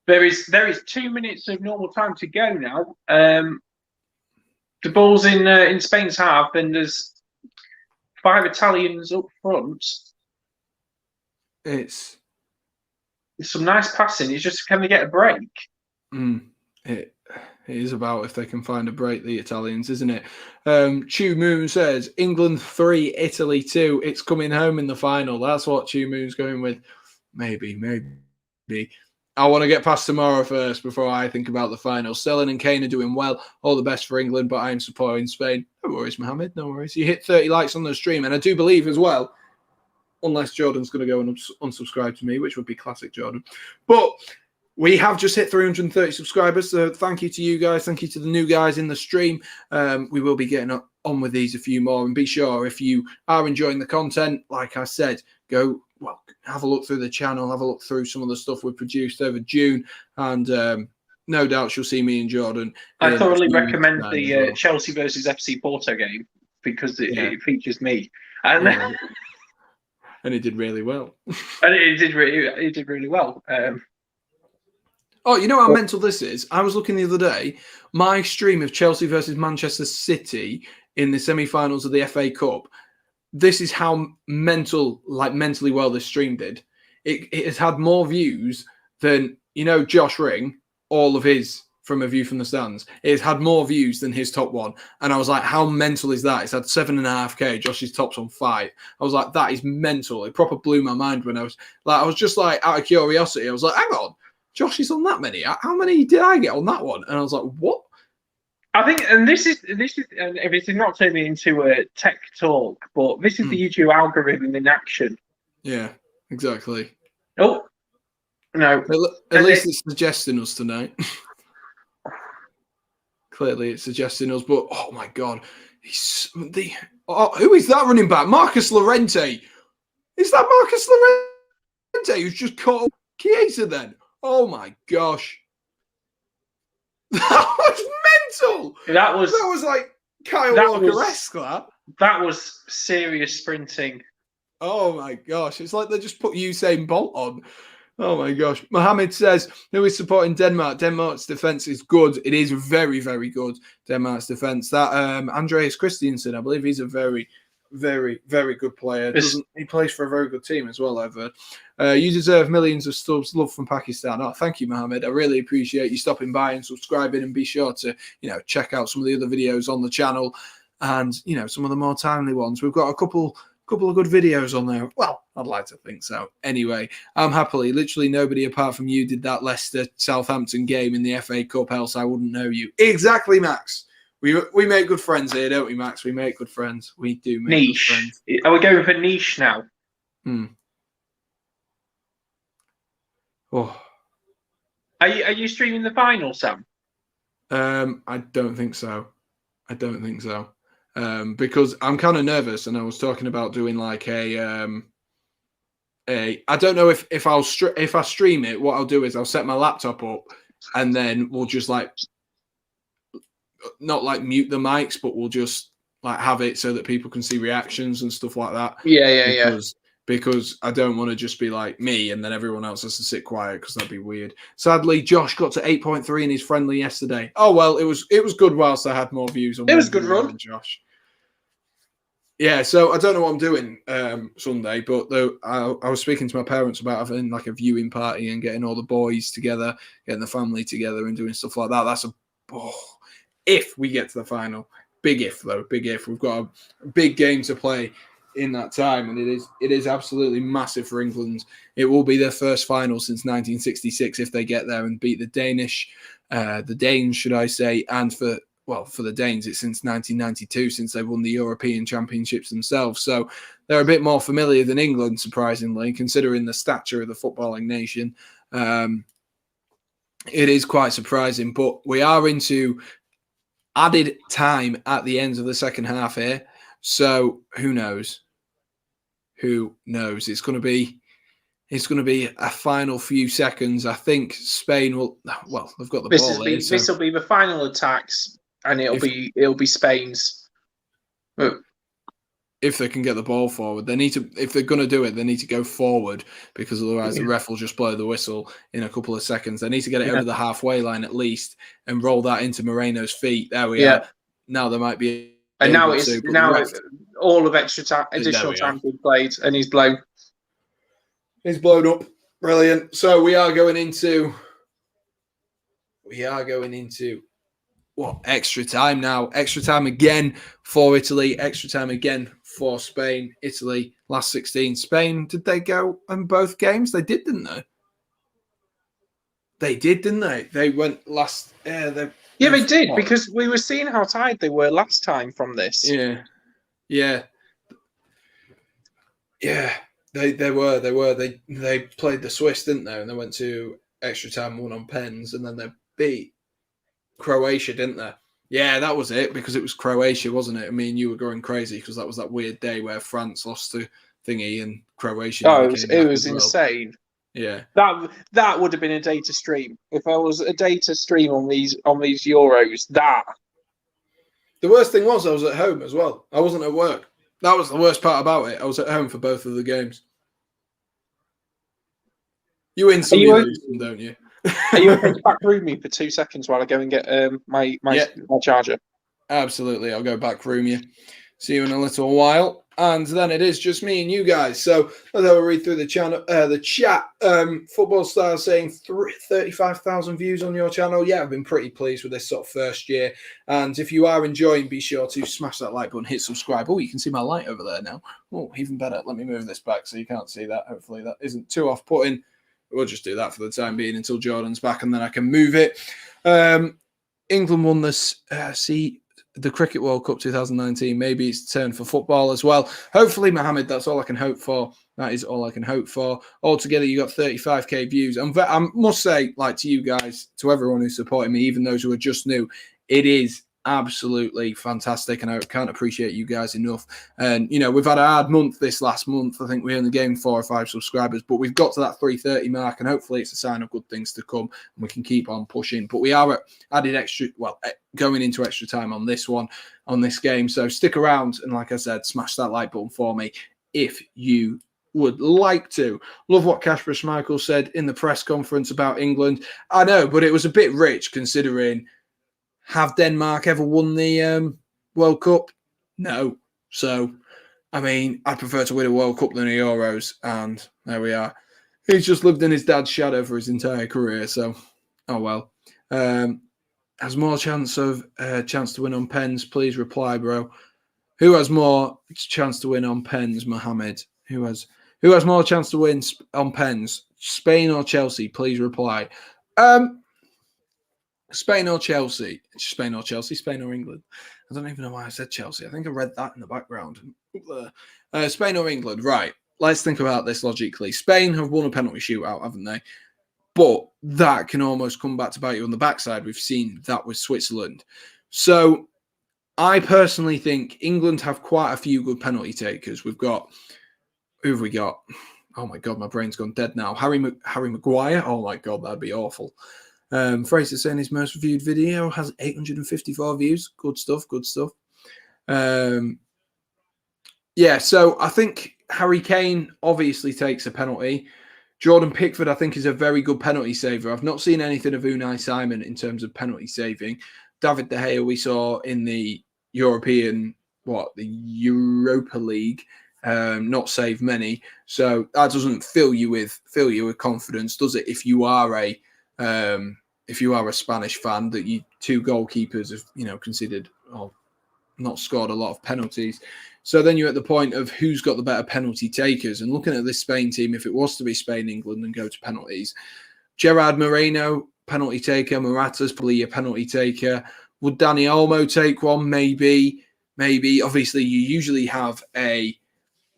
there is 2 minutes of normal time to go now. The ball's in Spain's half, and there's 5 Italians up front. It's some nice passing. It's just, can they get a break? It is about if they can find a break, the Italians, isn't it? Chu Moon says England 3, Italy 2. It's coming home in the final. That's what Chu Moon's going with. Maybe. I want to get past tomorrow first before I think about the final. Sterling and Kane are doing well. All the best for England, but I am supporting Spain. No worries, Mohammed. No worries. You hit 30 likes on the stream, and I do believe as well, unless Jordan's going to go and unsubscribe to me, which would be classic Jordan. But we have just hit 330 subscribers, so thank you to you guys. Thank you to the new guys in the stream. We will be getting on with these a few more. And be sure, if you are enjoying the content, like I said, have a look through the channel, have a look through some of the stuff we've produced over June, and no doubt you'll see me and Jordan. I thoroughly recommend the Chelsea versus FC Porto game because it features me. And and it did really well. And it did really well. Oh, you know how mental this is? I was looking the other day, my stream of Chelsea versus Manchester City in the semi-finals of the FA Cup. This is how mentally well this stream did. It has had more views than, Josh Ring, all of his From a View from the Stands. It has had more views than his top one. And I was like, how mental is that? It's had 7.5K. Josh's top's on 5. I was like, that is mental. It proper blew my mind when I was just like, out of curiosity, I was like, hang on, Josh is on that many. How many did I get on that one? And I was like, what? I think, and this is, and if it's not turning into a tech talk, but this is the YouTube algorithm in action. Yeah, exactly. Oh, no. At least it's suggesting us tonight. Clearly it's suggesting us, but oh my God. Who is that running back? Marcus Llorente. Is that Marcus Llorente who's just caught up Chiesa then? Oh my gosh. That was mental. That was like Kyle Walker-esque. That was serious sprinting. Oh my gosh. It's like they just put Usain Bolt on. Oh my gosh. Mohammed says, who is supporting Denmark? Denmark's defence is good. It is very, very good, Denmark's defence. That Andreas Christiansen, I believe he's a very, very, very good player. He plays for a very good team as well, I've heard. You deserve millions of stubs. Love from Pakistan. Oh, thank you, Mohammed. I really appreciate you stopping by and subscribing, and be sure to, check out some of the other videos on the channel and, some of the more timely ones. We've got a couple of good videos on there. Well, I'd like to think so. Anyway, I'm happily, literally nobody apart from you did that Leicester-Southampton game in the FA Cup, else I wouldn't know you. Exactly, Max. We make good friends here, don't we, Max? We make good friends. We do make good friends. Are we going for niche now? Oh. Are you streaming the final, Sam? I don't think so. Because I'm kind of nervous, and I was talking about doing like I don't know if I stream it. What I'll do is I'll set my laptop up, and then we'll just not mute the mics, but we'll just like have it so that people can see reactions and stuff like that. Yeah. Because I don't want to just be like me and then everyone else has to sit quiet because that'd be weird. Sadly, Josh got to 8.3 in his friendly yesterday. Oh well, it was good whilst I had more views on. It was a good run, Josh. Yeah, so I don't know what I'm doing Sunday, but though I was speaking to my parents about having like a viewing party and getting all the boys together, getting the family together and doing stuff like that. That's if we get to the final. Big if though, big if. We've got a big game to play in that time, and it is absolutely massive for England. It will be their first final since 1966 if they get there and beat the Danes, should I say, and for the Danes, it's since 1992 since they won the European Championships themselves. So they're a bit more familiar than England, surprisingly, considering the stature of the footballing nation. It is quite surprising, but we are into added time at the end of the second half here. So who knows? Who knows? It's going to be a final few seconds. I think Spain will. Well, they've got the ball. This will be the final attacks, and it'll be Spain's. If they can get the ball forward, they need to. If they're going to do it, they need to go forward because otherwise the ref will just blow the whistle in a couple of seconds. They need to get it over the halfway line at least and roll that into Moreno's feet. There we are. Now there might be. And now all of extra time, additional time being played, and he's blown. He's blown up. Brilliant. So we are going into what? Extra time now. Extra time again for Italy. Extra time again for Spain. Italy last 16. Spain, did they go in both games? They did, didn't they? They did, didn't they? They went last. They did because we were seeing how tired they were last time from this. Yeah. They were. They played the Swiss, didn't they? And they went to extra time, won on pens, and then they beat Croatia, didn't they? Yeah, that was it because it was Croatia, wasn't it? I mean, you were going crazy because that was that weird day where France lost to thingy and Croatia. Oh, it was insane. Yeah, that would have been a day to stream. If there was a day to stream on these Euros, that. The worst thing was I was at home as well. I wasn't at work. That was the worst part about it. I was at home for both of the games. You win some, you lose some, don't you? Are you okay to back room me for 2 seconds while I go and get my charger? Absolutely, I'll go back room you. See you in a little while. And then it is just me and you guys. So let's have a read through the chat. Football Star saying 35,000 views on your channel. Yeah, I've been pretty pleased with this sort of first year. And if you are enjoying, be sure to smash that like button, hit subscribe. Oh, you can see my light over there now. Oh, even better. Let me move this back so you can't see that. Hopefully that isn't too off-putting. We'll just do that for the time being until Jordan's back and then I can move it. England won this the Cricket World Cup 2019. Maybe it's turn for football as well. Hopefully, Mohammed, that's all I can hope for. That is all I can hope for. Altogether, you got 35k views. I must say, like to you guys, to everyone who's supporting me, even those who are just new, it is absolutely fantastic, and I can't appreciate you guys enough. And we've had a hard month this last month. I think we only gained 4 or 5 subscribers, but we've got to that 330 mark, and hopefully it's a sign of good things to come, and we can keep on pushing. But we are going into extra time on this game. So stick around, and like I said, smash that like button for me if you would like to. Love what Kasper Schmeichel said in the press conference about England. I know, but it was a bit rich considering. Have Denmark ever won the World Cup? No. So, I mean, I prefer to win a World Cup than a Euros. And there we are. He's just lived in his dad's shadow for his entire career. So, oh well. Has more chance to win on pens? Please reply, bro. Who has more chance to win on pens, Mohammed? Who has more chance to win on pens? Spain or Chelsea? Please reply. Spain or Chelsea? Spain or England? I don't even know why I said Chelsea. I think I read that in the background. Spain or England? Right. Let's think about this logically. Spain have won a penalty shootout, haven't they? But that can almost come back to bite you on the backside. We've seen that with Switzerland. So I personally think England have quite a few good penalty takers. Who have we got? Oh my God, my brain's gone dead now. Harry Maguire? Oh my God, that'd be awful. Fraser saying his most viewed video has 854 views. Good stuff. Yeah, so I think Harry Kane obviously takes a penalty. Jordan Pickford, I think, is a very good penalty saver. I've not seen anything of Unai Simon in terms of penalty saving. David De Gea we saw in the the Europa League, not save many. So that doesn't fill you with confidence, does it? If you are a Spanish fan, that you two goalkeepers have considered not scored a lot of penalties. So then you're at the point of who's got the better penalty takers. And looking at this Spain team, if it was to be Spain-England and go to penalties, Gerard Moreno, penalty taker. Morata's probably a penalty taker. Would Dani Olmo take one? Maybe. Obviously, you usually have a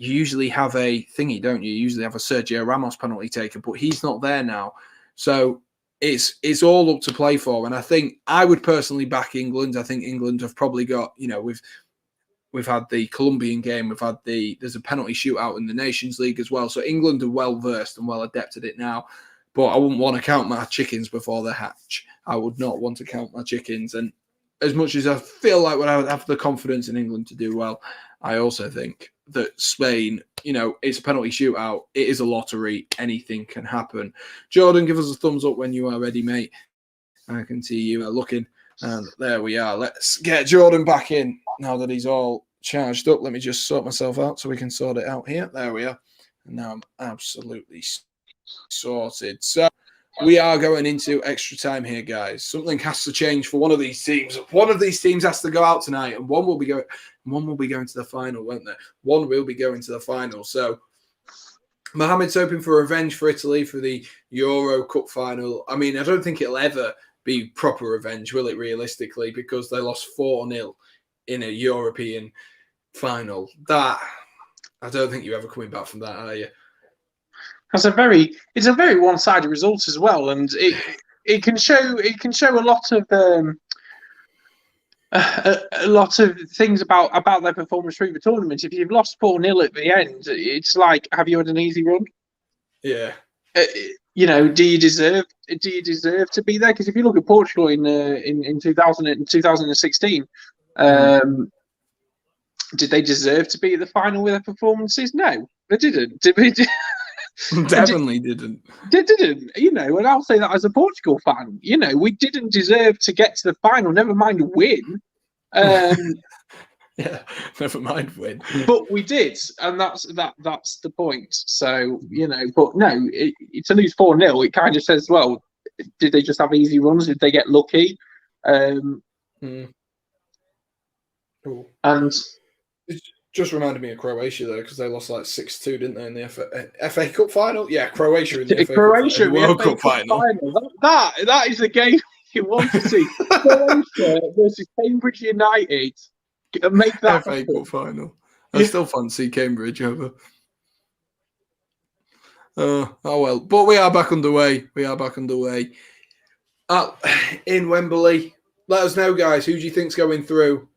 thingy, don't you? You usually have a Sergio Ramos penalty taker, but he's not there now. So it's all up to play for. And I think I would personally back England. I think England have probably got, we've had the Colombian game, there's a penalty shootout in the Nations League as well. So England are well versed and well adept at it now. But I wouldn't want to count my chickens before they hatch. I would not want to count my chickens. And as much as I feel like I would have the confidence in England to do well, I also think that Spain, it's a penalty shootout. It is a lottery. Anything can happen. Jordan, give us a thumbs up when you are ready, mate. I can see you looking. And there we are. Let's get Jordan back in now that he's all charged up. Let me just sort myself out so we can sort it out here. There we are. And now I'm absolutely sorted. So we are going into extra time here, guys. Something has to change for one of these teams. One of these teams has to go out tonight, and one will be going to the final, won't there? One will be going to the final. So Mohamed's hoping for revenge for Italy for the Euro Cup final. I mean, I don't think it'll ever be proper revenge, will it, realistically? Because they lost 4-0 in a European final. That, I don't think you're ever coming back from that, are you? It's a very one-sided result as well, and it can show a lot of things about their performance through the tournament. If you've lost 4-0 at the end, it's like, have you had an easy run? Yeah. Do you deserve to be there? Because if you look at Portugal in 2016, did they deserve to be at the final with their performances? No, they didn't. Definitely didn't. They didn't. And I'll say that as a Portugal fan. We didn't deserve to get to the final. Never mind win. Yeah, never mind win. But we did, and that's the point. So, but no, to lose 4-0, it kind of says, well, did they just have easy runs? Did they get lucky? Cool. And it just reminded me of Croatia, though, because they lost like 6-2, didn't they, in the FA Cup final? Yeah, Croatia in the Croatia World Cup final. That is the game you want to see. Croatia versus Cambridge United. Make that FA Cup final. I still fancy Cambridge over. Oh well. But we are back underway. In Wembley. Let us know, guys. Who do you think's going through?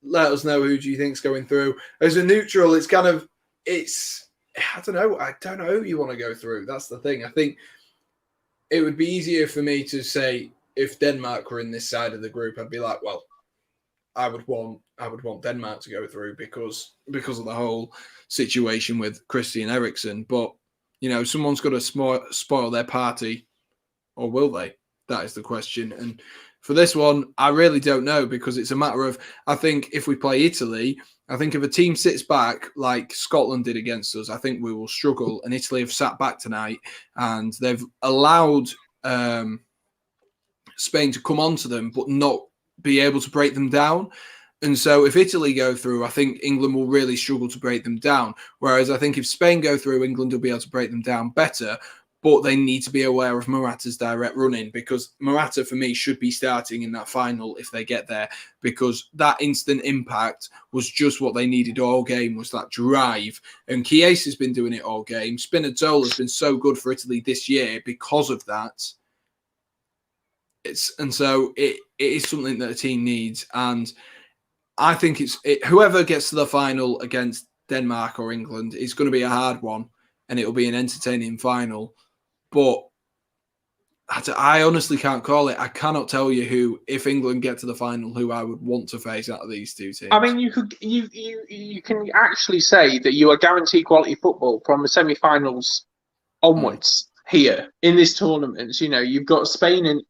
Let us know who do you think's going through. As a neutral, I don't know. I don't know who you want to go through. That's the thing. I think it would be easier for me to say if Denmark were in this side of the group, I'd be like, well, I would want Denmark to go through because of the whole situation with Christian Eriksen. But someone's got to spoil their party, or will they? That is the question. And for this one, I really don't know, because it's a matter of, I think if we play Italy, I think if a team sits back like Scotland did against us, I think we will struggle. And Italy have sat back tonight, and they've allowed Spain to come onto them, but not be able to break them down. And so if Italy go through, I think England will really struggle to break them down. Whereas I think if Spain go through, England will be able to break them down better. But they need to be aware of Morata's direct running, because Morata, for me, should be starting in that final if they get there, because that instant impact was just what they needed all game, was that drive. And Chiesa has been doing it all game. Spinazzola has been so good for Italy this year because of that. So it is something that a team needs. And I think whoever gets to the final against Denmark or England is going to be a hard one, and it will be an entertaining final. But I honestly can't call it. I cannot tell you who, if England get to the final, who I would want to face out of these two teams. I mean, you can actually say that you are guaranteed quality football from the semi-finals onwards here in this tournament. You know, you've got Spain and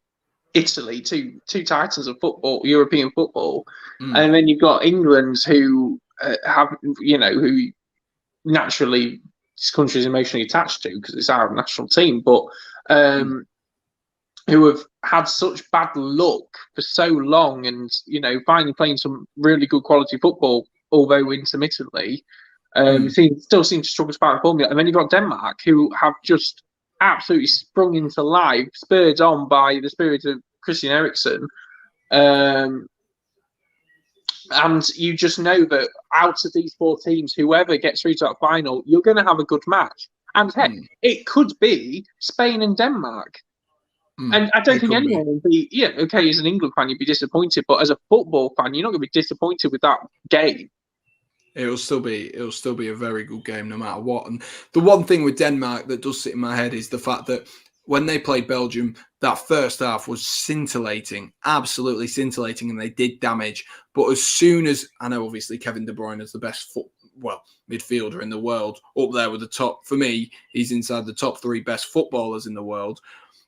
Italy, two titans of football, European football, and then you've got England, who who naturally this country is emotionally attached to because it's our national team, but who have had such bad luck for so long, and finally playing some really good quality football, although intermittently, still seem to struggle to find formula. And then you've got Denmark, who have just absolutely sprung into life, spurred on by the spirit of Christian Eriksen. And you just know that out of these four teams, whoever gets through to that final, you're going to have a good match. And heck, it could be Spain and Denmark. And I don't think anyone will be, okay, as an England fan, you'd be disappointed, but as a football fan, you're not going to be disappointed with that game. It'll still be a very good game no matter what. And the one thing with Denmark that does sit in my head is the fact that when they played Belgium, that first half was scintillating, absolutely scintillating, and they did damage. But as soon as, I know obviously Kevin De Bruyne is the best midfielder in the world, up there with the top, for me, he's inside the top 3 best footballers in the world.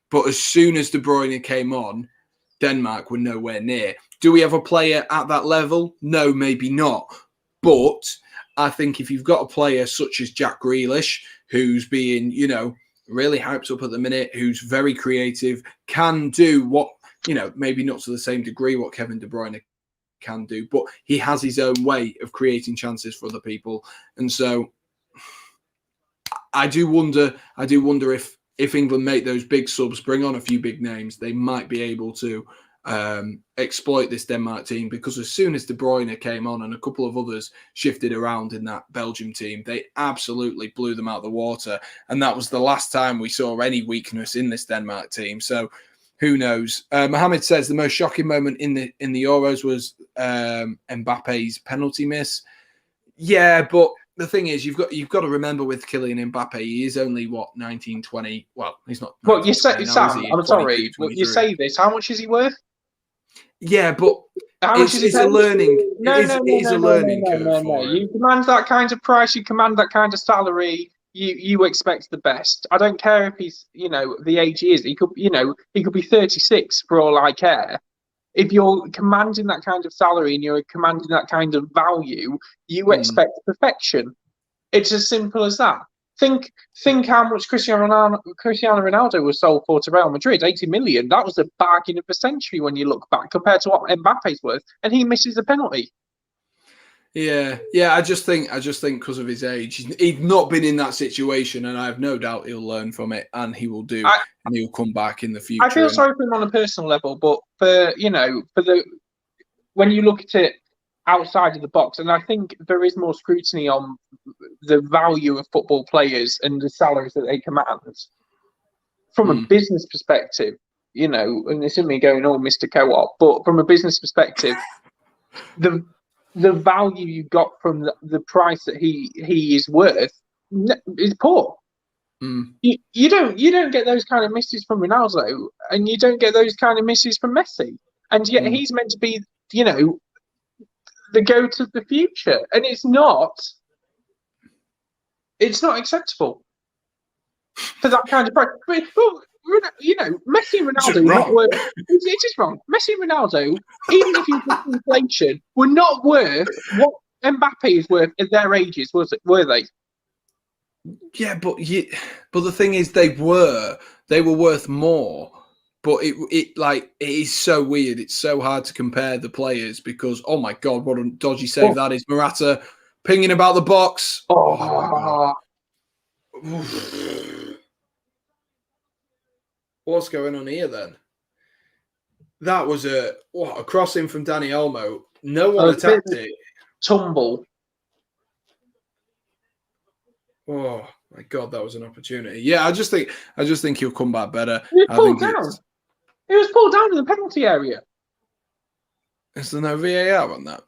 But as soon as De Bruyne came on, Denmark were nowhere near. Do we have a player at that level? No, maybe not. But I think if you've got a player such as Jack Grealish, who's being, really hyped up at the minute, who's very creative, can do what, maybe not to the same degree what Kevin De Bruyne can do, but he has his own way of creating chances for other people. And so I do wonder if England make those big subs, bring on a few big names, they might be able to exploit this Denmark team, because as soon as De Bruyne came on and a couple of others shifted around in that Belgium team, they absolutely blew them out of the water. And that was the last time we saw any weakness in this Denmark team. So who knows? Mohammed says the most shocking moment in the Euros was Mbappe's penalty miss. Yeah, but the thing is, you've got to remember with Kylian Mbappe, he is only 19, 20. Well, he's not. Well, you say, Sam, I'm sorry, but you say this. How much is he worth? Yeah, but it's a learning. It is a learning curve. You command that kind of price. You command that kind of salary. You expect the best. I don't care if he's, the age he is. He could be 36 for all I care. If you're commanding that kind of salary and you're commanding that kind of value, you expect perfection. It's as simple as that. Think how much Cristiano Ronaldo was sold for to Real Madrid, 80 million. That was a bargain of the century when you look back compared to what Mbappe's worth, and he misses a penalty. Yeah. I just think because of his age, he's not been in that situation, and I have no doubt he'll learn from it, and he will do, and he'll come back in the future. I feel sorry for him on a personal level, but when you look at it outside of the box, and I think there is more scrutiny on the value of football players and the salaries that they command from a business perspective, and this isn't me going, oh, Mr. Co-op, but from a business perspective, the value you got from the price that he is worth is poor. You don't get those kind of misses from Ronaldo, and you don't get those kind of misses from Messi, and yet he's meant to be, the goat of the future, and it's not acceptable for that kind of price. Messi and Ronaldo were not worth. It is wrong. Messi and Ronaldo, even if you put inflation, were not worth what Mbappe is worth at their ages. Were they? Yeah, but the thing is, they were worth more. But it is so weird. It's so hard to compare the players because, oh my God, what a dodgy save that is. Morata pinging about the box. What's going on here then? That was a crossing from Dani Olmo. No one attacked it. Tumble. Oh my God, that was an opportunity. Yeah, I just think he'll come back better. It was pulled down in the penalty area. Is there no VAR on that?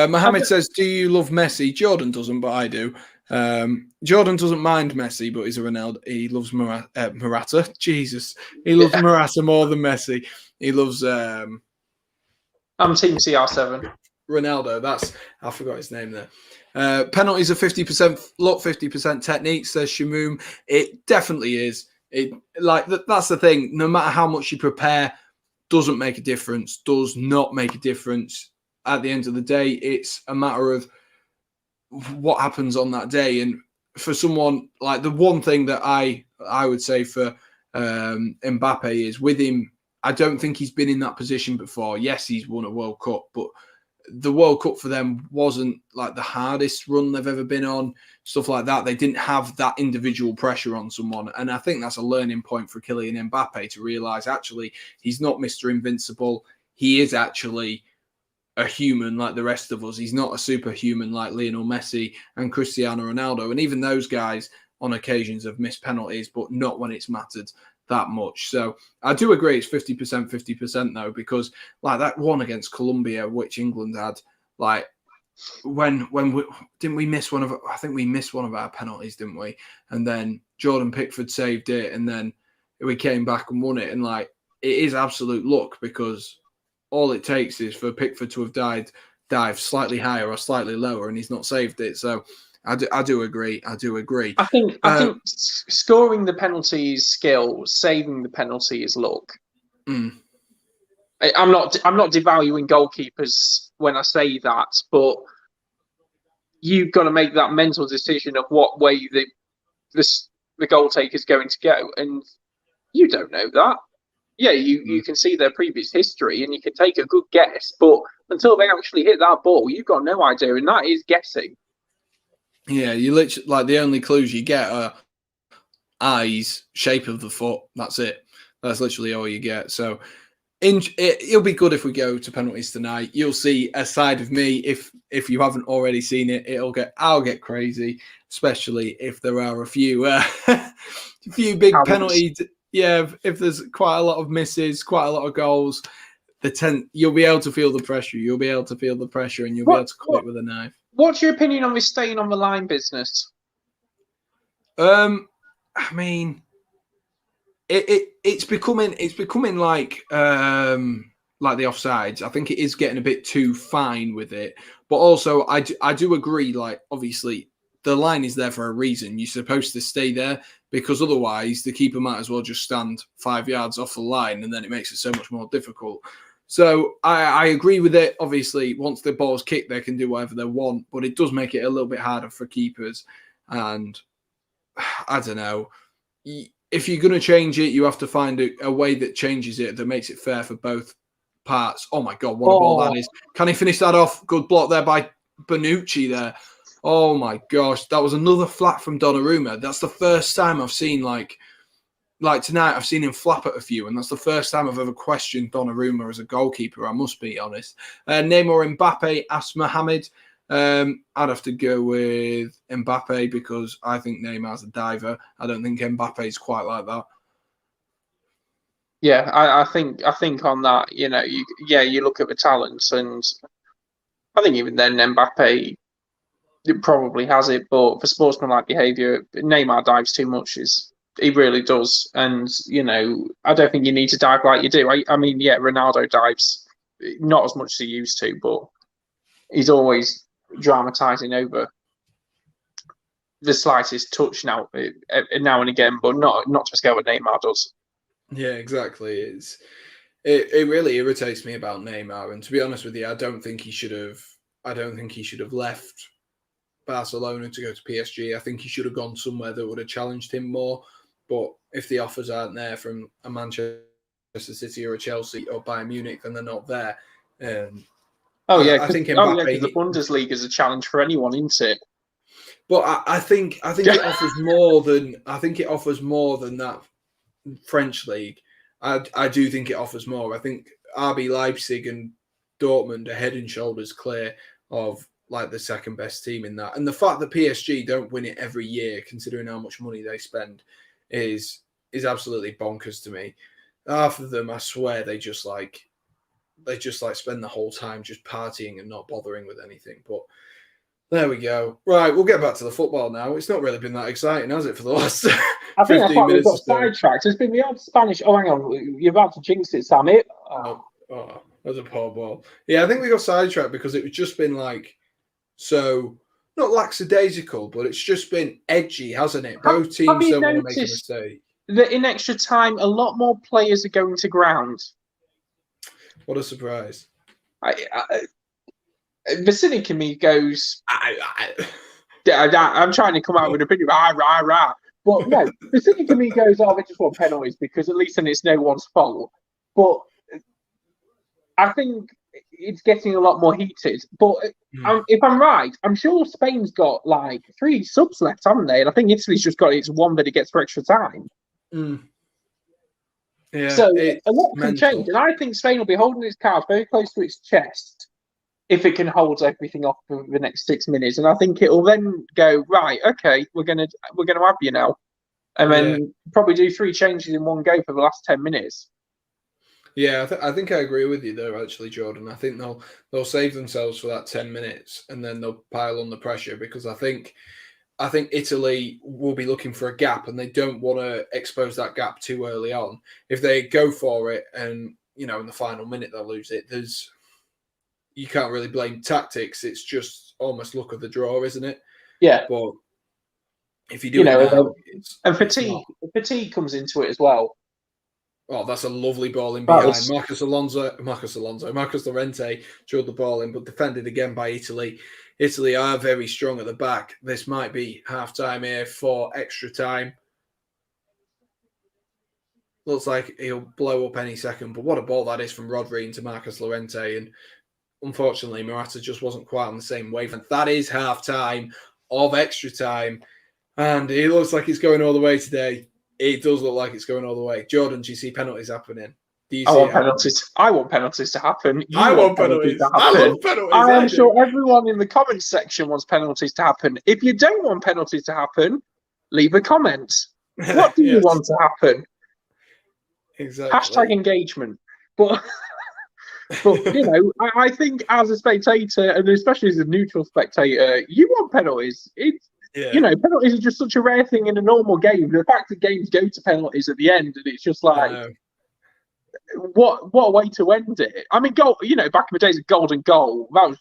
Mohammed says, do you love Messi? Jordan doesn't, but I do. Jordan doesn't mind Messi, but he's a Ronaldo. He loves Morata. Jesus, he loves Morata more than Messi. He loves. I'm Team CR7. Ronaldo. I forgot his name there. Penalties are 50% luck, 50% technique, says Shamoom. It definitely is. That's the thing. No matter how much you prepare, doesn't make a difference. Does not make a difference. At the end of the day, it's a matter of what happens on that day. And for someone like the one thing that I would say for Mbappe is with him, I don't think he's been in that position before. Yes, he's won a World Cup, but the World Cup for them wasn't like the hardest run they've ever been on, stuff like that. They didn't have that individual pressure on someone. And I think that's a learning point for Kylian Mbappe to realise actually he's not Mr. Invincible. He is actually a human like the rest of us. He's not a superhuman like Lionel Messi and Cristiano Ronaldo. And even those guys on occasions have missed penalties, but not when it's mattered that much. So I do agree it's 50%, 50% though, because like that one against Colombia, which England had, like when didn't we miss one of, I think we missed one of our penalties, didn't we? And then Jordan Pickford saved it, and then we came back and won it. And like it is absolute luck, because all it takes is for Pickford to have dived slightly higher or slightly lower, and he's not saved it. So I do agree. I think scoring the penalty is skill, saving the penalty is luck. I'm not devaluing goalkeepers when I say that, but you've got to make that mental decision of what way the goal taker is going to go, and you don't know that. Yeah, you can see their previous history and you can take a good guess, but until they actually hit that ball, you've got no idea, and that is guessing. Yeah, you literally, like, the only clues you get are eyes, shape of the foot. That's it. That's literally all you get. So it'll be good if we go to penalties tonight. You'll see a side of me. If you haven't already seen it, I'll get crazy, especially if there are a few big penalties. Yeah, if there's quite a lot of misses, quite a lot of goals, you'll be able to feel the pressure. You'll be able to feel the pressure, and you'll be able to cut it with a knife. What's your opinion on this staying on the line business? I mean, it's becoming like the offsides. I think it is getting a bit too fine with it, but also I do agree. Like, obviously, the line is there for a reason. You're supposed to stay there, because otherwise the keeper might as well just stand 5 yards off the line, and then it makes it so much more difficult. So I agree with it. Obviously, once the ball's kicked, they can do whatever they want, but it does make it a little bit harder for keepers. And I don't know. If you're going to change it, you have to find a way that changes it, that makes it fair for both parts. Oh, my God, what a ball that is. Can he finish that off? Good block there by Bonucci there. Oh, my gosh. That was another flat from Donnarumma. That's the first time I've seen, like tonight, I've seen him flap at a few, and that's the first time I've ever questioned Donnarumma as a goalkeeper, I must be honest. Neymar Mbappe, asked Mohamed. I'd have to go with Mbappe, because I think Neymar's a diver. I don't think Mbappe's quite like that. Yeah, I think on that, you look at the talents, and I think even then Mbappe probably has it, but for sportsmanlike behaviour, Neymar dives too much. He really does, and I don't think you need to dive like you do. I mean, yeah, Ronaldo dives not as much as he used to, but he's always dramatising over the slightest touch now and again, but not to the scale what Neymar does. Yeah, exactly. It really irritates me about Neymar, and to be honest with you, I don't think he should have left Barcelona to go to PSG. I think he should have gone somewhere that would have challenged him more. But if the offers aren't there from a Manchester City or a Chelsea or Bayern Munich, then they're not there. I think Mbappe, the Bundesliga is a challenge for anyone, isn't it? But I think it offers more than that French league. I do think it offers more. I think RB Leipzig and Dortmund are head and shoulders clear of like the second best team in that. And the fact that PSG don't win it every year, considering how much money they spend, is absolutely bonkers to me. Half of them, I swear, they just spend the whole time just partying and not bothering with anything. But There we go. Right, we'll get back to the football now. It's not really been that exciting, has it, for the last I think that's 15 why we've minutes got or so? sidetracked. There's been the odd Spanish. Oh, hang on, you're about to jinx it, Sam. Oh, that's a poor ball. Yeah, I think we got sidetracked because it was just been like, so, not lackadaisical, but it's just been edgy, hasn't it? Both teams don't want to make a mistake. That in extra time, a lot more players are going to ground? What a surprise. The cynic in me goes, I'm trying to come out with an opinion, rah. But no, the cynic in me goes, they just want penalties because at least then it's no one's fault. But I think it's getting a lot more heated. But if I'm right, I'm sure Spain's got like 3 subs left, haven't they? And I think Italy's just got its one that it gets for extra time. Yeah, so a lot can change. And I think Spain will be holding its cards very close to its chest if it can hold everything off for the next 6 minutes. And I think it will then go, right, okay, we're gonna have you now. And then probably do 3 changes in one go for the last 10 minutes. Yeah, I think I agree with you there, actually, Jordan. I think they'll save themselves for that 10 minutes and then they'll pile on the pressure because I think Italy will be looking for a gap and they don't want to expose that gap too early on. If they go for it and, in the final minute they'll lose it, you can't really blame tactics. It's just almost luck of the draw, isn't it? Yeah. But if you do it now... And fatigue comes into it as well. Oh, that's a lovely ball in behind. Marcus Llorente drilled the ball in, but defended again by Italy. Italy are very strong at the back. This might be half-time here for extra time. Looks like he'll blow up any second, but what a ball that is from Rodri into Marcus Llorente. And unfortunately, Morata just wasn't quite on the same wavelength. That is half-time of extra time. And it looks like it's going all the way today. It does look like it's going all the way. Jordan, do you see penalties happening? I want penalties to happen. I want penalties to happen. I love penalties. I am sure everyone in the comments section wants penalties to happen. If you don't want penalties to happen, leave a comment. What do you want to happen? Exactly. Hashtag engagement. But I think as a spectator, and especially as a neutral spectator, you want penalties. Penalties are just such a rare thing in a normal game. The fact that games go to penalties at the end, and it's just like, what a way to end it. I mean, goal. Back in the days of golden goal, that was.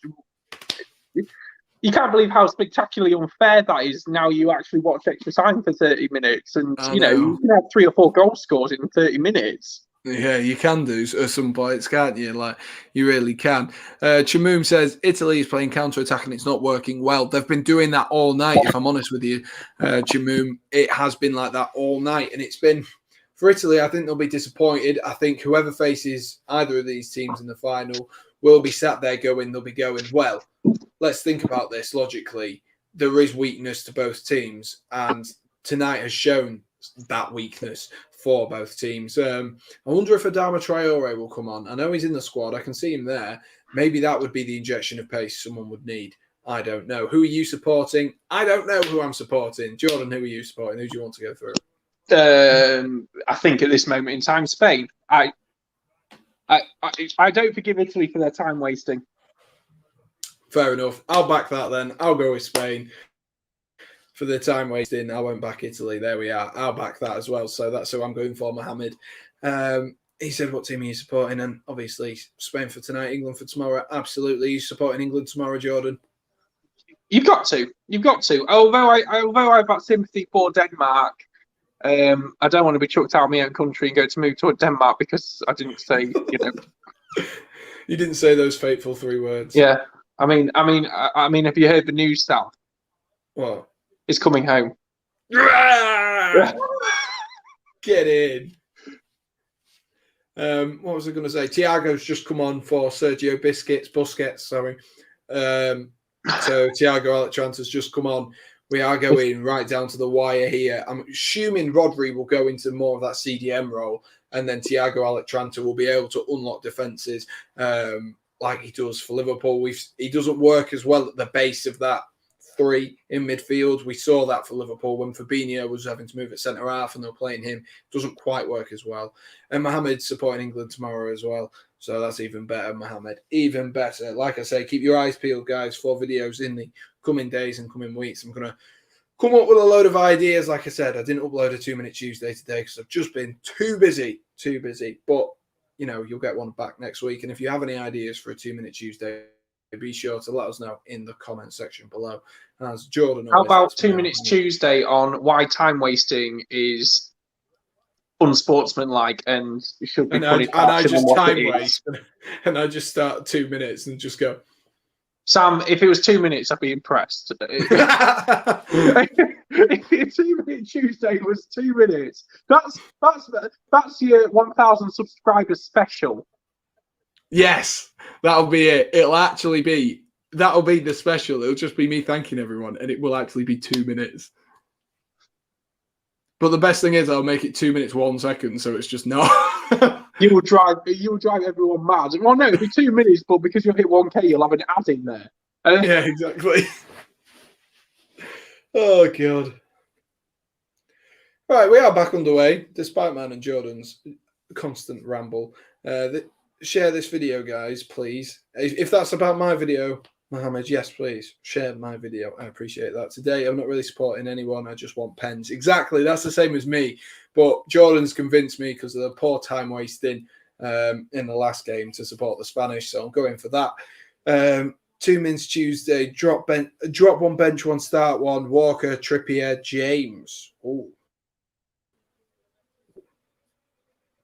You can't believe how spectacularly unfair that is. Now you actually watch extra time for 30 minutes, and you can have 3 or 4 goals scored in 30 minutes. Yeah, you can do at some points, can't you? Like, you really can. Chamoom says, Italy is playing counter-attack and it's not working well. They've been doing that all night, if I'm honest with you, Chamoom. It has been like that all night. And it's been, for Italy, I think they'll be disappointed. I think whoever faces either of these teams in the final will be sat there they'll be going, well, let's think about this logically. There is weakness to both teams. And tonight has shown that weakness for both teams. I wonder if Adama Traore will come on. I know he's in the squad. I can see him there. Maybe that would be the injection of pace someone would need. I don't know. Who are you supporting? I don't know who I'm supporting. Jordan, who are you supporting? Who do you want to go through? I think at this moment in time, Spain. I don't forgive Italy for their time wasting. Fair enough. I'll back that then. I'll go with Spain. For the time wasting, I won't back Italy. There we are. I'll back that as well. So that's who I'm going for, Mohammed. He said, what team are you supporting? And obviously, Spain for tonight, England for tomorrow. Absolutely. You supporting England tomorrow, Jordan? You've got to. Although I've got sympathy for Denmark, I don't want to be chucked out of my own country and go to move to Denmark because I didn't say, You didn't say those fateful 3 words. Yeah. I mean, have you heard the news, Sal? What? Is coming home. Get in. What was I going to say? Thiago's just come on for Sergio Busquets, sorry. So Thiago Alcantara's just come on. We are going right down to the wire here. I'm assuming Rodri will go into more of that CDM role, and then Thiago Alcantara will be able to unlock defences like he does for Liverpool. He doesn't work as well at the base of that three in midfield. We saw that for Liverpool when Fabinho was having to move at centre half and they were playing him. It doesn't quite work as well. And Mohamed's supporting England tomorrow as well. So that's even better, Mohamed. Even better. Like I say, keep your eyes peeled, guys, for videos in the coming days and coming weeks. I'm going to come up with a load of ideas. Like I said, I didn't upload a 2-Minute Tuesday today because I've just been too busy. But, you know, you'll get one back next week. And if you have any ideas for a 2-Minute Tuesday, be sure to let us know in the comment section below. As Jordan, how about 2 Minutes Tuesday on why time wasting is unsportsmanlike and should be punished? And I just time waste, and I just start 2 minutes and just go. Sam, if it was 2 minutes, I'd be impressed. If 2 Minute Tuesday was 2 minutes, that's your 1,000 subscribers special. Yes, that'll be it. That'll be the special. It'll just be me thanking everyone, and it will actually be 2 minutes. But the best thing is I'll make it 2 minutes, 1 second, so it's just not. You will drive everyone mad. Well, no, it'll be 2 minutes, but because you'll hit 1K, you'll have an ad in there. Yeah, exactly. Oh, God. Right, we are back underway, despite mine and Jordan's constant ramble. Share this video, guys, please. If that's about my video, Mohammed, yes, please share my video. I appreciate that. Today, I'm not really supporting anyone. I just want pens. Exactly. That's the same as me. But Jordan's convinced me because of the poor time wasting in the last game to support the Spanish. So I'm going for that. 2 Minutes Tuesday. Drop one, bench one, start one. Walker, Trippier, James. Oh.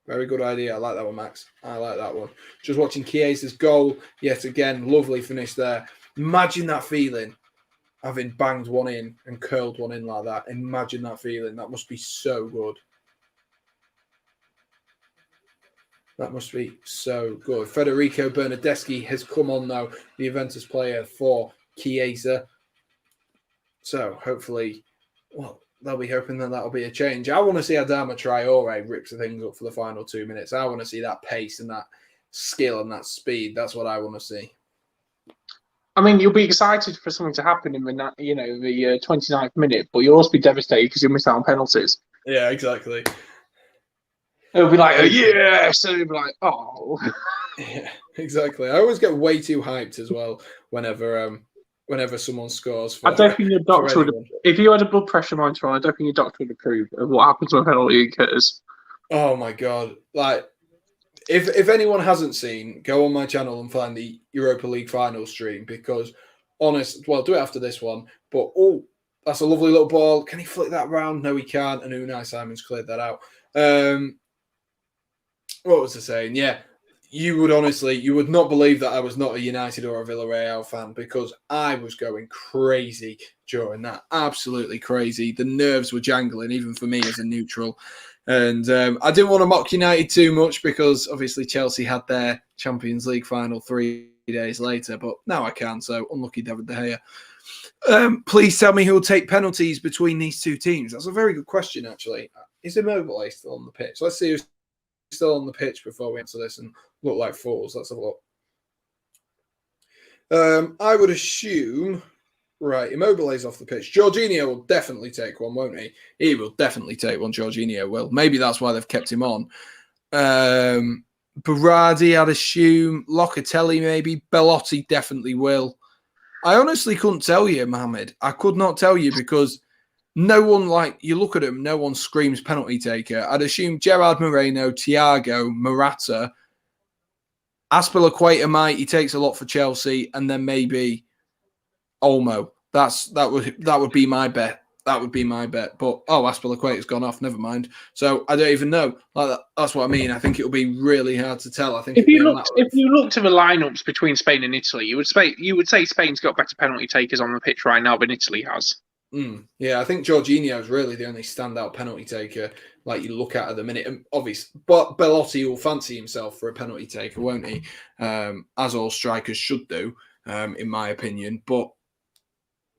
Very good idea. I like that one, Max. I like that one. Just watching Chiesa's goal yet again. Lovely finish there. Imagine that feeling, having banged one in and curled one in like that. Imagine that feeling. That must be so good. That must be so good. Federico Bernardeschi has come on, though, the Juventus player for Chiesa. So, hopefully, well, they'll be hoping that that'll be a change. I want to see Adama Traore rip the things up for the final 2 minutes. I want to see that pace and that skill and that speed. That's what I want to see. I mean, you'll be excited for something to happen in the 29th minute, but you'll also be devastated because you'll miss out on penalties. Yeah, exactly. It'll be like, oh, yes! And it'll be like, oh. Yeah, exactly. I always get way too hyped as well whenever someone scores. I don't think your doctor would. If you had a blood pressure monitor on, I don't think your doctor would approve of what happens when a penalty occurs. Oh my God! Like, if anyone hasn't seen, go on my channel and find the Europa League final stream because, do it after this one. But that's a lovely little ball. Can he flick that round? No, he can't. And Unai Simon's cleared that out. What was I saying? Yeah. You would not believe that I was not a United or a Villarreal fan because I was going crazy during that. Absolutely crazy. The nerves were jangling, even for me as a neutral. And I didn't want to mock United too much because obviously Chelsea had their Champions League final 3 days later, but now I can. So unlucky David De Gea. Please tell me who will take penalties between these two teams. That's a very good question, actually. Is Immobile still on the pitch? Let's see who's still on the pitch before we answer this and look like fools. Let's have a look. I would assume, right, Immobile's off the pitch. Jorginho will definitely take one, won't he? He will definitely take one, Jorginho will. Maybe that's why they've kept him on. Berardi, I'd assume. Locatelli, maybe. Belotti definitely will. I honestly couldn't tell you, Mohammed. I could not tell you because no one, you look at him, no one screams penalty taker. I'd assume Gerard Moreno, Thiago, Morata, Azpilicueta might. He takes a lot for Chelsea, and then maybe Olmo. That would be my bet. That would be my bet. But Azpilicueta's gone off. Never mind. So I don't even know. That's what I mean. I think it'll be really hard to tell. I think if you looked at the lineups between Spain and Italy, you would say Spain's got better penalty takers on the pitch right now than Italy has. Yeah, I think Jorginho is really the only standout penalty taker like you look at the minute. And obviously, but Belotti will fancy himself for a penalty taker, won't he? As all strikers should do, in my opinion. But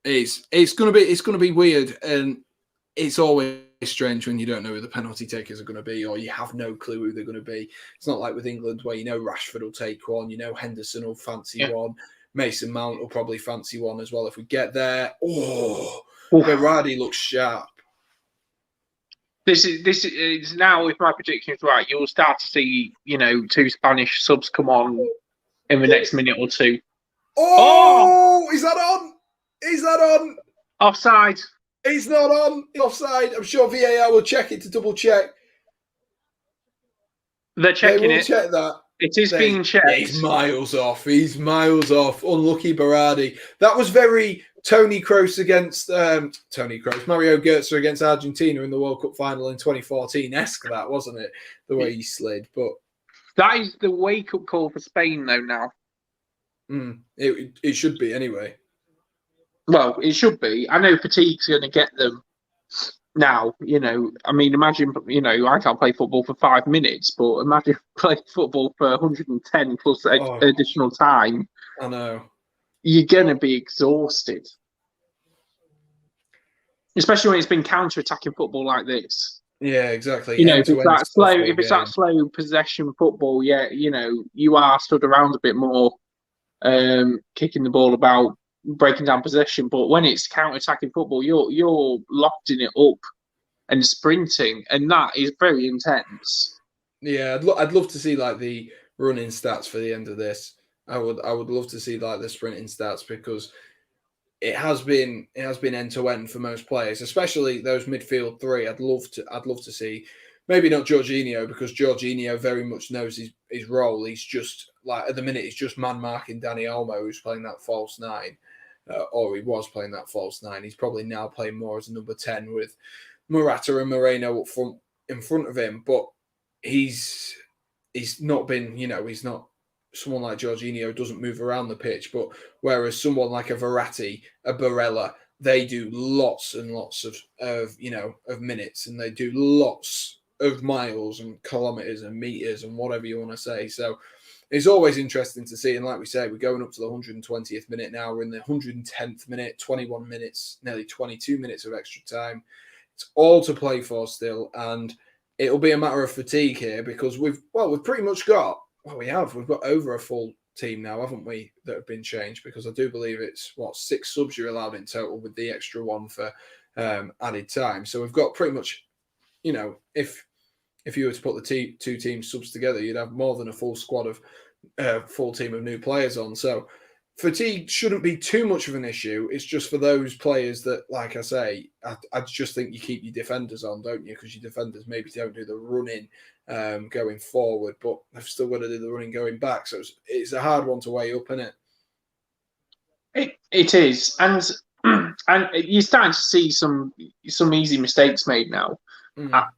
it's gonna be weird, and it's always strange when you don't know who the penalty takers are going to be, or you have no clue who they're going to be. It's not like with England where Rashford will take one, Henderson will fancy one. Mason Mount will probably fancy one as well if we get there. Oh, Oof. Berardi looks sharp. This is now, if my prediction is right, you'll start to see, 2 Spanish subs come on in the next minute or two. Oh! Is that on? Is that on? Offside. It's not on. It's offside. I'm sure VAR will check it to double check. They're checking They will it. check that. It is being checked. Yeah, he's miles off. He's miles off. Unlucky Berardi. That was very Mario Götze against Argentina in the World Cup final in 2014-esque, that, wasn't it? The way he slid. But that is the wake-up call for Spain, though, now. It should be, anyway. Well, it should be. I know fatigue's going to get them now. I mean, imagine, I can't play football for 5 minutes, but imagine playing football for 110 plus additional time. I know. You're going to be exhausted. Especially when it's been counter-attacking football like this. Yeah, exactly. If it's that slow possession football, you are stood around a bit more, kicking the ball about, breaking down possession. But when it's counter-attacking football, you're lofting it up and sprinting, and that is very intense. Yeah, I'd love to see like the running stats for the end of this. I would love to see like the sprinting stats, because it has been end to end for most players, especially those midfield three. I'd love to see, maybe not Jorginho, because Jorginho very much knows his role. He's just like, at the minute, he's just man marking Dani Olmo, who's playing that false 9, or he was playing that false 9. He's probably now playing more as a number 10 with Morata and Moreno up front, in front of him. But he's not been, he's not someone like Jorginho, doesn't move around the pitch, but whereas someone like a Verratti, a Barella, they do lots and lots of minutes, and they do lots of miles and kilometers and meters and whatever you want to say. So it's always interesting to see. And like we say, we're going up to the 120th minute now. We're in the 110th minute, 21 minutes, nearly 22 minutes of extra time. It's all to play for still, and it'll be a matter of fatigue here, because we've pretty much got. We've got over a full team now, haven't we, that have been changed, because I do believe it's 6 subs you're allowed in total, with the extra one for added time. So we've got pretty much, if you were to put the 2 team subs together, you'd have more than a full squad of full team of new players on. So fatigue shouldn't be too much of an issue. It's just for those players that, like I say, I just think you keep your defenders on, don't you? Because your defenders maybe don't do the running going forward, but they've still got to do the running going back. So it's a hard one to weigh up, isn't it? It is, and you're starting to see some easy mistakes made now,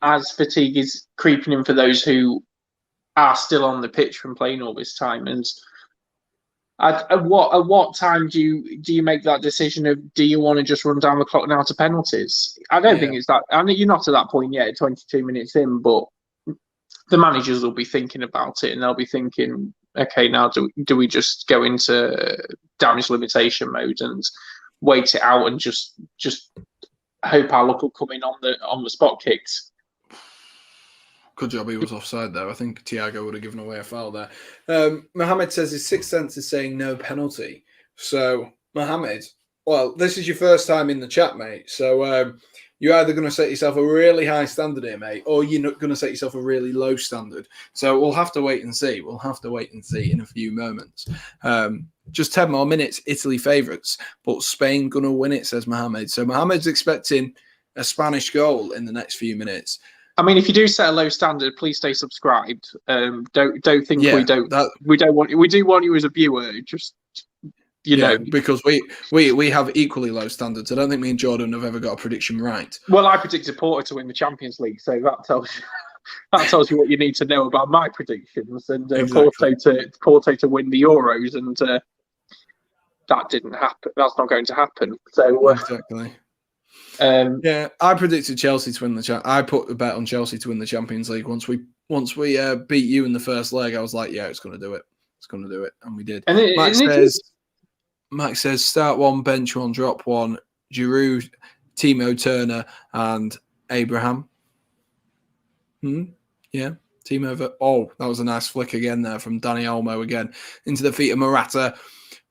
as fatigue is creeping in for those who are still on the pitch from playing all this time. And at what time do you make that decision of, do you want to just run down the clock now to penalties? I don't think it's that. I mean, you're not at that point yet, 22 minutes in, but the managers will be thinking about it, and they'll be thinking, okay, now do we just go into damage limitation mode and wait it out and just hope our luck will come in on the spot kicks? Good job he was offside there. I think Thiago would have given away a foul there. Mohammed says his sixth sense is saying no penalty. So, Mohammed, well, this is your first time in the chat, mate. So, you're either going to set yourself a really high standard here, mate, or you're not going to set yourself a really low standard. So, we'll have to wait and see. We'll have to wait and see in a few moments. Just 10 more minutes, Italy favourites, but Spain going to win it, says Mohammed. So, Mohammed's expecting a Spanish goal in the next few minutes. I mean, if you do set a low standard, please stay subscribed. Don't think we don't. We don't want. We do want you as a viewer. Just you know, because we have equally low standards. I don't think me and Jordan have ever got a prediction right. Well, I predicted Porto to win the Champions League, so that tells you what you need to know about my predictions. And exactly. Porto to win the Euros, and that didn't happen. That's not going to happen. So exactly. I predicted Chelsea to win I put a bet on Chelsea to win the Champions League once we beat you in the first leg. I was like, yeah, it's going to do it. It's going to do it, and we did. And Max says start one, bench one, drop one. Giroud, Timo Turner, and Abraham. Yeah, Timo. Oh, that was a nice flick again there from Dani Olmo again into the feet of Morata.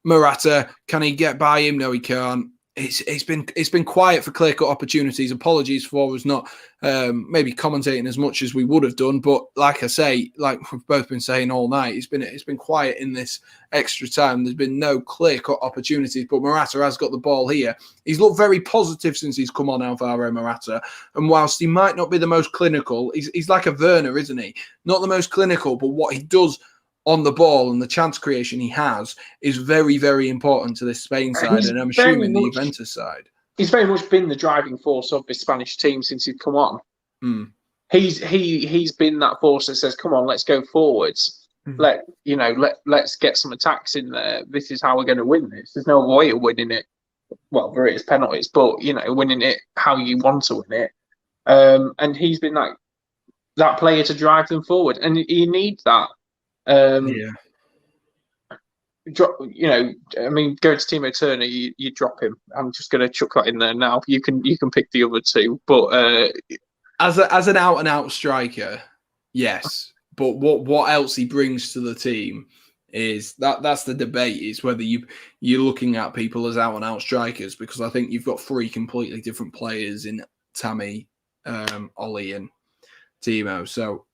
Morata, can he get by him? No, he can't. It's been quiet for clear-cut opportunities. Apologies for us not maybe commentating as much as we would have done, but like I say, like we've both been saying all night, it's been quiet in this extra time. There's been no clear-cut opportunities, but Morata has got the ball here. He's looked very positive since he's come on, Alvaro Morata, and whilst he might not be the most clinical, he's like a Werner, isn't he? Not the most clinical, but what he does on the ball and the chance creation he has is very, very important to this Spain side, and I'm assuming the Juventus side. He's very much been the driving force of the Spanish team since he's come on. Mm. He's been that force that says, "Come on, let's go forwards. Let's get some attacks in there. This is how we're going to win this. There's no way of winning it. Well, there is penalties, but winning it how you want to win it. And he's been that player to drive them forward, and you need that." Go to Timo Turner, you drop him. I'm just going to chuck that in there now. You can pick the other two, but as an out and out striker, yes. But what else he brings to the team is that's the debate, is whether you're looking at people as out and out strikers, because I think you've got three completely different players in Tammy, Ollie, and Timo. So.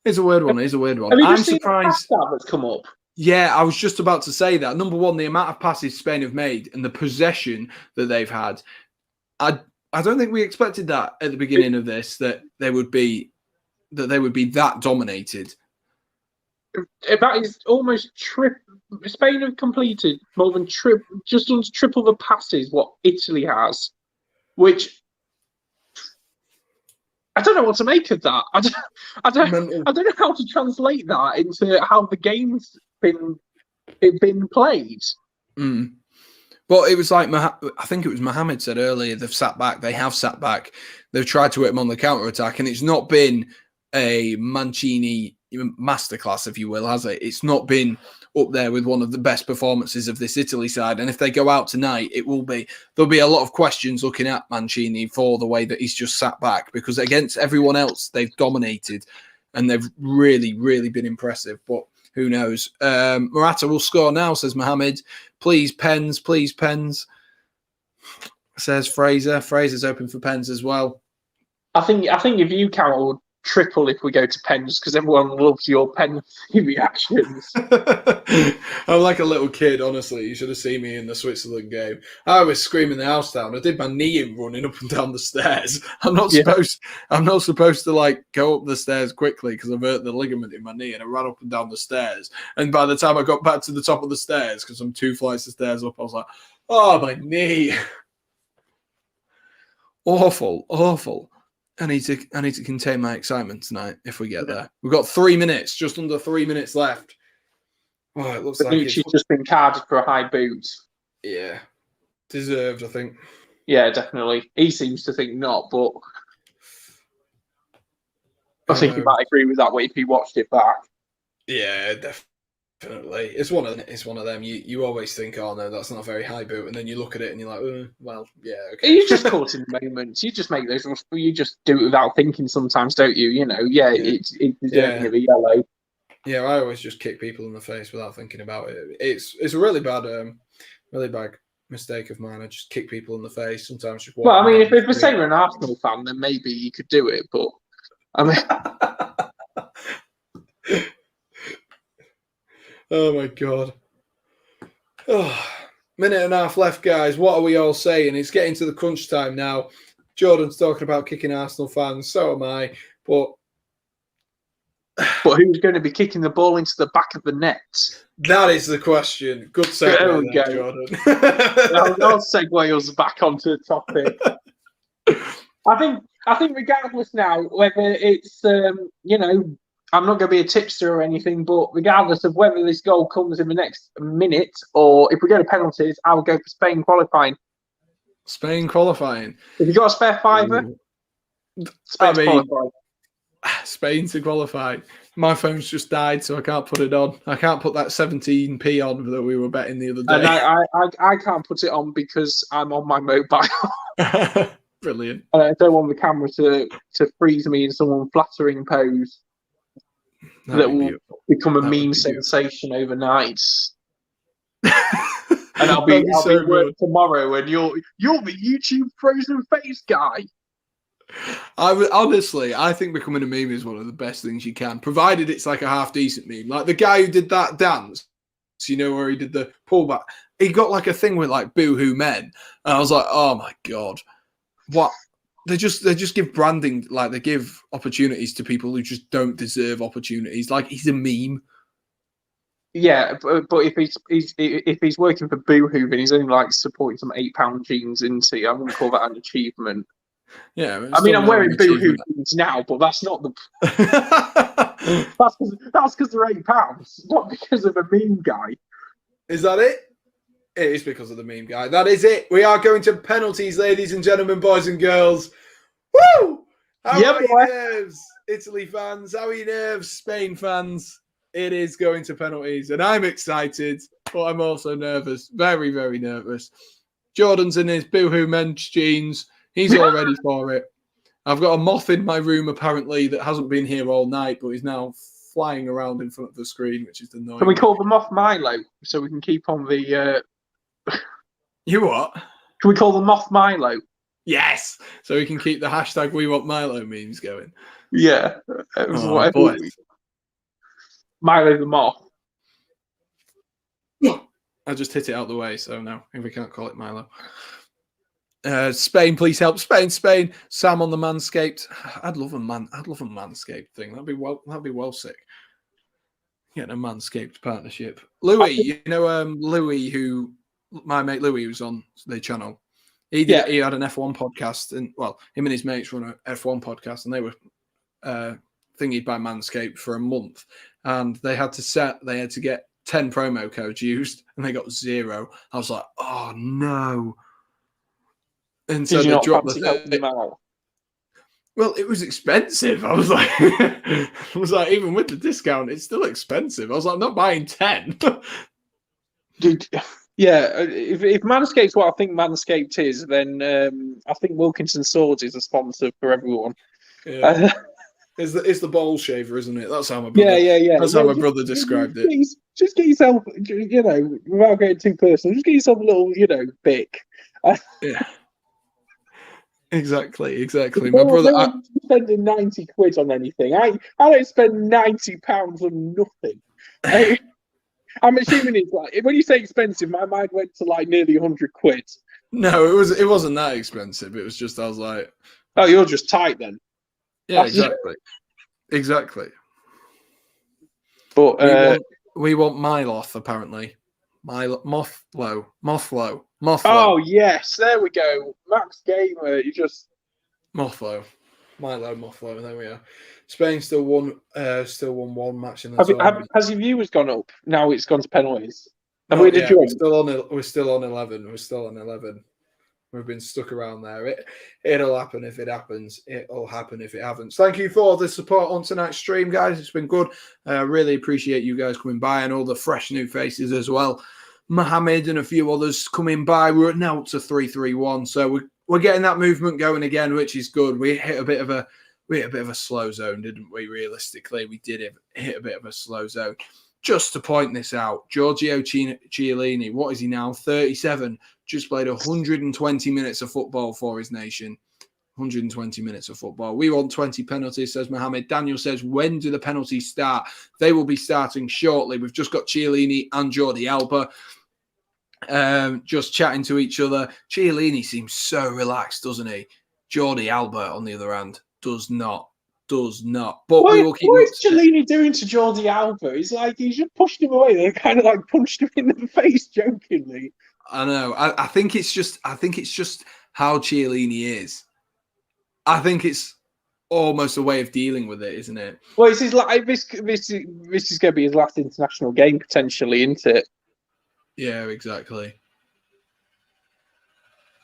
It's a weird one. I'm surprised that's come up. Yeah, I was just about to say that. Number one, the amount of passes Spain have made and the possession that they've had. I don't think we expected that at the beginning of this, that they would be that dominated. That is almost Spain have completed more than just under triple the passes what Italy has, which. I don't know what to make of that. I don't know how to translate that into how the game's been played. Mm. But it was like I think it was Mohamed said earlier. They have sat back. They've tried to hit them on the counter attack, and it's not been a Mancini masterclass, if you will, has it? It's not been up there with one of the best performances of this Italy side. And if they go out tonight, there'll be a lot of questions looking at Mancini for the way that he's just sat back, because against everyone else, they've dominated and they've really, really been impressive. But who knows? Morata will score now, says Mohamed. Please, pens, says Fraser. Fraser's open for pens as well. I think if you count, we'll triple if we go to pens, because everyone loves your pen reactions. I'm like a little kid, honestly. You should have seen me in the Switzerland game. I was screaming the house down. I did my knee in running up and down the stairs. I'm not supposed to like go up the stairs quickly because I've hurt the ligament in my knee, and I ran up and down the stairs. And by the time I got back to the top of the stairs, because I'm 2 flights of stairs up, I was like, oh, my knee. Awful. I need to contain my excitement tonight if we get there. We've got 3 minutes, just under 3 minutes left. Oh, it looks like it's just been carded for a high boot. Yeah. Deserved, I think. Yeah, definitely. He seems to think not, but I think he might agree with that way if he watched it back. Yeah, definitely. It's one of them. You always think, oh no, that's not a very high boot, and then you look at it and you're like, well, yeah, okay. You just caught in the moment. You just make those. You just do it without thinking sometimes, don't you? It's deserving of a yellow. Yeah, I always just kick people in the face without thinking about it. It's a really bad mistake of mine. I just kick people in the face. Sometimes just. Well, I mean, if we're saying we're an Arsenal fan, then maybe you could do it, but I mean. Oh, my God. Oh, minute and a half left, guys. What are we all saying? It's getting to the crunch time now. Jordan's talking about kicking Arsenal fans. So am I. But who's going to be kicking the ball into the back of the net? That is the question. Good segue there, Jordan. I'll segue us back onto the topic. I think regardless now, whether it's, I'm not going to be a tipster or anything, but regardless of whether this goal comes in the next minute or if we go to penalties, I will go for Spain qualifying. Spain qualifying. If you've got a spare fiver, Spain to qualify. Spain to qualify. My phone's just died, so I can't put it on. I can't put that 17p on that we were betting the other day. And I can't put it on because I'm on my mobile. Brilliant. And I don't want the camera to freeze me in some unflattering pose. That will become a meme sensation overnight. And I'll That'd be so at work good. tomorrow, and you're the YouTube frozen face guy. Honestly, I think becoming a meme is one of the best things you can, provided it's like a half decent meme. Like the guy who did that dance, you know, where he did the pullback. He got like a thing with like boohoo men, and I was like, oh my god, what? They just give branding, like they give opportunities to people who just don't deserve opportunities. Like he's a meme. Yeah, but if he's working for Boohoo, then he's only like supporting some £8 jeans, isn't he? I wouldn't call that an achievement. Yeah, I mean, I'm wearing Boohoo achievement. jeans now, but that's not the. that's because they're £8, not because of a meme guy. Is that it? It is because of the meme guy. That is it. We are going to penalties, ladies and gentlemen, boys and girls. Woo! How are your nerves, Italy fans? How are your nerves, Spain fans? It is going to penalties, and I'm excited, but I'm also nervous. Very, very nervous. Jordan's in his Boohoo men's jeans. He's all ready for it. I've got a moth in my room, apparently, that hasn't been here all night, but is now flying around in front of the screen, which is annoying. Can we call the moth Milo so we can keep on the... You what? Can we call the moth Milo? Yes! So we can keep the hashtag We Want Milo memes going. Yeah. Boy. Milo the moth. I just hit it out the way, so no, we can't call it Milo. Spain, please help. Spain. Sam on the Manscaped. I'd love a Manscaped thing. That'd be well sick. Getting a Manscaped partnership. Louis, you know Louis, who my mate Louis was on the channel. He had an F1 podcast, and well, him and his mates run an F1 podcast, and they were thingied by Manscaped for a month, and they had to get 10 promo codes used, and they got 0. I was like, oh no. And so they dropped the out? Well, it was expensive. I was like, even with the discount, it's still expensive. I was like, I'm not buying 10. Dude, yeah, if Manscaped's what I think Manscaped is, then I think Wilkinson Swords is a sponsor for everyone. Yeah. It's the bowl shaver, isn't it? That's how my brother. Yeah. That's how my brother described it. Just get yourself, without getting too personal, just get yourself a little, bick. Yeah. Exactly. My brother. I'm spending 90 quid on anything. I don't spend £90 on nothing. I'm assuming it's like, when you say expensive, my mind went to like nearly 100 quid. No, it wasn't that expensive. It was just, I was like, oh, you're just tight then. Yeah, exactly. But we want Miloth, apparently. Mothlo. Oh yes, there we go. Max Gamer, you just Mothlo. There we are. Spain still won one match in the tournament. Has your viewers gone up? Now it's gone to penalties. We're still on 11. We've been stuck around there. It'll happen if it happens. It'll happen if it happens. Thank you for the support on tonight's stream, guys. It's been good. Really appreciate you guys coming by and all the fresh new faces as well. Mohammed and a few others coming by. We're now up to 3-3-1, so we're getting that movement going again, which is good. We hit a bit of a slow zone, didn't we? Realistically, we did hit a bit of a slow zone. Just to point this out, Giorgio Chiellini, what is he now? 37. Just played 120 minutes of football for his nation. 120 minutes of football. We want 20 penalties, says Mohammed. Daniel says, when do the penalties start? They will be starting shortly. We've just got Chiellini and Jordi Alba just chatting to each other. Chiellini seems so relaxed, doesn't he? Jordi Alba, on the other hand, does not. But we will keep. What is Chiellini doing to Jordi Alba? He's just pushed him away. They kind of like punched him in the face jokingly. I know. I think it's just how Chiellini is. I think it's almost a way of dealing with it, isn't it? Well, this is going to be his last international game potentially, isn't it? Yeah, exactly.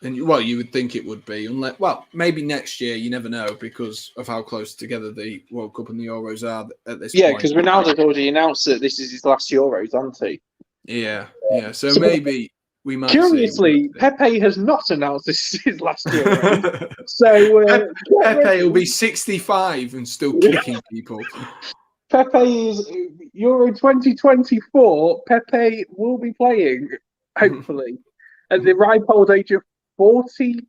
And well, you would think it would be, unless maybe next year. You never know because of how close together the World Cup and the Euros are at this point. Yeah, because Ronaldo's already announced that this is his last Euros, hasn't he? Yeah. So maybe we might. Curiously, Pepe has not announced this is his last Euros. So Pepe will be 65 and still kicking people. Pepe is Euro 2024. Pepe will be playing. hopefully, at the ripe old age of 42.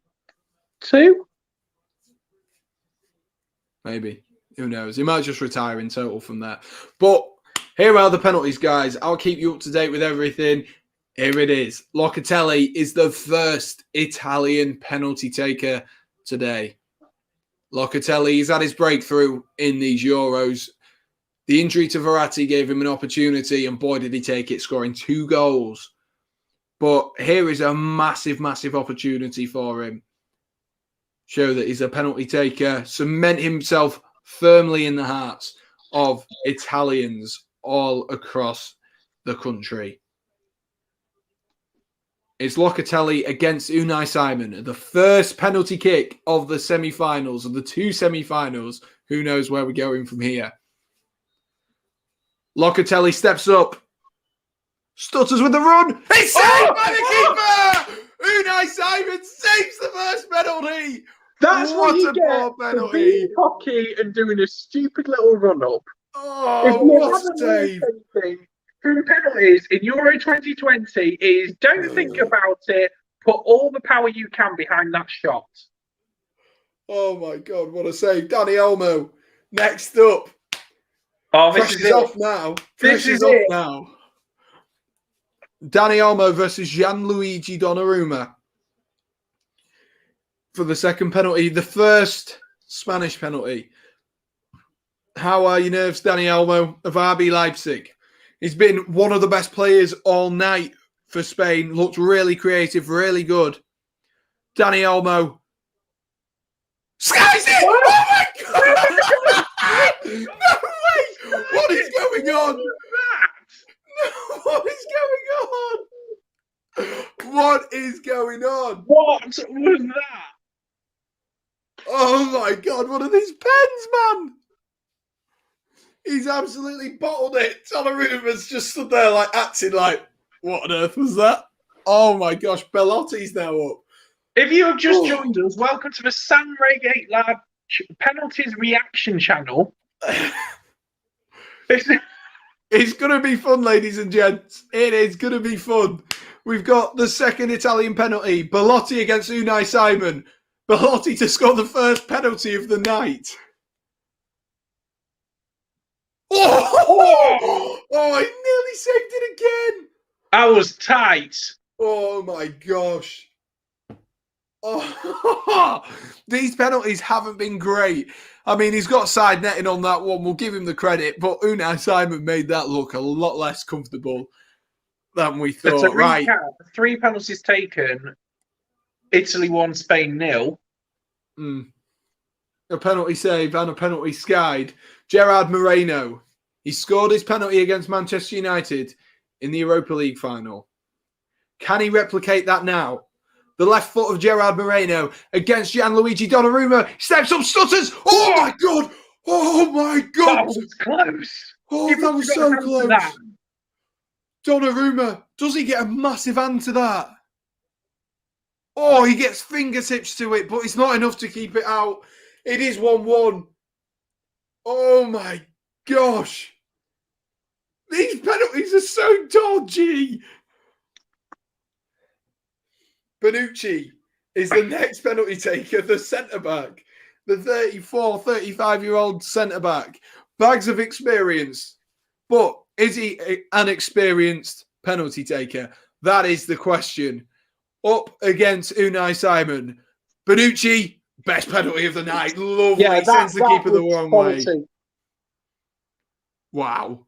Maybe. Who knows? He might just retire in total from there. But here are the penalties, guys. I'll keep you up to date with everything. Here it is. Locatelli is the first Italian penalty taker today. Locatelli, he's had his breakthrough in these Euros. The injury to Verratti gave him an opportunity, and boy, did he take it, scoring 2 goals. But here is a massive, massive opportunity for him. Show that he's a penalty taker, cement himself firmly in the hearts of Italians all across the country. It's Locatelli against Unai Simon, the first penalty kick of the semi-finals, of the 2 semi-finals. Who knows where we're going from here? Locatelli steps up, stutters with the run. It's saved by the keeper! Unai Simon saves the first penalty. That's what you a get poor for penalty. being cocky and doing a stupid little run-up. Oh, what a save. From penalties in Euro 2020 is don't think about it, put all the power you can behind that shot. Oh my God, what a save. Danny Olmo, next up. Oh, this Pressure's is off now. This Pressure's is off it. now. Danny Olmo versus Gianluigi Donnarumma for the second penalty, the first Spanish penalty. How are your nerves, Danny Olmo of RB Leipzig? He's been one of the best players all night for Spain. Looked really creative, really good. Danny Olmo skies it! Oh my God! No way! What is going on? What is going on? What is going on? What was that? Oh my God, what are these pens, man? He's absolutely bottled it. Donnarumma's just stood there like acting like, what on earth was that? Oh my gosh, Belotti's now up. If you have just joined us, welcome to the San Redgate-Large Penalties Reaction channel. It's going to be fun, ladies and gents. It is going to be fun. We've got the second Italian penalty. Belotti against Unai Simon. Belotti to score the first penalty of the night. Oh, I nearly saved it again. I was tight. Oh, my gosh. Oh, these penalties haven't been great. I mean, he's got side netting on that one. We'll give him the credit. But Unai Simon made that look a lot less comfortable than we thought. So right. 3 penalties taken. Italy 1, Spain 0. A penalty save and a penalty skied. Gerard Moreno. He scored his penalty against Manchester United in the Europa League final. Can he replicate that now? The left foot of Gerard Moreno against Gianluigi Donnarumma. Steps up, stutters. Oh my God. Oh my God. That was close. Oh, that was so close. Donnarumma. Does he get a massive hand to that? Oh, he gets fingertips to it, but it's not enough to keep it out. It is 1-1. Oh my gosh. These penalties are so dodgy. Bonucci is the next penalty taker, the centre-back. The 34, 35-year-old centre-back. Bags of experience. But is he an experienced penalty taker? That is the question. Up against Unai Simon. Bonucci, best penalty of the night. Lovely. Yeah, sends the keeper the wrong way. Wow.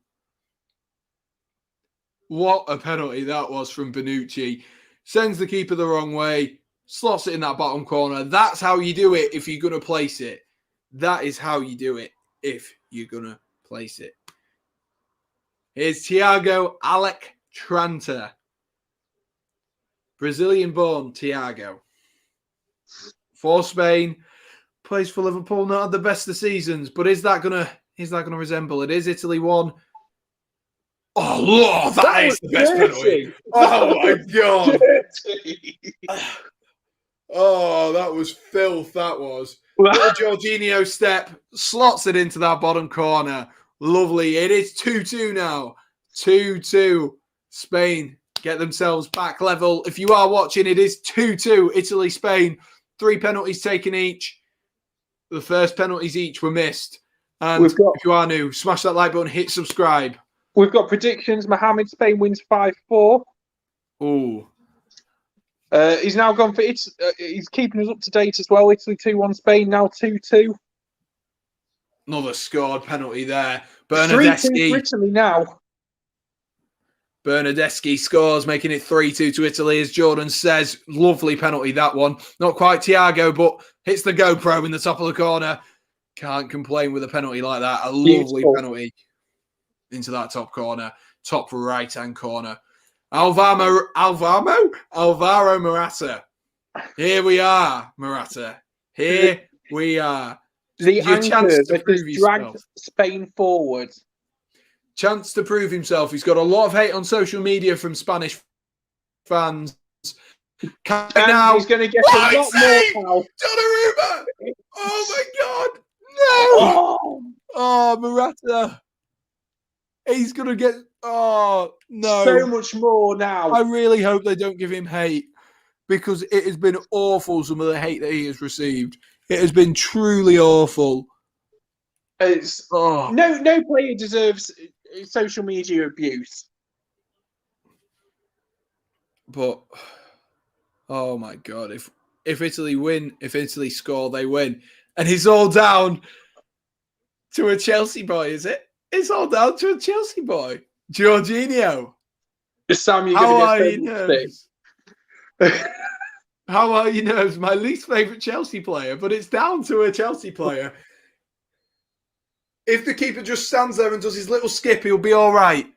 What a penalty that was from Bonucci. Sends the keeper the wrong way. Slots it in that bottom corner. That's how you do it if you're going to place it. That is how you do it if you're going to place it. Here's Thiago Alcantara. Brazilian-born Thiago. For Spain, plays for Liverpool. Not had the best of seasons, but is that gonna resemble it? Is Italy 1? Oh Lord, that is the best penalty. Oh my God. Oh, that was filth. That was. Little Jorginho step, slots it into that bottom corner. Lovely. It is 2-2 now. 2-2. Spain get themselves back level. If you are watching, it is 2-2, Italy, Spain. 3 penalties taken each. The first penalties each were missed. And if you are new, smash that like button, hit subscribe. We've got predictions. Mohamed, Spain wins 5-4. Oh. He's now gone for it. He's keeping us up to date as well. Italy 2-1, Spain now 2-2. Another scored penalty there. 3-2 for Italy now. Bernardeschi scores, making it 3-2 to Italy, as Jordan says. Lovely penalty, that one. Not quite Thiago, but hits the GoPro in the top of the corner. Can't complain with a penalty like that. A lovely penalty into that top corner, top right-hand corner. Alvaro Morata. Here we are, Morata. Here we are. The anchor that has dragged Spain forward. Chance to prove himself. He's got a lot of hate on social media from Spanish fans. Now he's going to get a lot more now. Donnarumma! Oh my God! No! Oh, Morata. He's going to get... Oh, no. So much more now. I really hope they don't give him hate, because it has been awful, some of the hate that he has received. It has been truly awful. No player deserves social media abuse. But, oh my God, if Italy win, if Italy score, they win. And it's all down to a Chelsea boy, is it? It's all down to a Chelsea boy. Jorginho. Sam, you're how are your nerves? How are your nerves? My least favourite Chelsea player, but it's down to a Chelsea player. If the keeper just stands there and does his little skip, he'll be all right.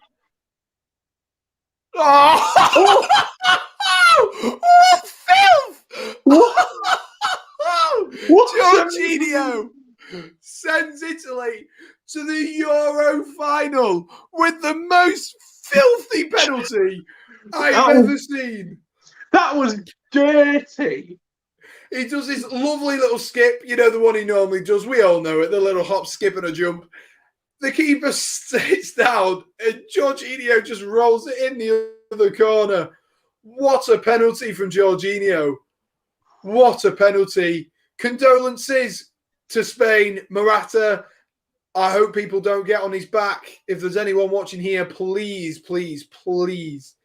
Oh! What filth! Jorginho sends Italy to the Euro final with the most filthy penalty I've ever seen. That was dirty. He does this lovely little skip, you know, the one he normally does. We all know it, the little hop, skip and a jump. The keeper sits down and Jorginho just rolls it in the other corner. What a penalty from Jorginho. What a penalty. Condolences to Spain. Morata, I hope people don't get on his back. If there's anyone watching here, please, please, please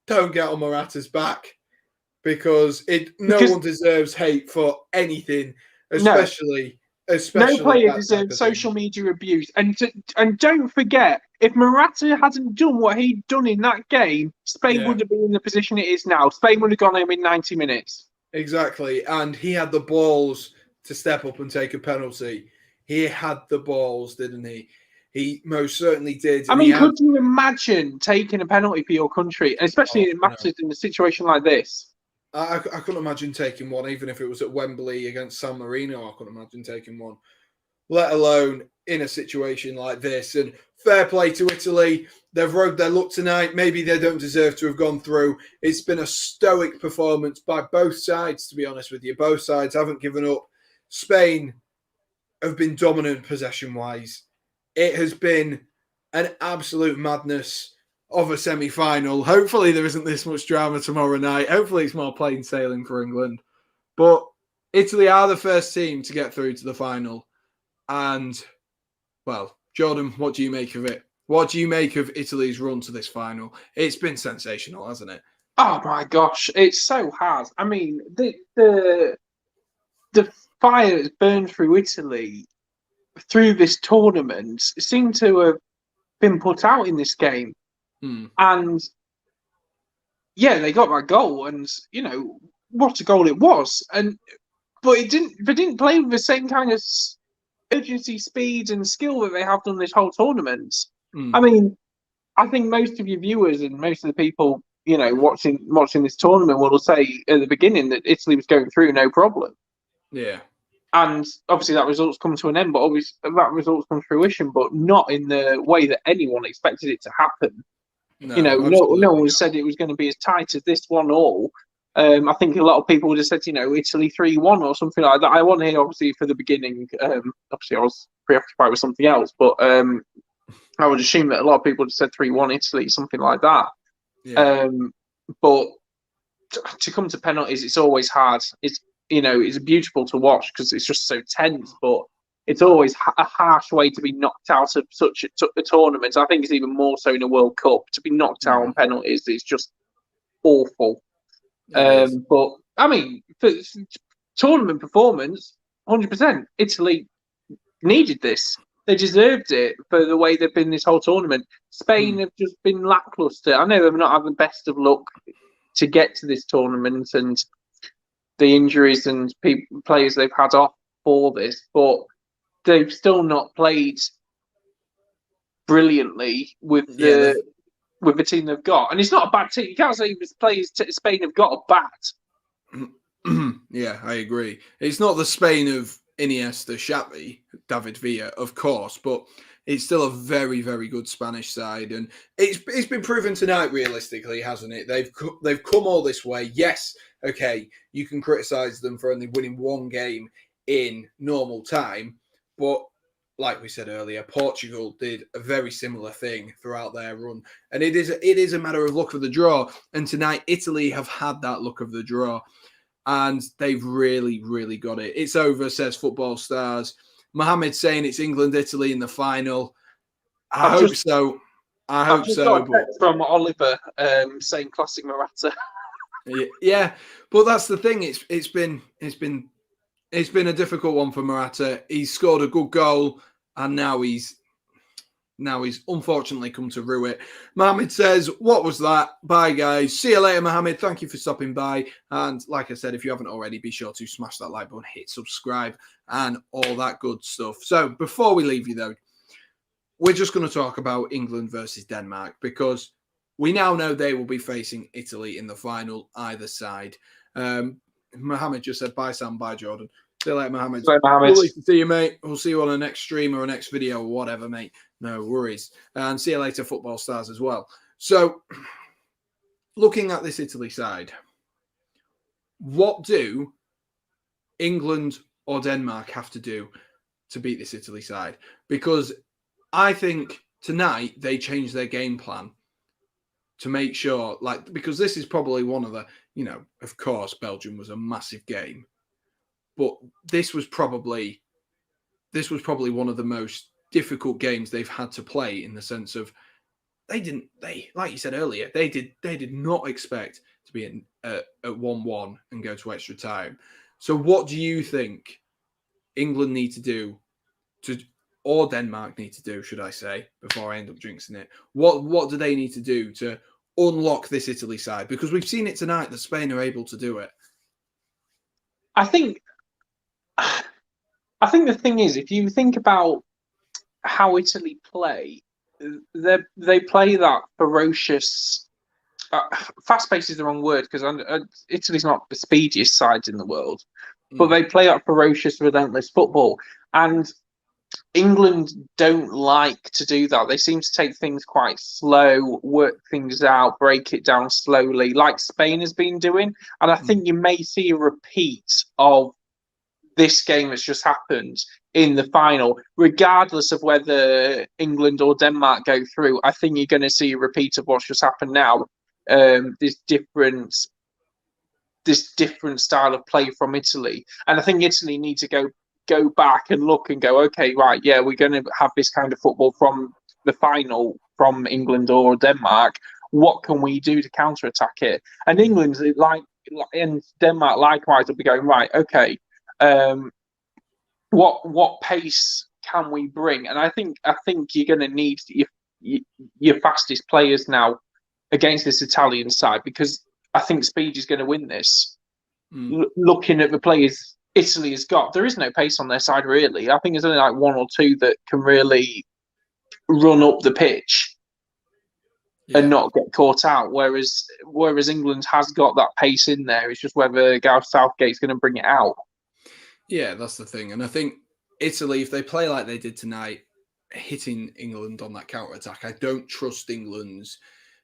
don't get on Morata's back, because no one deserves hate for anything, especially no player deserves social media abuse. And don't forget, if Morata hadn't done what he'd done in that game, Spain wouldn't have been in the position it is now. Spain would have gone home in 90 minutes. Exactly. And he had the balls to step up and take a penalty. He had the balls, didn't he? He most certainly did. I mean, could you imagine taking a penalty for your country, especially in matters in a situation like this? I couldn't imagine taking one, even if it was at Wembley against San Marino. I couldn't imagine taking one, let alone in a situation like this. And fair play to Italy. They've rode their luck tonight. Maybe they don't deserve to have gone through. It's been a stoic performance by both sides, to be honest with you. Both sides haven't given up. Spain have been dominant possession-wise. It has been an absolute madness of a semi-final. Hopefully there isn't this much drama tomorrow night. Hopefully it's more plain sailing for England. But Italy are the first team to get through to the final. And, well, Jordan, what do you make of it? What do you make of Italy's run to this final? It's been sensational, hasn't it? Oh my gosh, it so has. I mean, the fire that's burned through Italy through this tournament seemed to have been put out in this game. And yeah, they got that goal, and you know what a goal it was. But they didn't play with the same kind of urgency, speed, and skill that they have done this whole tournament. I mean, I think most of your viewers and most of the people, you know, watching this tournament will say at the beginning that Italy was going through no problem. Yeah. And obviously that result's come to an end, but obviously that result's come to fruition, but not in the way that anyone expected it to happen. No, you know, no one said it was going to be as tight as this one all. I think a lot of people would have said, you know, Italy 3-1 or something like that. I want to hear, obviously, for the beginning. Obviously, I was preoccupied with something else, but I would assume that a lot of people would have said 3-1 Italy, something like that. Yeah. but to come to penalties, it's always hard. It's beautiful to watch because it's just so tense, but it's always a harsh way to be knocked out of such a tournament. I think it's even more so in a World Cup. To be knocked out on penalties is just awful. But I mean, for tournament performance, 100%. Italy needed this. They deserved it for the way they've been this whole tournament. Spain have just been lackluster. I know they've not had the best of luck to get to this tournament and the injuries and players they've had off for this, but they've still not played brilliantly with the team they've got. And it's not a bad team. You can't say the players Spain have got a bad. Yeah, I agree. It's not the Spain of Iniesta, Xavi, David Villa, of course, but it's still a very, very good Spanish side, and it's been proven tonight. Realistically, hasn't it? They've come all this way. Yes, okay, you can criticise them for only winning one game in normal time, but like we said earlier, Portugal did a very similar thing throughout their run, and it is a matter of luck of the draw. And tonight, Italy have had that luck of the draw. And they've really, really got it. It's over, says Football Stars. Mohammed saying it's England, Italy in the final. I hope so. Got a text from Oliver saying classic Morata. Yeah, but that's the thing. It's been a difficult one for Morata. He's scored a good goal, and now he's unfortunately come to rue it. Mohammed says, what was that? Bye, guys. See you later, Mohammed. Thank you for stopping by. And like I said, if you haven't already, be sure to smash that like button, hit subscribe, and all that good stuff. So before we leave you, though, we're just going to talk about England versus Denmark, because we now know they will be facing Italy in the final, either side. Mohammed just said, bye, Sam. Bye, Jordan. See you later, Mohammed. Bye, Mohammed. Lovely to see you, mate. We'll see you on the next stream or a next video or whatever, mate. No worries. And see you later, Football Stars, as well. So, looking at this Italy side, what do England or Denmark have to do to beat this Italy side? Because I think tonight they changed their game plan to make sure, because this is probably one of the, of course, Belgium was a massive game. But this was probably one of the most difficult games they've had to play, in the sense of they like you said earlier, they did not expect to be at 1-1 and go to extra time. So what do you think England need to do or Denmark need to do, should I say, before I end up jinxing it? What do they need to do to unlock this Italy side? Because we've seen it tonight that Spain are able to do it. I think the thing is, if you think about how Italy play, they play that ferocious. Fast pace is the wrong word, because Italy's not the speediest side in the world, but they play that ferocious, relentless football. And England don't like to do that. They seem to take things quite slow, work things out, break it down slowly, like Spain has been doing. And I think you may see a repeat of this game that's just happened in the final, regardless of whether England or Denmark go through. I think you're going to see a repeat of what's just happened now. This different style of play from Italy, and I think Italy need to go back and look and go, okay, right, yeah, we're going to have this kind of football from the final from England or Denmark. What can we do to counter-attack it? And England, and Denmark likewise, will be going, right, okay, what pace can we bring? And I think you're going to need your fastest players now against this Italian side, because I think speed is going to win this. Looking at the players Italy has got, there is no pace on their side, really. I think there's only like one or two that can really run up the pitch and not get caught out, whereas England has got that pace in there. It's just whether Gareth Southgate's going to bring it out. Yeah, that's the thing. And I think Italy, if they play like they did tonight, hitting England on that counter-attack, I don't trust England's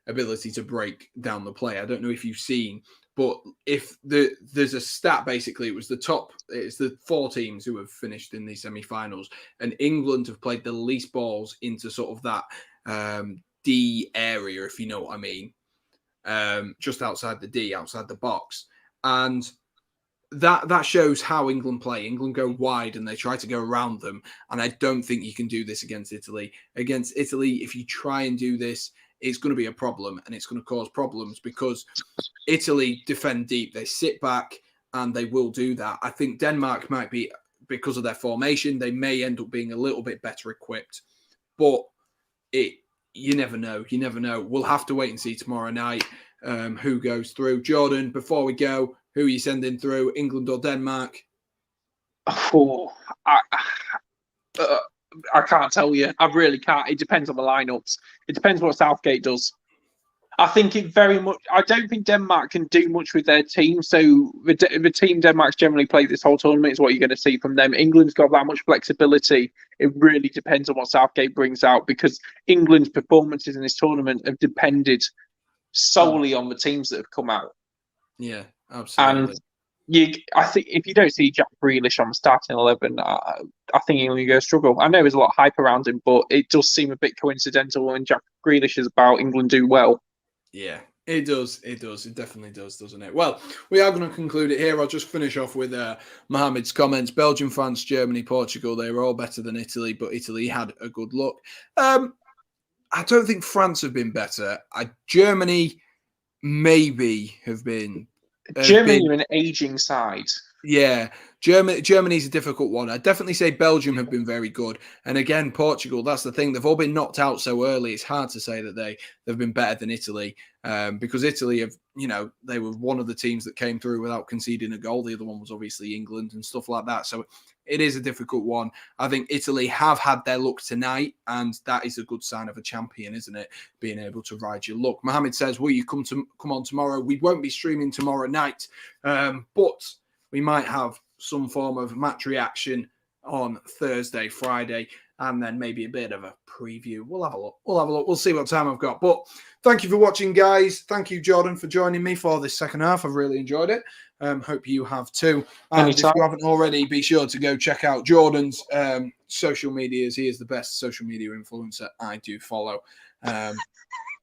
ability to break down the play. I don't know if you've seen, but if there's a stat, basically, it's the 4 teams who have finished in the semi-finals, and England have played the least balls into sort of that D area, if you know what I mean. just outside the D, outside the box. And that shows how England play. England go wide and they try to go around them. And I don't think you can do this against Italy. Against Italy, if you try and do this, it's going to be a problem, and it's going to cause problems because Italy defend deep. They sit back and they will do that. I think Denmark might be, because of their formation, they may end up being a little bit better equipped. But you never know. You never know. We'll have to wait and see tomorrow night who goes through. Jordan, before we go, who are you sending through, England or Denmark? Oh, I can't tell you. I really can't. It depends on the lineups. It depends what Southgate does. I think it very much. I don't think Denmark can do much with their team. So the team Denmark's generally played this whole tournament is what you're going to see from them. England's got that much flexibility. It really depends on what Southgate brings out, because England's performances in this tournament have depended solely on the teams that have come out. Yeah, absolutely. And I think if you don't see Jack Grealish on the starting 11, I think England are going to struggle. I know there's a lot of hype around him, but it does seem a bit coincidental when Jack Grealish is about, England do well. Yeah, it does. It does. It definitely does, doesn't it? Well, we are going to conclude it here. I'll just finish off with Mohamed's comments. Belgium, France, Germany, Portugal, they were all better than Italy, but Italy had a good look. I don't think France have been better. Germany maybe have been. Germany are an ageing side. Yeah, Germany's a difficult one. I'd definitely say Belgium have been very good. And again, Portugal, that's the thing. They've all been knocked out so early. It's hard to say that they've been better than Italy because Italy have, they were one of the teams that came through without conceding a goal. The other one was obviously England and stuff like that. So it is a difficult one. I think Italy have had their luck tonight, and that is a good sign of a champion, isn't it? Being able to ride your luck. Mohamed says, will you come on tomorrow? We won't be streaming tomorrow night, but we might have some form of match reaction on Thursday, Friday, and then maybe a bit of a preview. We'll have a look. We'll see what time I've got. But thank you for watching, guys. Thank you, Jordan, for joining me for this second half. I've really enjoyed it. Hope you have too. And if you haven't already, be sure to go check out Jordan's social medias. He is the best social media influencer I do follow.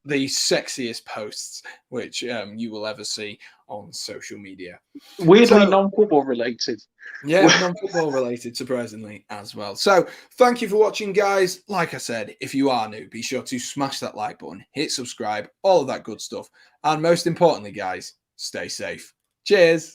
The sexiest posts which you will ever see on social media. Weirdly non-football related. Yeah, non-football related, surprisingly, as well. So thank you for watching, guys. Like I said, if you are new, be sure to smash that like button, hit subscribe, all of that good stuff. And most importantly, guys, stay safe. Cheers.